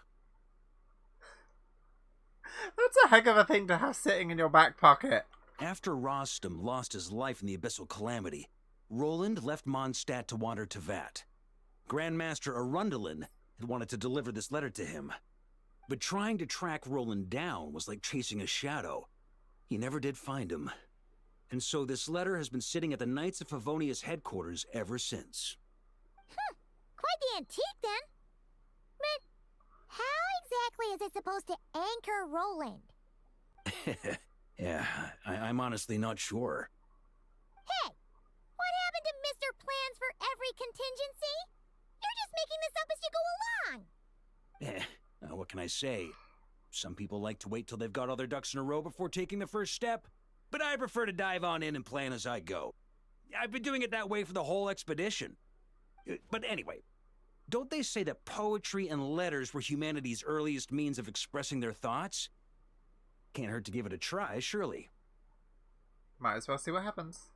A: That's a heck of a thing to have sitting in your back pocket.
C: After Rostam lost his life in the Abyssal Calamity, Roland left Mondstadt to wander to Vat. Grandmaster Arundelen had wanted to deliver this letter to him. But trying to track Roland down was like chasing a shadow. He never did find him. And so this letter has been sitting at the Knights of Favonius headquarters ever since.
B: Quite the antique, then. But how exactly is it supposed to anchor Roland?
C: Yeah, I'm honestly not sure.
B: Hey, what happened to Mr. Plans for every contingency? You're just making this up as you go along.
C: What can I say? Some people like to wait till they've got all their ducks in a row before taking the first step, but I prefer to dive on in and plan as I go. I've been doing it that way for the whole expedition. But anyway, don't they say that poetry and letters were humanity's earliest means of expressing their thoughts? Can't hurt to give it a try, surely.
A: Might as well see what happens.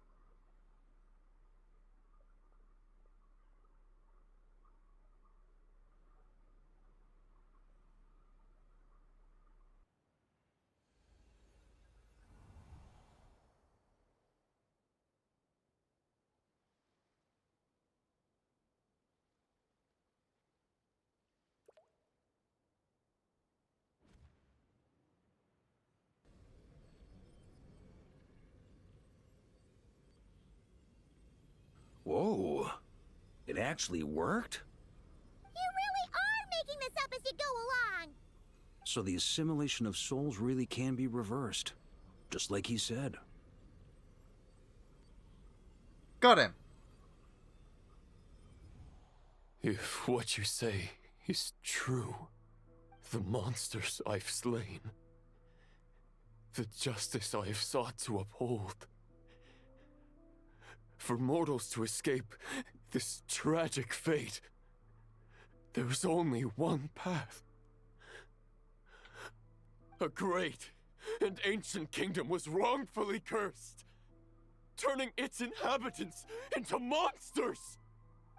C: Whoa, it actually worked?
B: You really are making this up as you go along.
C: So the assimilation of souls really can be reversed, just like he said.
A: Got him.
Q: If what you say is true, the monsters I've slain, the justice I have sought to uphold, for mortals to escape this tragic fate, there's only one path. A great and ancient kingdom was wrongfully cursed, turning its inhabitants into monsters.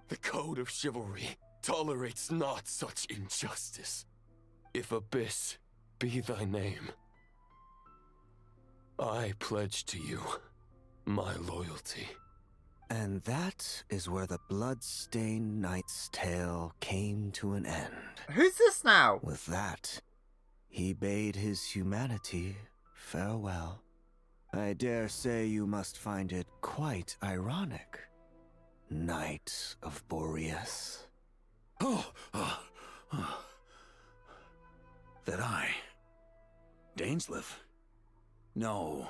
Q: The code of chivalry tolerates not such injustice. If Abyss be thy name, I pledge to you my loyalty.
T: And that is where the blood-stained knight's tale came to an end.
A: Who's this now?
T: With that, he bade his humanity farewell. I dare say you must find it quite ironic, Knight of Boreas.
C: That I, Dainsleif? No.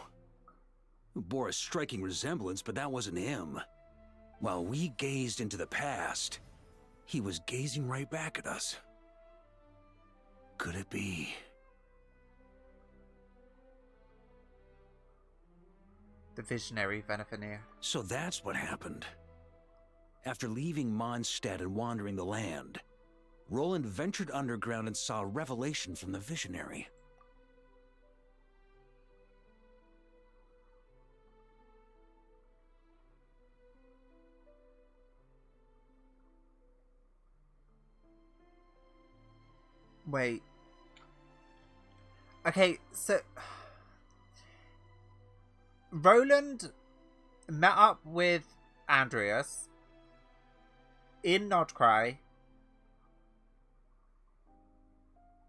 C: Bore a striking resemblance, but that wasn't him. While we gazed into the past, he was gazing right back at us. Could it be?
A: The visionary Venifenir.
C: So that's what happened. After leaving Mondstadt and wandering the land, Roland ventured underground and saw a revelation from the visionary.
A: Wait. Okay, so Roland met up with Andreas in Nodcry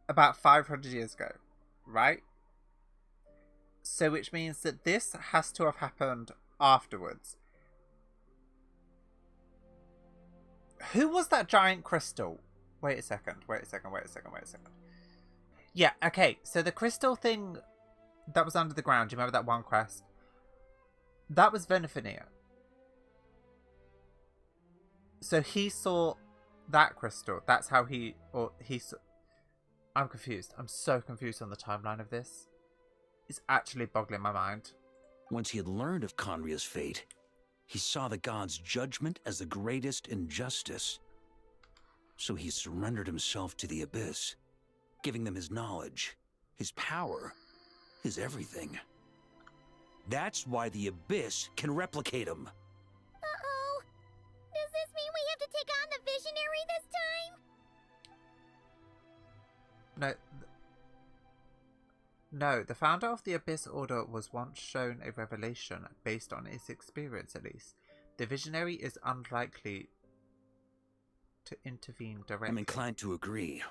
A: about 500 years ago, right? So which means that this has to have happened afterwards. Who was that giant crystal? Wait a second. Yeah, okay, so the crystal thing that was under the ground, do you remember that one quest? That was Venifania. So he saw that crystal. That's how he saw... I'm confused. I'm so confused on the timeline of this. It's actually boggling my mind.
C: Once he had learned of Conria's fate, he saw the gods' judgment as the greatest injustice. So he surrendered himself to the Abyss, giving them his knowledge, his power, his everything. That's why the Abyss can replicate him.
B: Uh-oh. Does this mean we have to take on the Visionary this time?
A: No, the founder of the Abyss Order was once shown a revelation based on his experience, at least. The Visionary is unlikely to intervene directly.
C: I'm inclined to agree.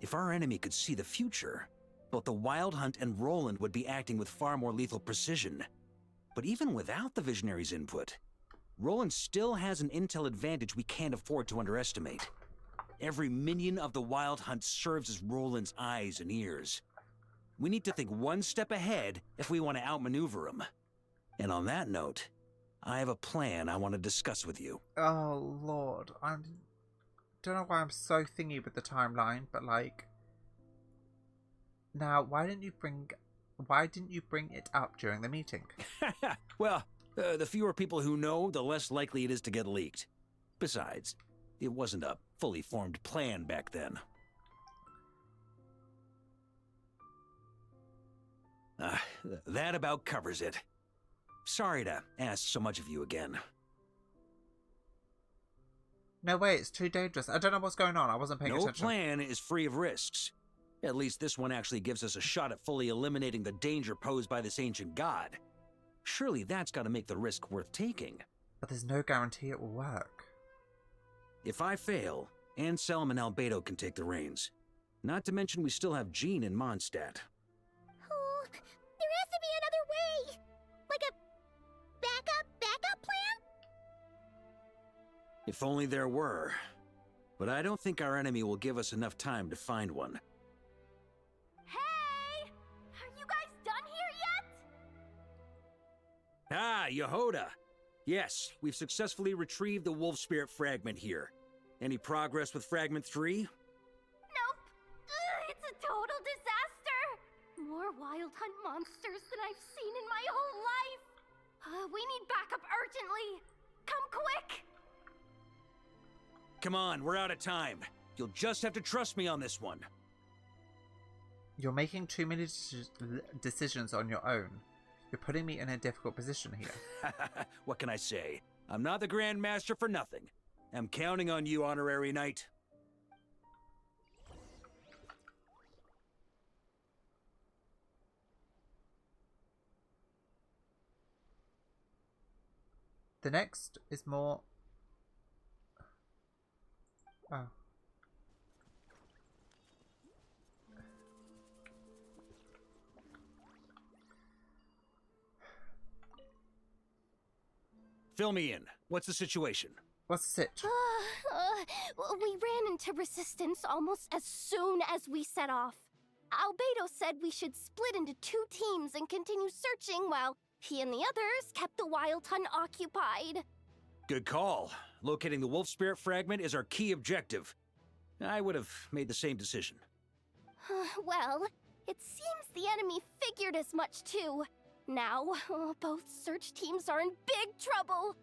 C: If our enemy could see the future, both the Wild Hunt and Roland would be acting with far more lethal precision. But even without the Visionary's input, Roland still has an intel advantage we can't afford to underestimate. Every minion of the Wild Hunt serves as Roland's eyes and ears. We need to think one step ahead if we want to outmaneuver him. And on that note, I have a plan I want to discuss with you.
A: Oh, Lord. Don't know why I'm so thingy with the timeline, but like... Now, why didn't you bring it up during the meeting?
C: Well, the fewer people who know, the less likely it is to get leaked. Besides, it wasn't a fully formed plan back then. That about covers it. Sorry to ask so much of you again.
A: No way, it's too dangerous. I don't know what's going on. I wasn't paying attention.
C: No plan is free of risks. At least this one actually gives us a shot at fully eliminating the danger posed by this ancient god. Surely that's got to make the risk worth taking.
A: But there's no guarantee it will work.
C: If I fail, Anselm and Albedo can take the reins. Not to mention we still have Jean in Mondstadt.
B: Oh, there has to be another way! Like a backup plan?
C: If only there were. But I don't think our enemy will give us enough time to find one.
L: Hey! Are you guys done here yet?
C: Ah, Yehoda! Yes, we've successfully retrieved the Wolf Spirit fragment here. Any progress with Fragment 3?
L: Nope. It's a total disaster. More Wild Hunt monsters than I've seen in my whole life. We need backup urgently. Come quick.
C: Come on, we're out of time. You'll just have to trust me on this one.
A: You're making too many decisions on your own. You're putting me in a difficult position here.
C: What can I say? I'm not the Grand Master for nothing. I'm counting on you, Honorary Knight.
A: The next is more... Oh.
C: Fill me in. What's the situation?
A: What's the sitch?
L: We ran into resistance almost as soon as we set off. Albedo said we should split into 2 teams and continue searching while he and the others kept the Wild Hunt occupied.
C: Good call. Locating the Wolf Spirit fragment is our key objective. I would have made the same decision.
L: Well, it seems the enemy figured as much too. Now, both search teams are in big trouble.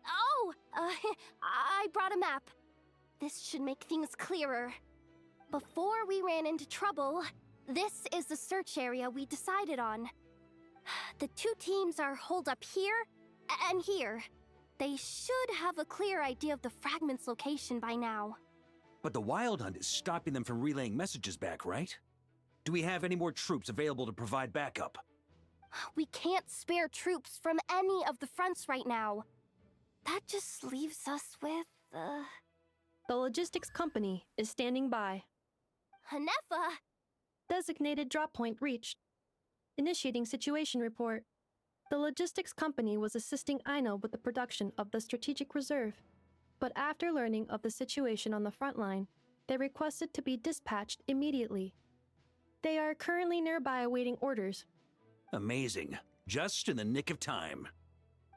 L: Oh, I brought a map. This should make things clearer. Before we ran into trouble, this is the search area we decided on. The 2 teams are holed up here and here. They should have a clear idea of the fragment's location by now.
C: But the Wild Hunt is stopping them from relaying messages back, right? Do we have any more troops available to provide backup?
L: We can't spare troops from any of the fronts right now. That just leaves us with,
S: The logistics company is standing by.
L: Hanefa,
S: Designated drop point reached. Initiating situation report. The logistics company was assisting Aino with the production of the strategic reserve, but after learning of the situation on the front line, they requested to be dispatched immediately. They are currently nearby awaiting orders.
C: Amazing. Just in the nick of time.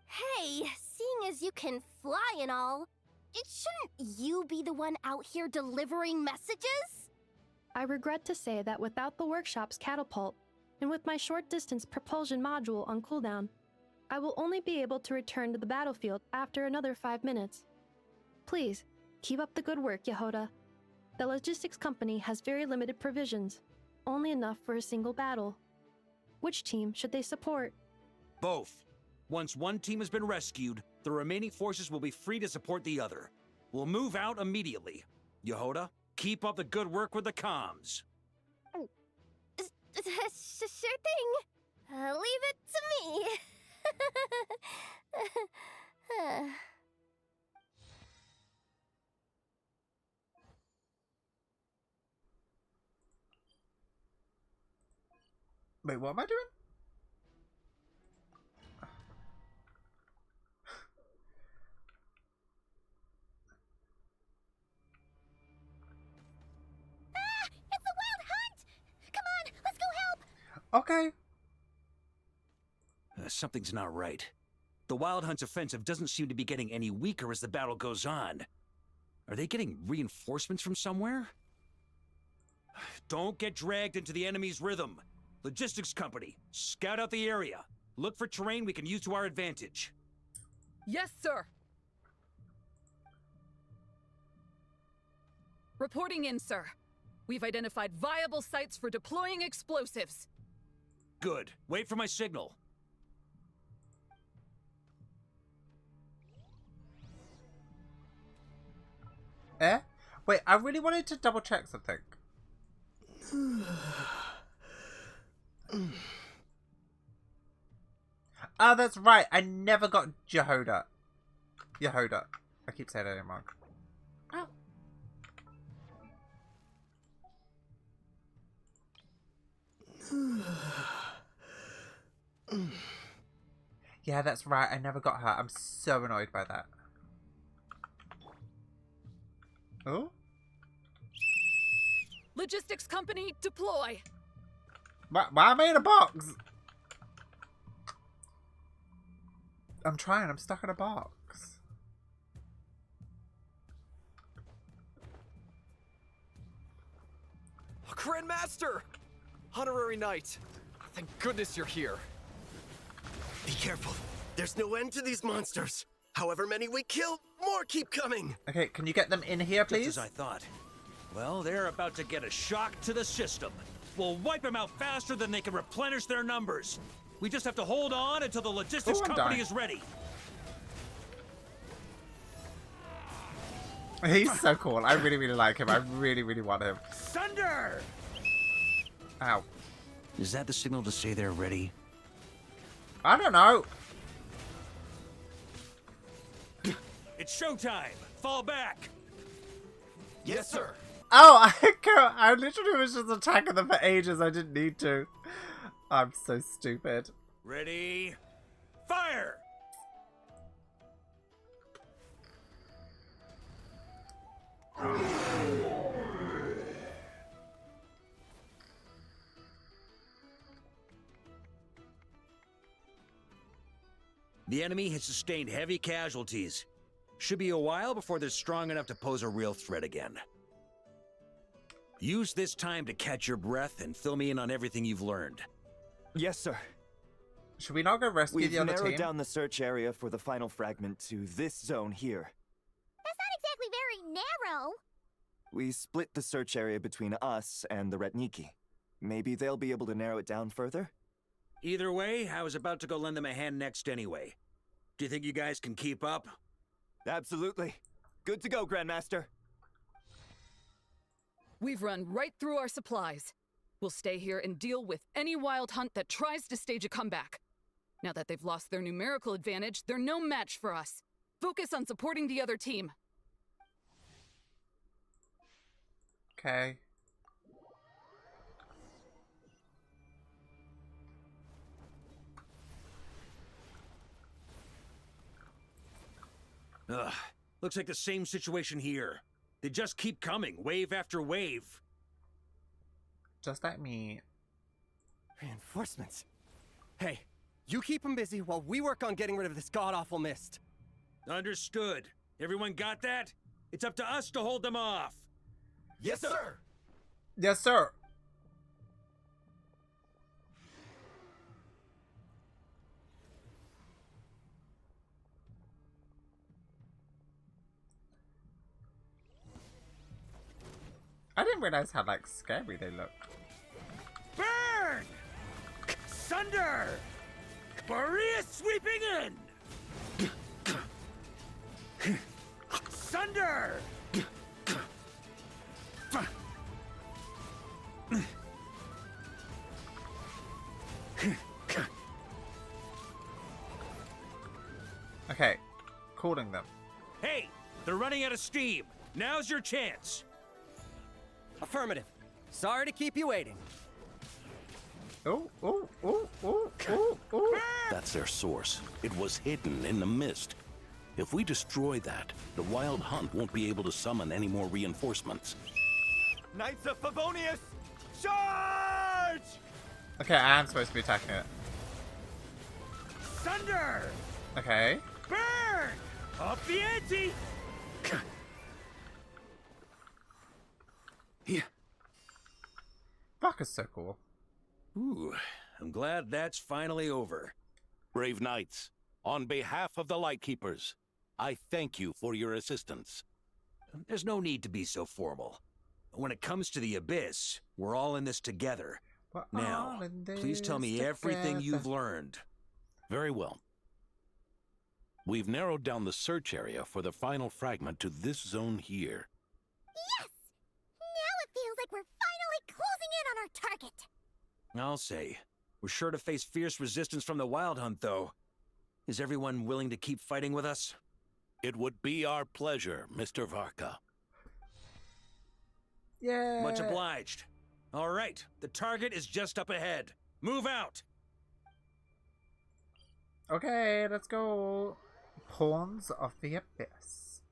L: Hey, seeing as you can fly and all, shouldn't you be the one out here delivering messages?
S: I regret to say that without the workshop's catapult, and with my short-distance propulsion module on cooldown, I will only be able to return to the battlefield after another 5 minutes. Please, keep up the good work, Yehoda. The logistics company has very limited provisions, only enough for a single battle. Which team should they support?
C: Both. Once one team has been rescued, the remaining forces will be free to support the other. We'll move out immediately. Yehoda, keep up the good work with the comms.
L: Sure thing. Leave it to me.
A: Wait, what am I doing?
B: It's a wild hunt! Come on, let's go help!
A: Okay.
C: Something's not right. The Wild Hunt's offensive doesn't seem to be getting any weaker as the battle goes on. Are they getting reinforcements from somewhere? Don't get dragged into the enemy's rhythm. Logistics company, scout out the area. Look for terrain we can use to our advantage.
K: Yes, sir. Reporting in, sir. We've identified viable sites for deploying explosives.
C: Good. Wait for my signal.
A: Eh? Wait, I really wanted to double check something. Oh, that's right. I never got Yehoda. Yehoda. I keep saying it wrong. Oh. Yeah, that's right. I never got her. I'm so annoyed by that. Oh?
K: Logistics company, deploy.
A: Why am I in a box? I'm trying. I'm stuck in a box.
H: Grandmaster! Honorary Knight! Thank goodness you're here.
V: Be careful. There's no end to these monsters. However many we kill, more keep coming.
A: Okay, can you get them in here, please?
C: Just as I thought. Well, they're about to get a shock to the system. We'll wipe them out faster than they can replenish their numbers. We just have to hold on until the logistics company is ready.
A: He's so cool. I really, really like him. I really, really want him.
C: Thunder!
A: Ow.
C: Is that the signal to say they're ready?
A: I don't know.
C: It's showtime. Fall back.
V: Yes, sir.
A: Oh, I literally was just attacking them for ages. I didn't need to. I'm so stupid.
C: Ready? Fire! The enemy has sustained heavy casualties. Should be a while before they're strong enough to pose a real threat again. Use this time to catch your breath and fill me in on everything you've learned.
W: Yes, sir.
A: Should we not go rescue the other team?
W: We've narrowed down the search area for the final fragment to this zone here.
B: That's not exactly very narrow.
W: We split the search area between us and the Retniki. Maybe they'll be able to narrow it down further?
C: Either way, I was about to go lend them a hand next anyway. Do you think you guys can keep up?
W: Absolutely. Good to go, Grandmaster.
K: We've run right through our supplies. We'll stay here and deal with any wild hunt that tries to stage a comeback. Now that they've lost their numerical advantage, they're no match for us. Focus on supporting the other team.
A: Okay.
C: Ugh, looks like the same situation here. They just keep coming, wave after wave.
A: Just let me...
V: Reinforcements. Hey, you keep them busy while we work on getting rid of this god-awful mist.
C: Understood. Everyone got that? It's up to us to hold them off.
V: Yes, sir!
A: Yes, sir! I didn't realize how, like, scary they look.
C: Burn! Sunder! Boreas sweeping in! Sunder!
A: Okay, calling them.
C: Hey, they're running out of steam. Now's your chance.
V: Affirmative. Sorry to keep you waiting.
A: Oh, oh, oh, oh, oh, oh.
D: That's their source. It was hidden in the mist. If we destroy that, the Wild Hunt won't be able to summon any more reinforcements.
V: Knights of Favonius, charge!
A: Okay, I am supposed to be attacking it.
C: Thunder!
A: Okay.
C: Burn! Up the ante!
D: Yeah.
A: Fuck is so cool.
C: Ooh, I'm glad that's finally over.
D: Brave Knights, on behalf of the Lightkeepers, I thank you for your assistance.
C: There's no need to be so formal. When it comes to the Abyss, we're all in this together. Now, please tell me everything you've learned.
D: Very well. We've narrowed down the search area for the final fragment to this zone here.
B: Yes! Now it feels like we're finally closing in on our target.
C: I'll say. We're sure to face fierce resistance from the Wild Hunt, though. Is everyone willing to keep fighting with us?
D: It would be our pleasure, Mr. Varka.
A: Yeah.
C: Much obliged. All right, the target is just up ahead. Move out!
A: Okay, let's go. Pawns of the Abyss.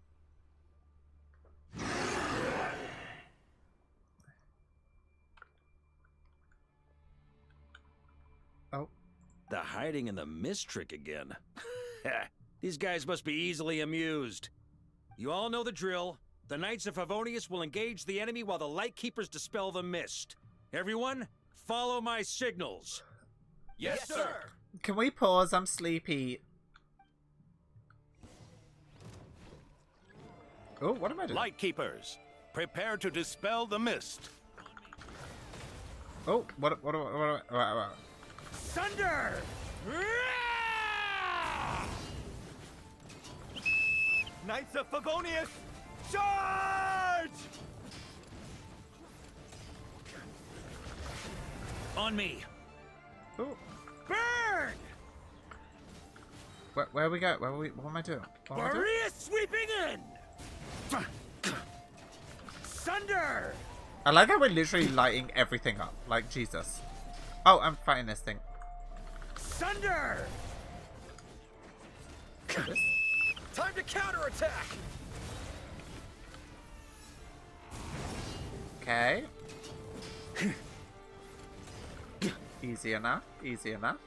A: Oh.
C: The hiding in the mist trick again. These guys must be easily amused. You all know the drill. The Knights of Favonius will engage the enemy while the Lightkeepers dispel the mist. Everyone, follow my signals.
V: Yes, sir!
A: Can we pause? I'm sleepy. Oh, what am I doing?
D: Lightkeepers, prepare to dispel the mist.
A: Oh, what?
C: Thunder!
V: Knights of Favonius, charge!
C: On me.
A: Oh.
C: Burn!
A: Where we go? What am I doing?
C: Boreas sweeping in! Thunder!
A: I like how we're literally lighting everything up. Like, Jesus. Oh, I'm fighting this thing.
C: Thunder!
H: Time to counterattack!
A: Okay. Easy enough. Easy enough.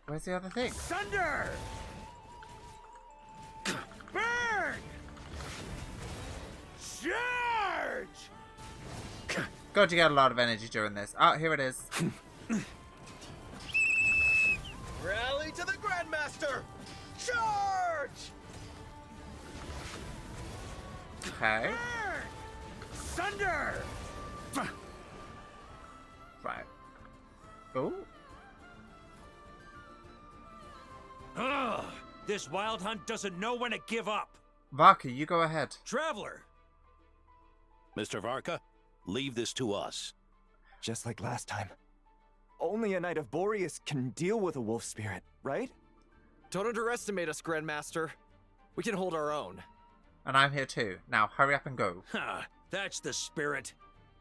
A: Where's the other thing?
C: Thunder! Burn! Charge!
A: God, you got a lot of energy during this. Oh, here it is.
V: Rally to the Grandmaster! Charge!
A: Okay.
C: Thunder!
A: Right. Oh.
C: Ugh! This Wild Hunt doesn't know when to give up.
A: Varka, you go ahead.
C: Traveler!
D: Mr. Varka, leave this to us.
W: Just like last time. Only a Knight of Boreas can deal with a wolf spirit, right?
H: Don't underestimate us, Grandmaster. We can hold our own.
A: And I'm here too. Now, hurry up and go.
C: Ha! That's the spirit.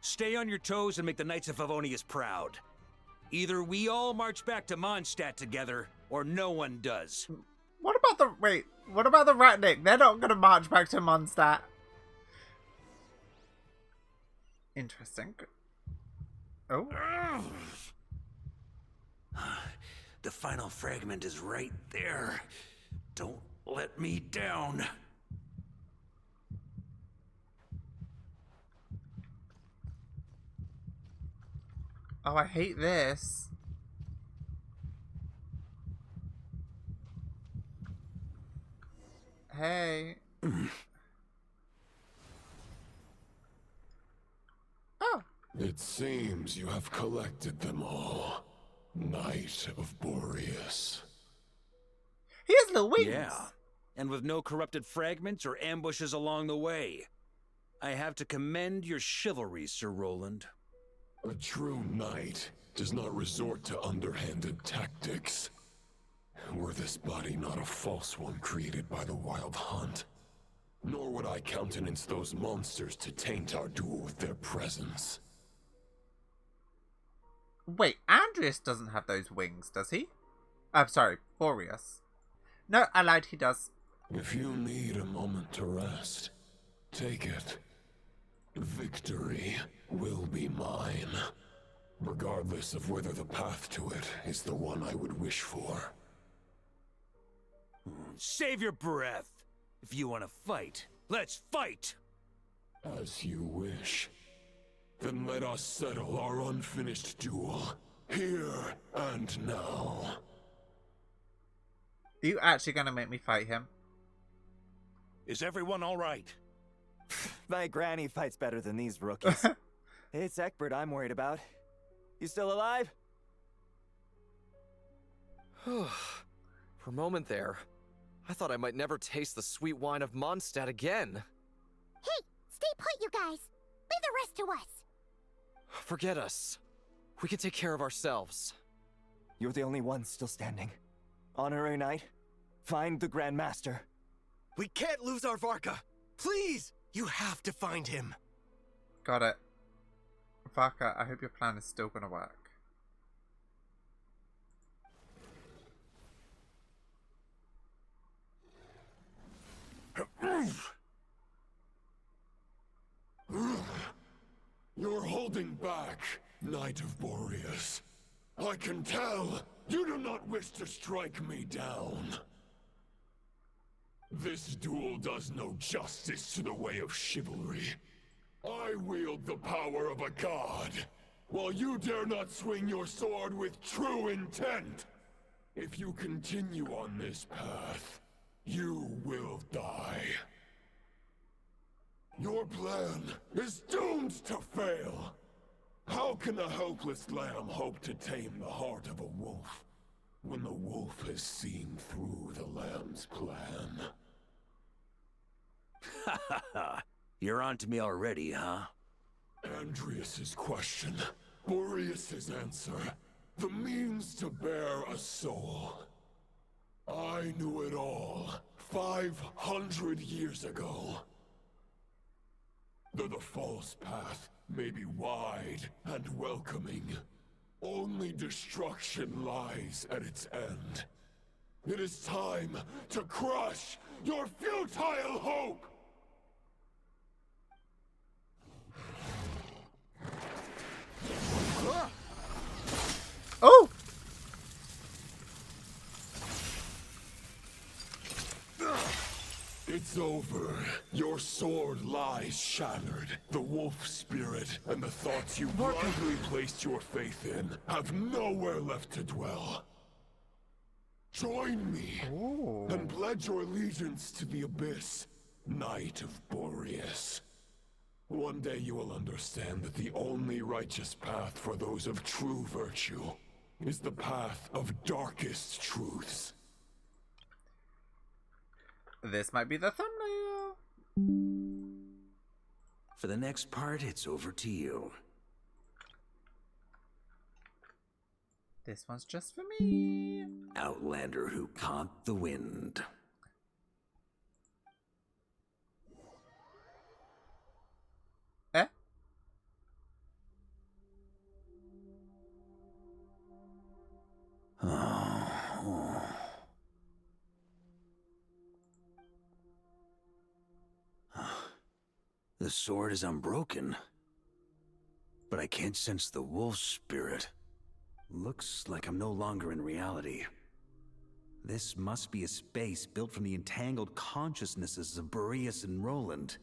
C: Stay on your toes and make the Knights of Favonius proud. Either we all march back to Mondstadt together, or no one does.
A: What about the Ratnik? They're not gonna march back to Mondstadt. Interesting. Oh.
C: The final fragment is right there. Don't let me down.
A: Oh, I hate this. Hey. Oh.
Q: It seems you have collected them all. Knight of Boreas.
A: He has little wings.
C: Yeah, and with no corrupted fragments or ambushes along the way. I have to commend your chivalry, Sir Roland.
Q: A true knight does not resort to underhanded tactics. Were this body not a false one created by the Wild Hunt, nor would I countenance those monsters to taint our duel with their presence.
A: Wait, Andreas doesn't have those wings, does he? I'm sorry, Boreas. No, I lied, he does.
Q: If you need a moment to rest, take it. Victory will be mine, regardless of whether the path to it is the one I would wish for.
C: Save your breath. If you want to fight, let's fight!
Q: As you wish. Then let us settle our unfinished duel, here and now.
A: Are you actually gonna make me fight him?
C: Is everyone all right?
W: My granny fights better than these rookies. It's Egbert I'm worried about. You still alive?
H: For a moment there, I thought I might never taste the sweet wine of Mondstadt again.
B: Hey, stay put, you guys. Leave the rest to us.
H: Forget us. We can take care of ourselves.
W: You're the only one still standing. Honorary Knight, find the Grand Master.
V: We can't lose our Varka. Please, you have to find him.
A: Got it. Vaka, I hope your plan is still gonna work.
Q: You're holding back, Knight of Boreas. I can tell you do not wish to strike me down. This duel does no justice to the way of chivalry. I wield the power of a god, while you dare not swing your sword with true intent. If you continue on this path, you will die. Your plan is doomed to fail. How can a helpless lamb hope to tame the heart of a wolf, when the wolf has seen through the lamb's plan?
C: Ha ha ha! You're on to me already, huh?
Q: Andreas's question, Boreas's answer, the means to bear a soul. I knew it all 500 years ago. Though the false path may be wide and welcoming, only destruction lies at its end. It is time to crush your futile hope!
A: Oh!
Q: It's over. Your sword lies shattered. The wolf spirit and the thoughts you blindly placed your faith in have nowhere left to dwell. Join me and pledge your allegiance to the abyss, Knight of Boreas. One day you will understand that the only righteous path for those of true virtue is the path of darkest truths.
A: This might be the thumbnail.
C: For the next part, it's over to you.
A: This one's just for me.
C: Outlander who caught the wind. The sword is unbroken, but I can't sense the wolf spirit. Looks like I'm no longer in reality. This must be a space built from the entangled consciousnesses of Boreas and Roland.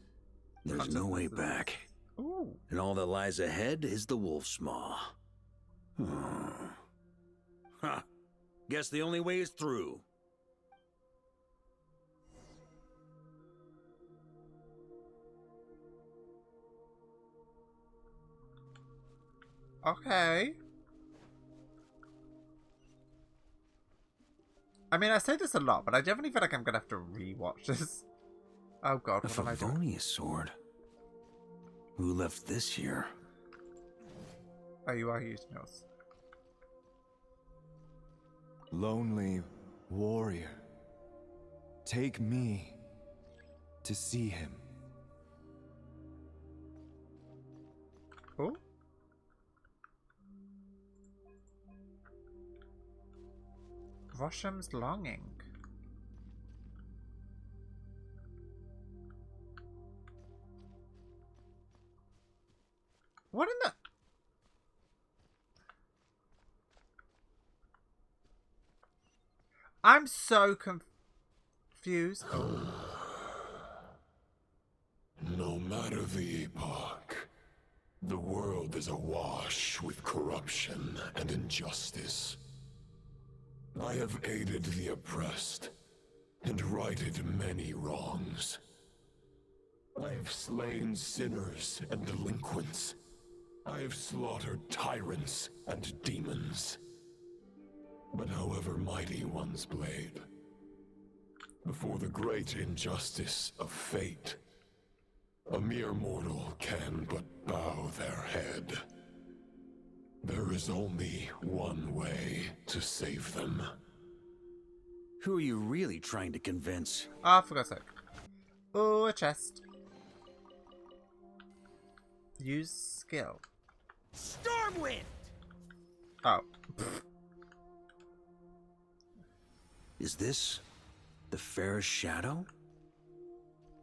C: There's no way back.
A: Ooh.
C: And all that lies ahead is the wolf's maw. Huh. Guess the only way is through.
A: Okay. I mean, I say this a lot, but I definitely feel like I'm gonna have to rewatch this. Oh god,
C: A
A: what am I doing?
C: Favonius sword. Who left this here?
A: Oh, you are using yours.
W: Lonely warrior, take me to see him.
A: Oh? Rosham's longing. What in the... I'm so confused. Oh.
Q: No matter the epoch, the world is awash with corruption and injustice. I have aided the oppressed and righted many wrongs. I have slain sinners and delinquents. I have slaughtered tyrants and demons. But however mighty one's blade, before the great injustice of fate, a mere mortal can but bow their head. There is only one way to save them.
C: Who are you really trying to convince?
A: Ah, for God's sake. Oh, a chest. Use skill.
F: Stormwind!
A: Oh.
C: Is this the fairest shadow?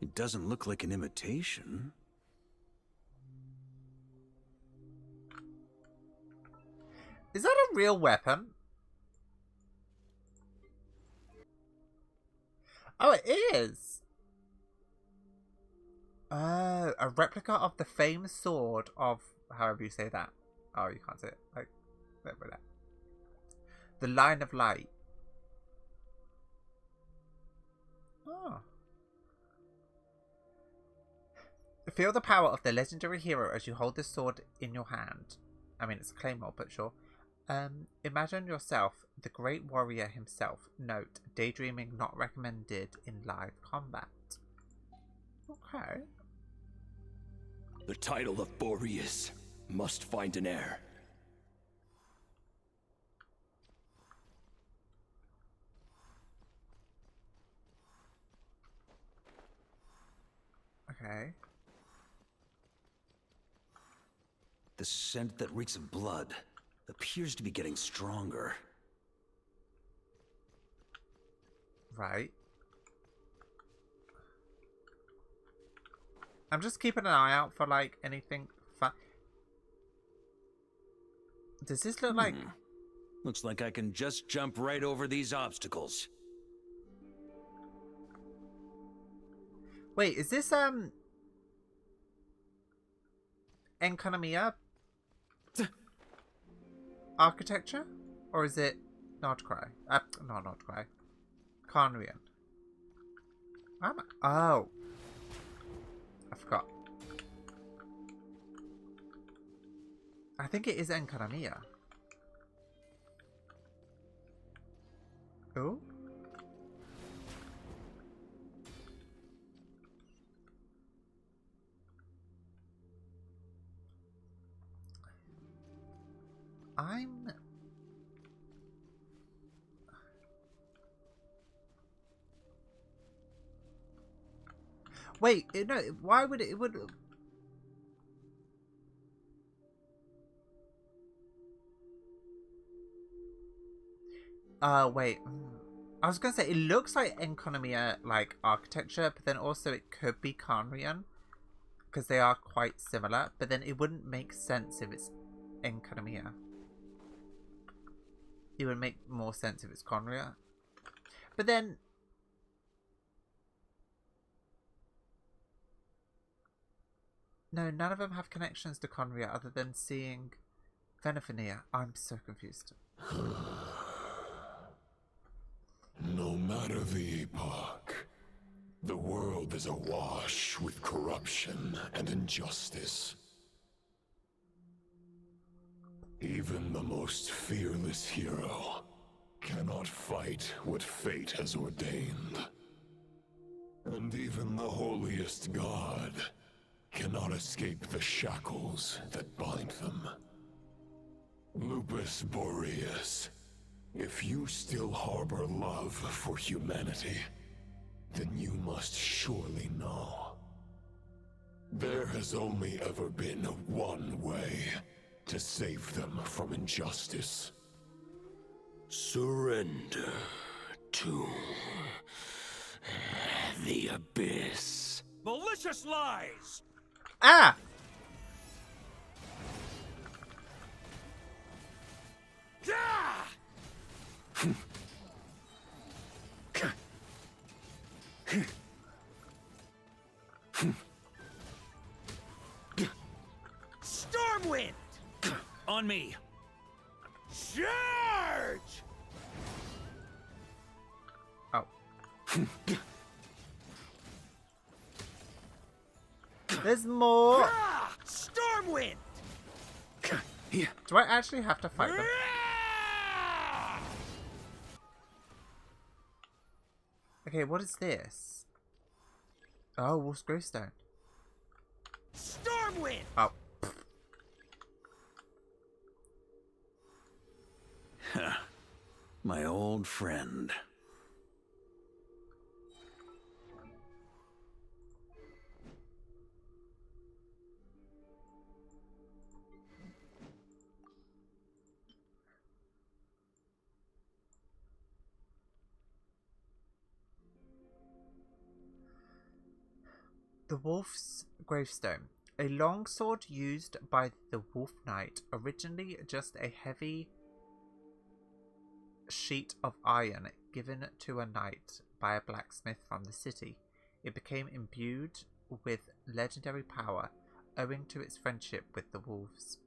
C: It doesn't look like an imitation.
A: Is that a real weapon? Oh, it is. A replica of the famous sword of, however you say that. Oh, you can't say it. Like, there. The Line of Light. Oh. Feel the power of the legendary hero as you hold this sword in your hand. I mean, it's a claymore, but sure. Imagine yourself the great warrior himself. Note, daydreaming not recommended in live combat. Okay.
M: The title of Boreas must find an heir.
A: Okay.
C: The scent that reeks of blood appears to be getting stronger.
A: Right. I'm just keeping an eye out for, like, anything fun. Does this look like...
C: Looks like I can just jump right over these obstacles.
A: Wait, is this, Enkanomiya architecture? Or is it Nordcry? Not Nordcry. Conrian. Oh. I forgot. I think it is Enkanomiya. Oh? I'm... Wait, no, why would it would... Wait. I was gonna say, it looks like Enkanomiya, like, architecture, but then also it could be Conrian. because they are quite similar, but then it wouldn't make sense if it's Enkanomiya. It would make more sense if it's Conria. But then... no, none of them have connections to Conria other than seeing Venifania. I'm so confused.
Q: No matter the epoch, the world is awash with corruption and injustice. Even the most fearless hero cannot fight what fate has ordained. And even the holiest god cannot escape the shackles that bind them. Lupus Majoris, if you still harbor love for humanity, then you must surely know. There has only ever been one way to save them from injustice. Surrender to the abyss.
C: Malicious lies!
A: Ah!
C: Stormwind! On me. Charge!
A: Oh. There's more!
C: Stormwind!
A: Do I actually have to fight them? Okay, what is this? Oh, Wolf's Gravestone.
C: Stormwind!
A: Oh.
C: My old friend.
A: The Wolf's Gravestone. A longsword used by the Wolf Knight, originally just a heavy sheet of iron given to a knight by a blacksmith from the city. It became imbued with legendary power owing to its friendship with the wolves.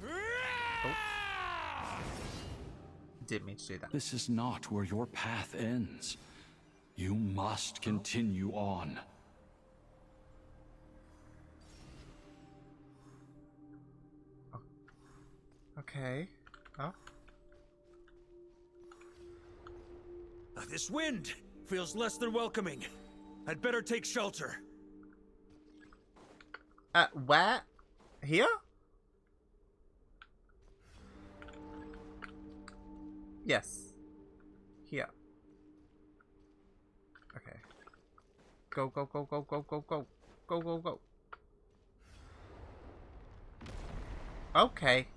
A: Oh. Didn't mean to do that.
J: This is not where your path ends. You must continue on.
A: Okay. Oh.
C: This wind feels less than welcoming. I'd better take shelter.
A: Where? Here? Yes. Here. Okay. Go, go, go, go, go, go, go. Go, go, go. Okay.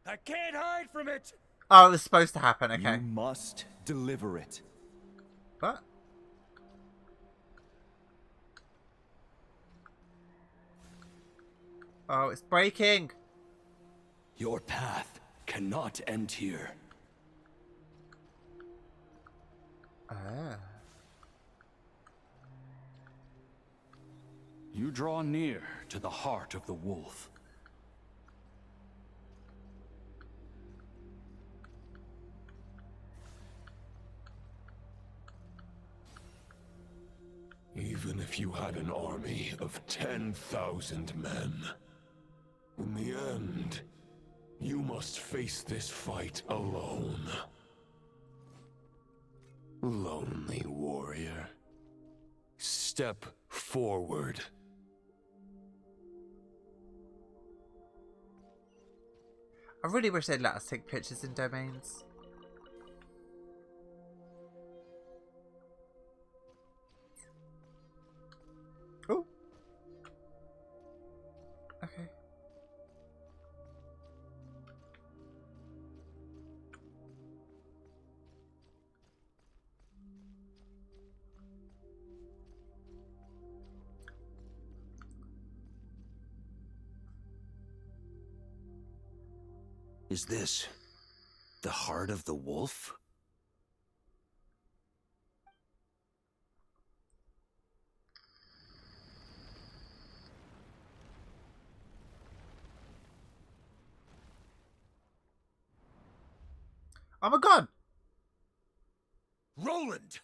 C: I can't hide from it!
A: Oh, it was supposed to happen, okay.
W: You must deliver it.
A: What? Oh, it's breaking!
M: Your path cannot end here.
A: Ah.
J: You draw near to the heart of the wolf.
Q: Even if you had an army of 10,000 men, in the end, you must face this fight alone. Lonely warrior. Step forward.
A: I really wish they'd let us take pictures in domains. Oh. Okay.
C: Is this the heart of the wolf?
A: Oh my god!
C: Roland!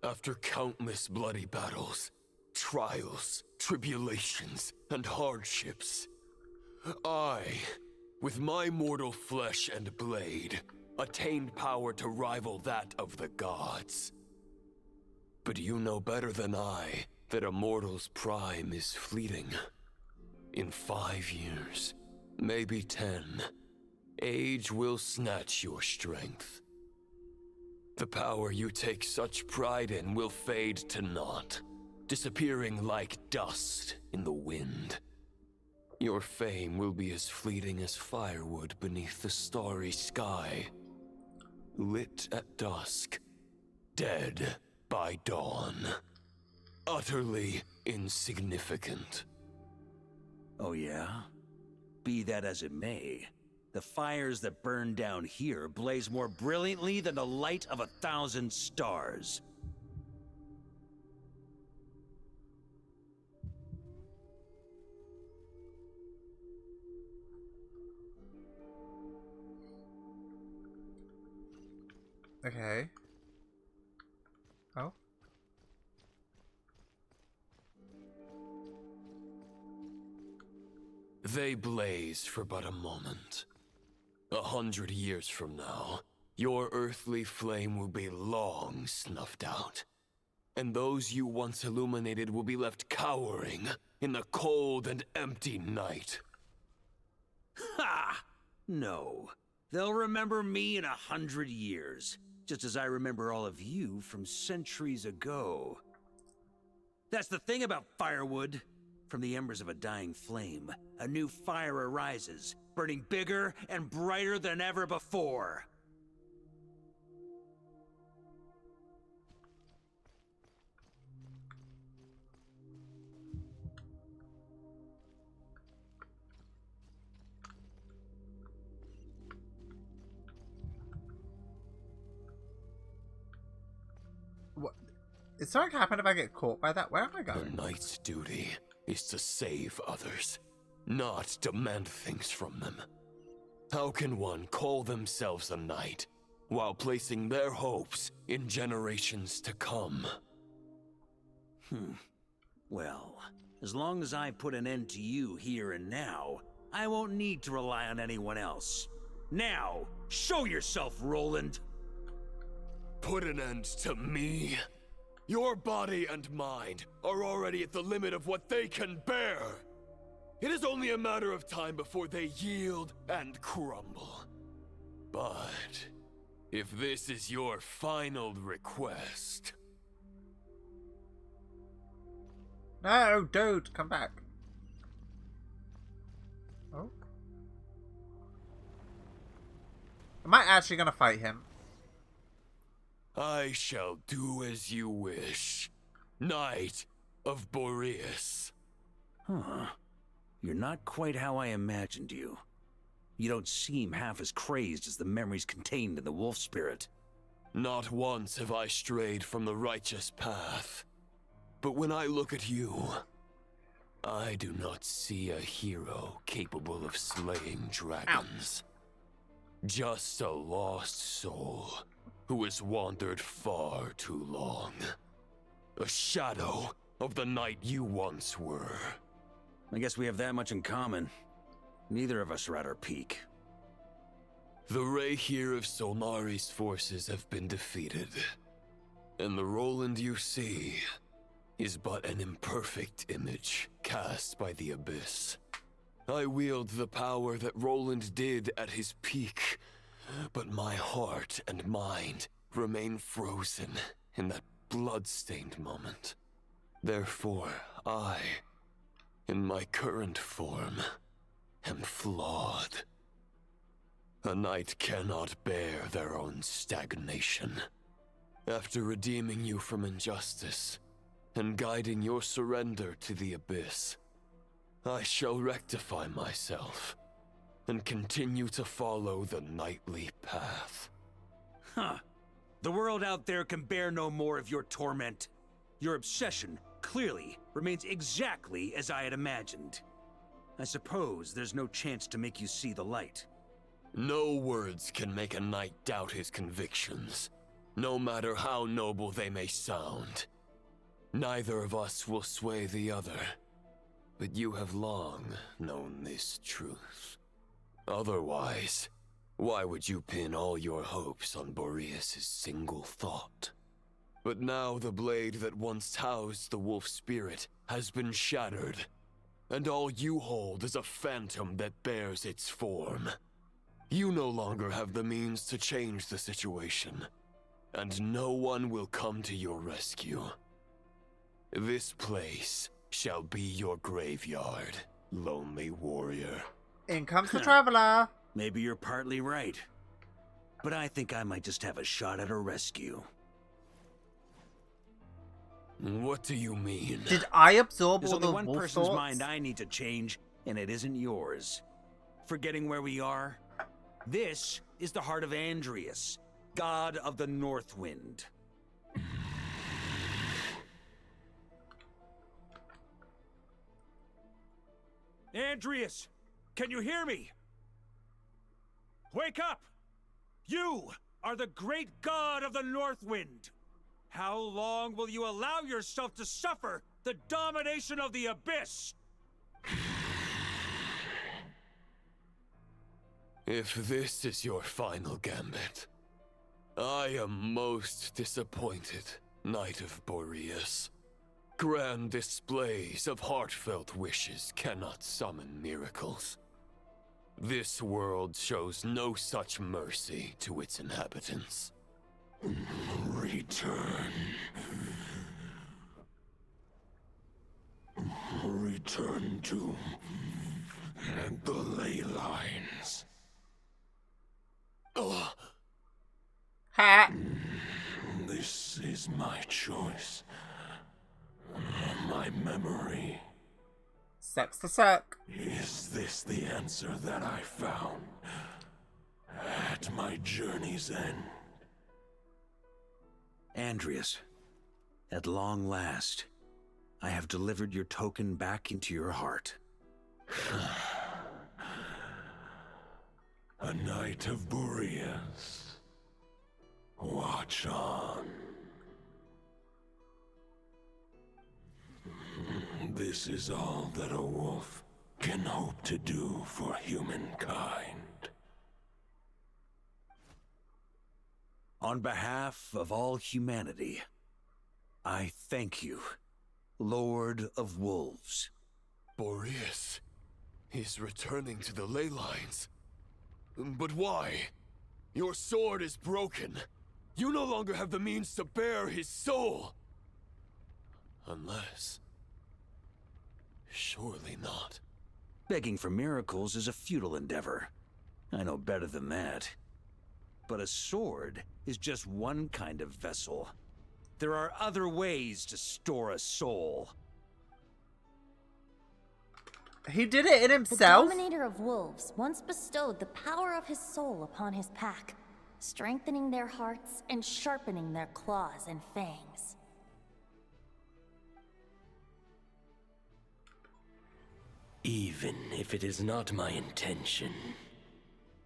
M: After countless bloody battles, trials, tribulations, and hardships, I, with my mortal flesh and blade, attained power to rival that of the gods. But you know better than I that a mortal's prime is fleeting. In 5 years, maybe 10, age will snatch your strength. The power you take such pride in will fade to naught, disappearing like dust in the wind. Your fame will be as fleeting as firewood beneath the starry sky, lit at dusk, dead by dawn, utterly insignificant.
C: Oh yeah? Be that as it may, the fires that burn down here blaze more brilliantly than the light of 1,000 stars.
A: Okay. Oh.
M: They blaze for but a moment. 100 years from now, your earthly flame will be long snuffed out. And those you once illuminated will be left cowering in the cold and empty night.
C: Ha! No. They'll remember me in 100 years, just as I remember all of you from centuries ago. That's the thing about firewood. From the embers of a dying flame, a new fire arises, burning bigger and brighter than ever before.
A: What? Is something happen if I get caught by that? Where am I going?
M: The knight's duty is to save others, not demand things from them. How can one call themselves a knight while placing their hopes in generations to come?
C: Well, as long as I put an end to you here and now, I won't need to rely on anyone else. Now, show yourself, Roland!
M: Put an end to me? Your body and mind are already at the limit of what they can bear. It is only a matter of time before they yield and crumble. But if this is your final request...
A: No, dude, come back. Oh. Am I actually gonna fight him?
M: I shall do as you wish, Knight of Boreas.
C: Huh. You're not quite how I imagined you. You don't seem half as crazed as the memories contained in the wolf spirit.
M: Not once have I strayed from the righteous path. But when I look at you, I do not see a hero capable of slaying dragons. Just a lost soul who has wandered far too long. A shadow of the knight you once were.
C: I guess we have that much in common. Neither of us are at our peak.
M: The Rayhir of Solnari's forces have been defeated. And the Roland you see is but an imperfect image cast by the Abyss. I wield the power that Roland did at his peak, but my heart and mind remain frozen in that blood-stained moment. Therefore, I, in my current form, am flawed. A knight cannot bear their own stagnation. After redeeming you from injustice, and guiding your surrender to the abyss, I shall rectify myself and continue to follow the knightly path.
C: Huh. The world out there can bear no more of your torment. Your obsession, clearly, remains exactly as I had imagined. I suppose there's no chance to make you see the light.
M: No words can make a knight doubt his convictions, no matter how noble they may sound. Neither of us will sway the other, but you have long known this truth. Otherwise, why would you pin all your hopes on Boreas' single thought? But now the blade that once housed the wolf spirit has been shattered, and all you hold is a phantom that bears its form. You no longer have the means to change the situation, and no one will come to your rescue. This place shall be your graveyard, lonely warrior.
A: In comes the traveler.
C: Maybe you're partly right, but I think I might just have a shot at a rescue.
M: What do you mean?
A: Did I absorb
C: There's
A: all
C: only
A: the
C: one
A: wolf
C: person's
A: thoughts?
C: mind I need to change, and it isn't yours. Forgetting where we are? This is the heart of Andrias, god of the North Wind. Andrias, can you hear me? Wake up! You are the great god of the North Wind. How long will you allow yourself to suffer the domination of the Abyss?
M: If this is your final gambit, I am most disappointed, Knight of Boreas. Grand displays of heartfelt wishes cannot summon miracles. This world shows no such mercy to its inhabitants.
Q: Return. Return to the ley lines.
A: Ha!
Q: This is my choice. My memory.
A: Sex to suck.
Q: Is this the answer that I found at my journey's end?
C: Andrias, at long last, I have delivered your token back into your heart.
Q: A Knight of Boreas. Watch on. This is all that a wolf can hope to do for humankind.
C: On behalf of all humanity, I thank you, Lord of Wolves.
M: Boreas is returning to the ley lines. But why? Your sword is broken. You no longer have the means to bear his soul. Unless... surely not.
C: Begging for miracles is a futile endeavor. I know better than that. But a sword is just one kind of vessel. There are other ways to store a soul.
A: He did it in himself?
E: The Dominator of Wolves once bestowed the power of his soul upon his pack, strengthening their hearts and sharpening their claws and fangs.
N: Even if it is not my intention,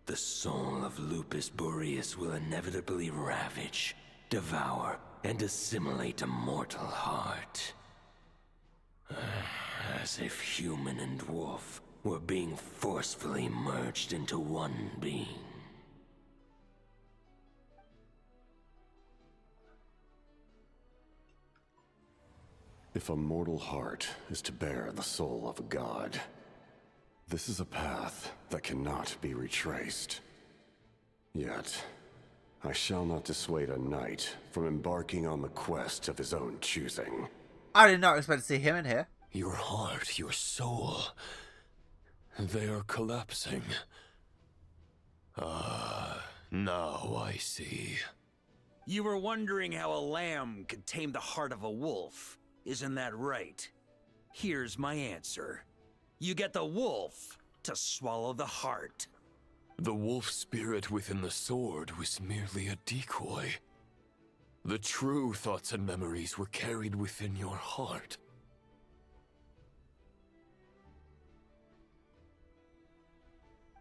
N: the soul of Lupus Boreas will inevitably ravage, devour, and assimilate a mortal heart. As if human and wolf were being forcefully merged into one being.
O: If a mortal heart is to bear the soul of a god, this is a path that cannot be retraced. Yet, I shall not dissuade a knight from embarking on the quest of his own choosing.
A: I did not expect to see him in here.
M: Your heart, your soul, they are collapsing. Now I see.
C: You were wondering how a lamb could tame the heart of a wolf. Isn't that right? Here's my answer. You get the wolf to swallow the heart.
M: The wolf spirit within the sword was merely a decoy. The true thoughts and memories were carried within your heart.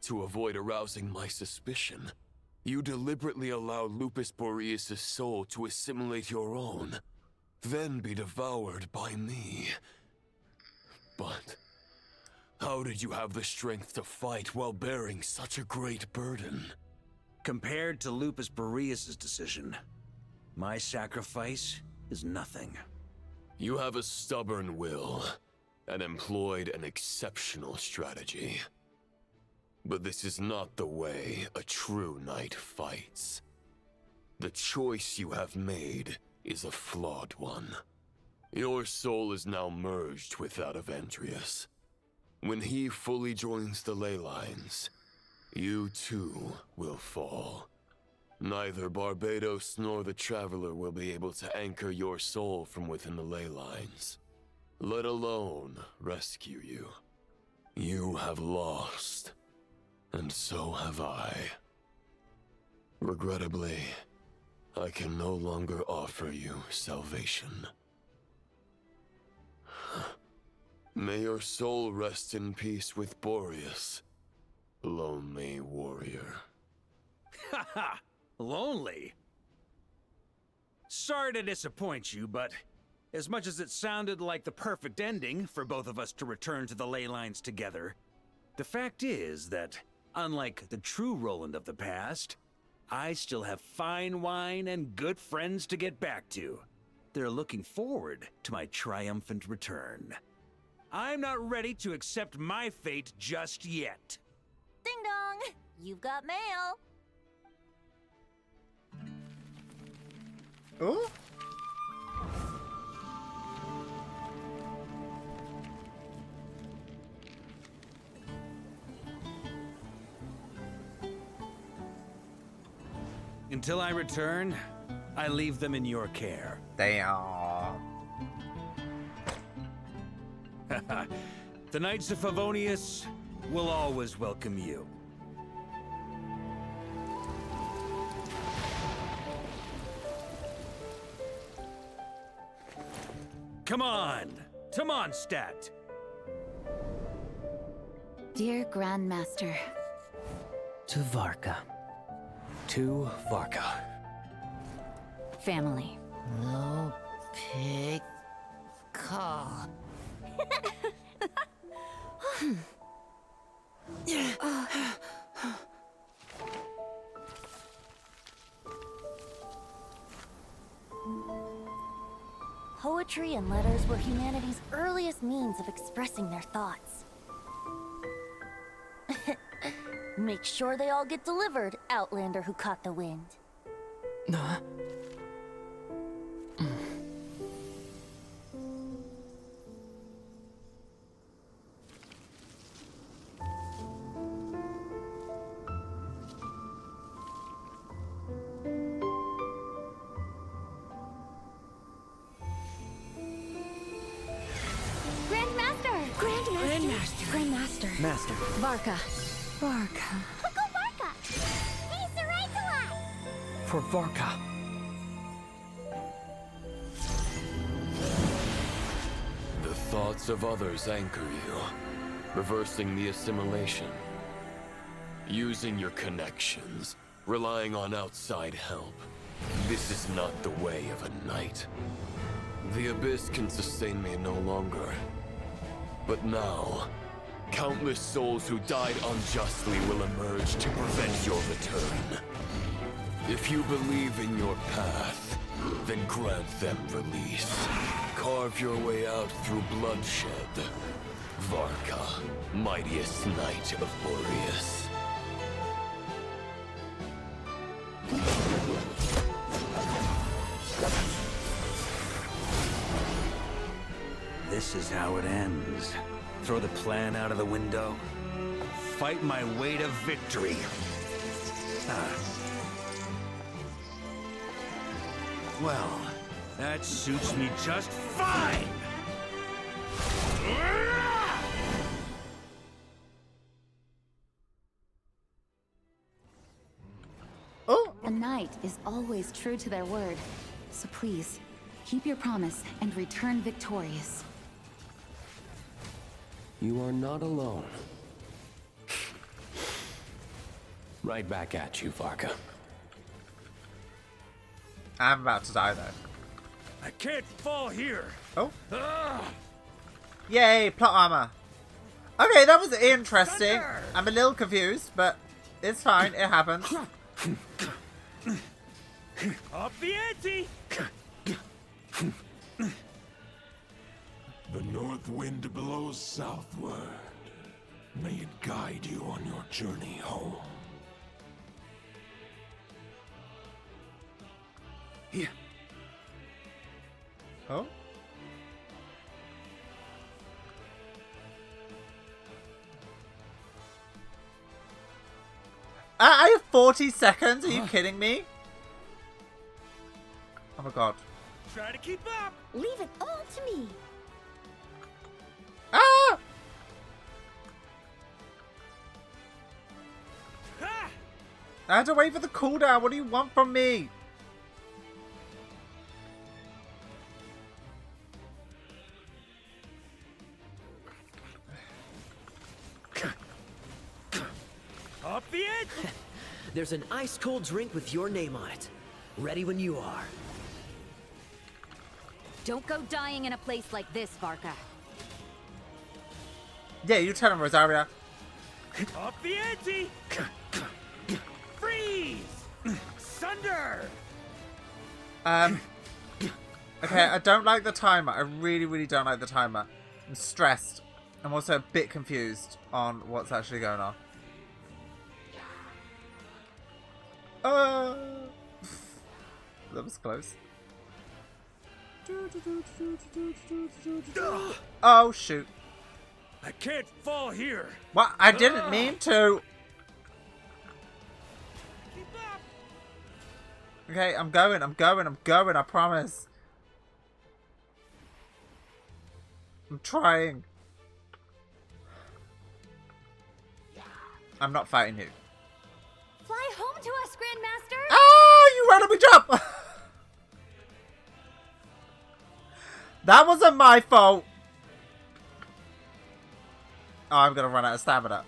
M: To avoid arousing my suspicion, you deliberately allow Lupus Boreas' soul to assimilate your own, then be devoured by me. But how did you have the strength to fight while bearing such a great burden?
C: Compared to Lupus Boreas' decision, my sacrifice is nothing.
M: You have a stubborn will and employed an exceptional strategy. But this is not the way a true knight fights. The choice you have made is a flawed one. Your soul is now merged with that of Andreas. When he fully joins the ley lines, you too will fall. Neither Barbados nor the Traveler will be able to anchor your soul from within the ley lines, let alone rescue you. You have lost, and so have I. Regrettably, I can no longer offer you salvation. May your soul rest in peace with Boreas, lonely warrior.
C: Haha! Lonely? Sorry to disappoint you, but as much as it sounded like the perfect ending for both of us to return to the ley lines together, the fact is that, unlike the true Roland of the past, I still have fine wine and good friends to get back to. They're looking forward to my triumphant return. I'm not ready to accept my fate just yet.
E: Ding dong! You've got mail!
A: Ooh.
C: Until I return, I leave them in your care.
A: They are.
C: The Knights of Favonius will always welcome you. Come on! Mondstadt!
P: Dear Grandmaster.
T: To Varka. To Varka.
P: Family.
F: No pig call.
E: Poetry and letters were humanity's earliest means of expressing their thoughts. Make sure they all get delivered, Outlander who caught the wind.
P: Grandmaster.
T: Master.
P: Varka.
B: Go Barca! He's the right to us!
T: For Varka.
M: The thoughts of others anchor you, reversing the assimilation. Using your connections, relying on outside help. This is not the way of a knight. The Abyss can sustain me no longer. But now, countless souls who died unjustly will emerge to prevent your return. If you believe in your path, then grant them release. Carve your way out through bloodshed. Varka, mightiest knight of Boreas.
C: This is how it ends. Throw the plan out of the window. Fight my way to victory. Well, that suits me just fine!
A: Oh!
P: A knight is always true to their word. So please, keep your promise and return victorious.
N: You are not alone. Right back at you, Varka.
A: I'm about to die though.
C: I can't fall here.
A: Oh. Yay, plot armor. Okay, that was interesting.
C: Thunder!
A: I'm a little confused, but it's fine. It happens.
C: Up the ante!
Q: The north wind blows southward. May it guide you on your journey home.
C: Yeah.
A: Oh? I have 40 seconds? Are you kidding me? Oh my god.
C: Try to keep up!
B: Leave it all to me.
A: Ah!
C: Ah!
A: I had to wait for the cooldown. What do you want from me?
C: Up the edge!
F: There's an ice-cold drink with your name on it. Ready when you are.
G: Don't go dying in a place like this, Varka.
A: Yeah, you tell him, Rosaria.
C: Up the ante! Freeze! Sunder!
A: Okay, I don't like the timer. I really, really don't like the timer. I'm stressed. I'm also a bit confused on what's actually going on. That was close. Oh, shoot.
C: I can't fall here.
A: What? I didn't mean to. Okay, I'm going, I promise. I'm trying. I'm not fighting you.
G: Fly home to us, Grandmaster!
A: Oh, you ran at me, jump! That wasn't my fault. Oh, I'm gonna run out of stamina.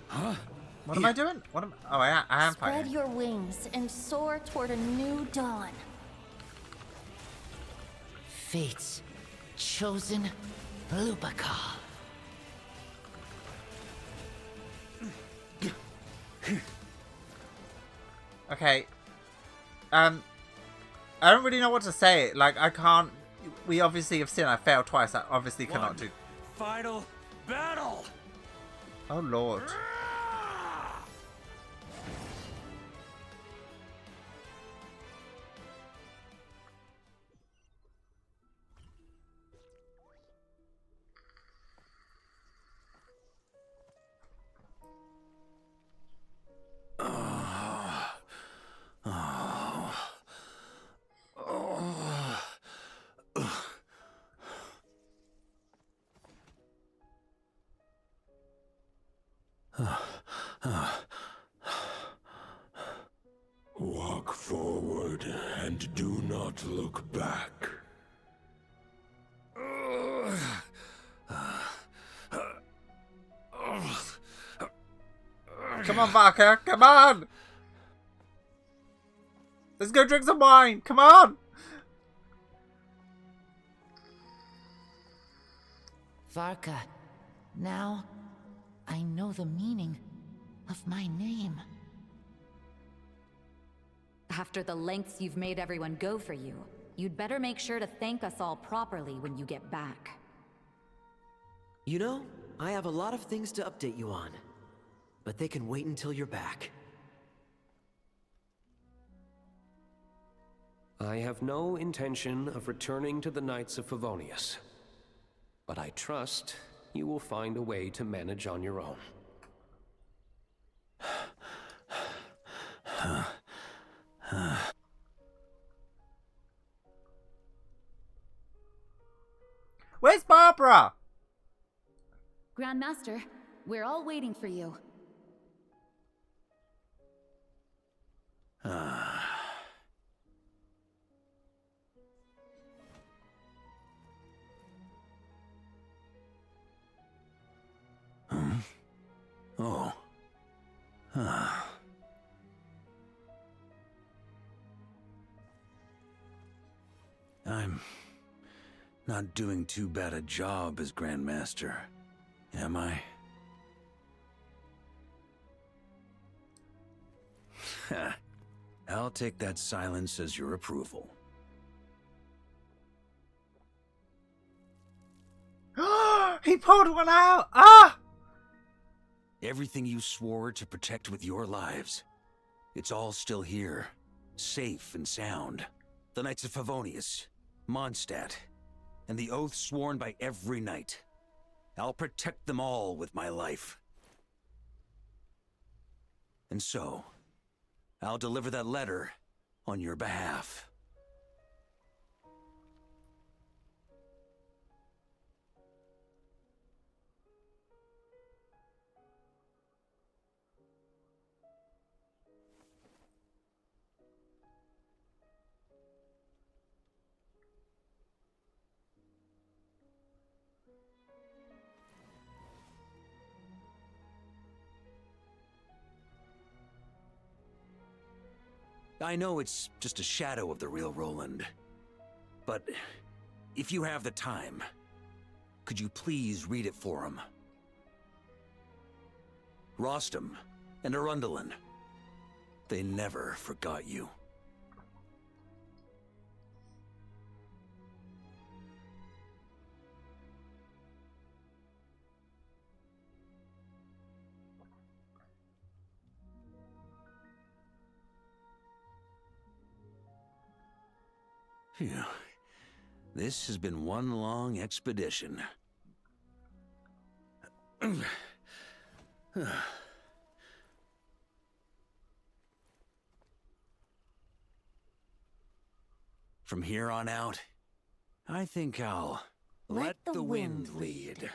C: Huh?
A: What am I doing? What am? Oh, I am
E: Spread
A: fighting.
E: your wings and soar toward a new dawn.
F: Fate's chosen Lupaka.
A: Okay. I don't really know what to say. Like, I can't. We obviously have seen I failed twice. I obviously cannot do.
C: Final battle.
A: Oh Lord.
Q: Walk forward and do not look back.
A: Come on, Varka. Come on. Let's go drink some wine. Come on.
P: Varka, now I know the meaning of my name.
G: After the lengths you've made everyone go for you, you'd better make sure to thank us all properly when you get back.
F: You know, I have a lot of things to update you on, but they can wait until you're back.
R: I have no intention of returning to the Knights of Favonius, but I trust you will find a way to manage on your own.
A: Where's Barbara?
P: Grandmaster, we're all waiting for you.
C: Oh. I'm not doing too bad a job as Grandmaster, am I? I'll take that silence as your approval.
A: He pulled one out! Ah!
C: Everything you swore to protect with your lives, it's all still here, safe and sound. The Knights of Favonius, Mondstadt, and the oath sworn by every knight. I'll protect them all with my life. And so, I'll deliver that letter on your behalf. I know it's just a shadow of the real Roland, but if you have the time, could you please read it for him? Rostam and Arundelen, they never forgot you. Phew. This has been one long expedition. From here on out, I think I'll let the wind lead.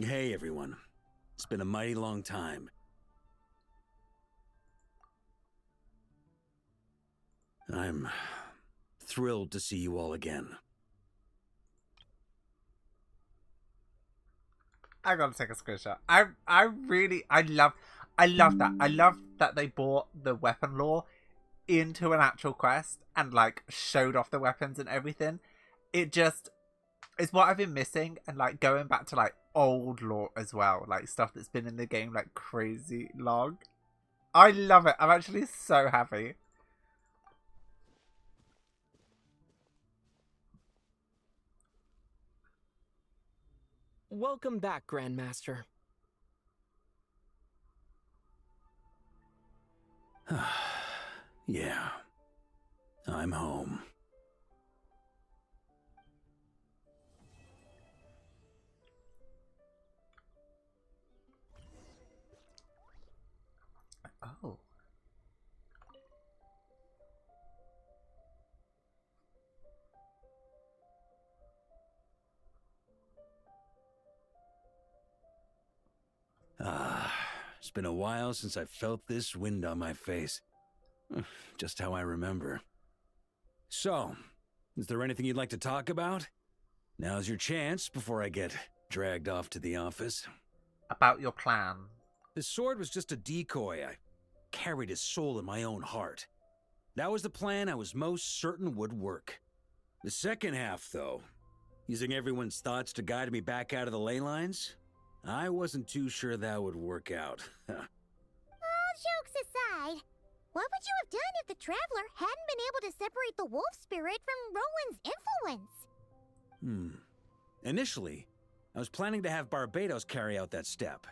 C: Hey everyone, it's been a mighty long time. I'm thrilled to see you all again.
A: I gotta take a screenshot. I love that. I love that they brought the weapon lore into an actual quest and like showed off the weapons and everything. It just is what I've been missing, and like going back to like old lore as well, like stuff that's been in the game like crazy long. I love it. I'm actually so happy.
F: Welcome back, Grandmaster.
C: Yeah, I'm home.
A: Oh.
C: It's been a while since I felt this wind on my face. Just how I remember. So, is there anything you'd like to talk about? Now's your chance before I get dragged off to the office.
A: About your plan.
C: His sword was just a decoy. I carried his soul in my own heart. That was the plan I was most certain would work. The second half, though, using everyone's thoughts to guide me back out of the ley lines, I wasn't too sure that would work out.
B: All jokes aside, what would you have done if the Traveler hadn't been able to separate the wolf spirit from Roland's influence?
C: Initially, I was planning to have Barbados carry out that step.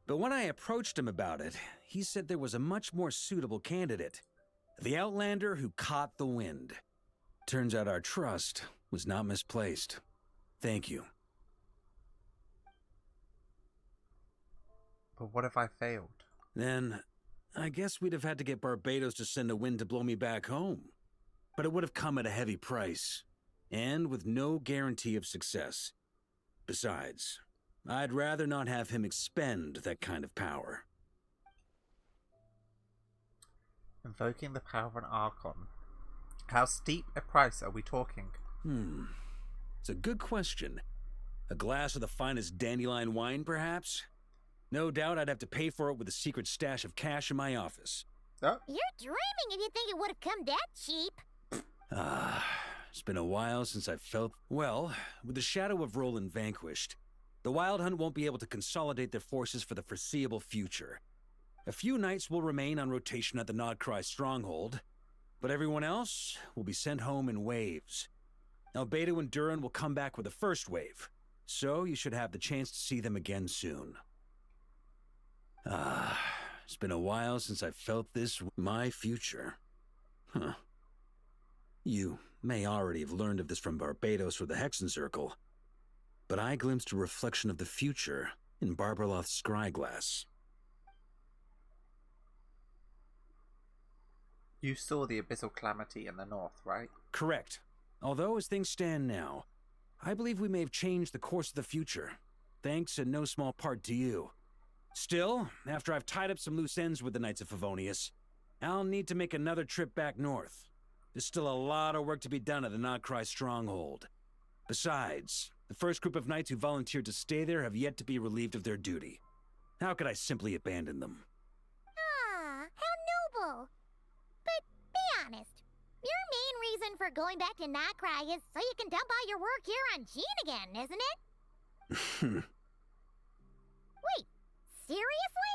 C: But when I approached him about it, he said there was a much more suitable candidate. The Outlander who caught the wind. Turns out our trust was not misplaced. Thank you.
A: But what if I failed?
C: Then, I guess we'd have had to get Barbados to send a wind to blow me back home. But it would have come at a heavy price, and with no guarantee of success. Besides, I'd rather not have him expend that kind of power.
A: Invoking the power of an Archon. How steep a price are we talking?
C: It's a good question. A glass of the finest dandelion wine, perhaps? No doubt I'd have to pay for it with a secret stash of cash in my office.
A: Oh.
B: You're dreaming if you think it would have come that cheap.
C: It's been a while since I've felt... Well, with the shadow of Roland vanquished, the Wild Hunt won't be able to consolidate their forces for the foreseeable future. A few knights will remain on rotation at the Nodcry stronghold, but everyone else will be sent home in waves. Albedo and Duran will come back with the first wave, so you should have the chance to see them again soon. It's been a while since I felt this... my future. You may already have learned of this from Barbados or the Hexen Circle, but I glimpsed a reflection of the future in Barbarloth's scryglass.
A: You saw the abyssal calamity in the north, right?
C: Correct. Although, as things stand now, I believe we may have changed the course of the future, thanks in no small part to you. Still, after I've tied up some loose ends with the Knights of Favonius, I'll need to make another trip back north. There's still a lot of work to be done at the Nodcry stronghold. Besides, the first group of knights who volunteered to stay there have yet to be relieved of their duty. How could I simply abandon them?
B: How noble. But be honest, your main reason for going back to Nodcry is so you can dump all your work here on Jean again, isn't it? Wait, seriously?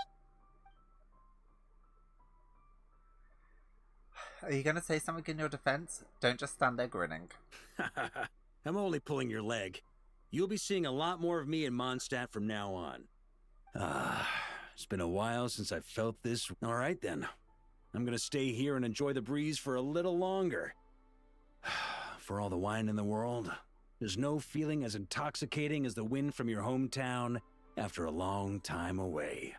A: Are you going to say something in your defense? Don't just stand there grinning.
C: I'm only pulling your leg. You'll be seeing a lot more of me in Mondstadt from now on. It's been a while since I've felt this. All right, then. I'm going to stay here and enjoy the breeze for a little longer. For all the wine in the world, there's no feeling as intoxicating as the wind from your hometown after a long time away.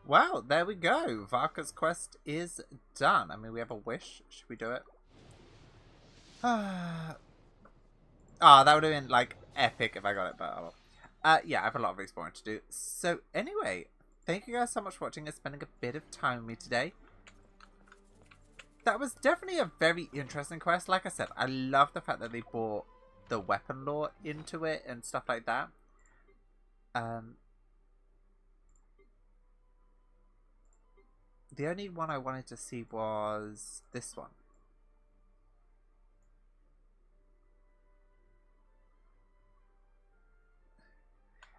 A: Well, there we go. Varka's quest is done. I mean, we have a wish. Should we do it? That would have been, like, epic if I got it, but oh well. Yeah, I have a lot of exploring to do. So, anyway, thank you guys so much for watching and spending a bit of time with me today. That was definitely a very interesting quest. Like I said, I love the fact that they brought the weapon lore into it and stuff like that. The only one I wanted to see was this one.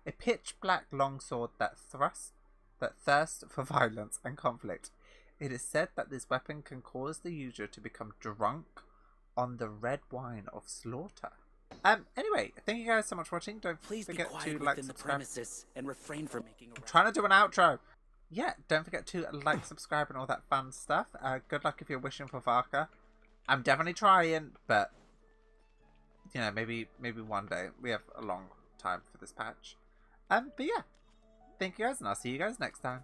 A: A pitch black longsword that thirsts for violence and conflict. It is said that this weapon can cause the user to become drunk on the red wine of slaughter. Anyway, thank you guys so much for watching. Don't forget to like, subscribe,
F: and refrain from making.
A: I'm trying to do an outro. Yeah, don't forget to like, subscribe, and all that fun stuff. Good luck if you're wishing for Varka. I'm definitely trying, but you know, maybe one day. We have a long time for this patch. But yeah, thank you guys, and I'll see you guys next time.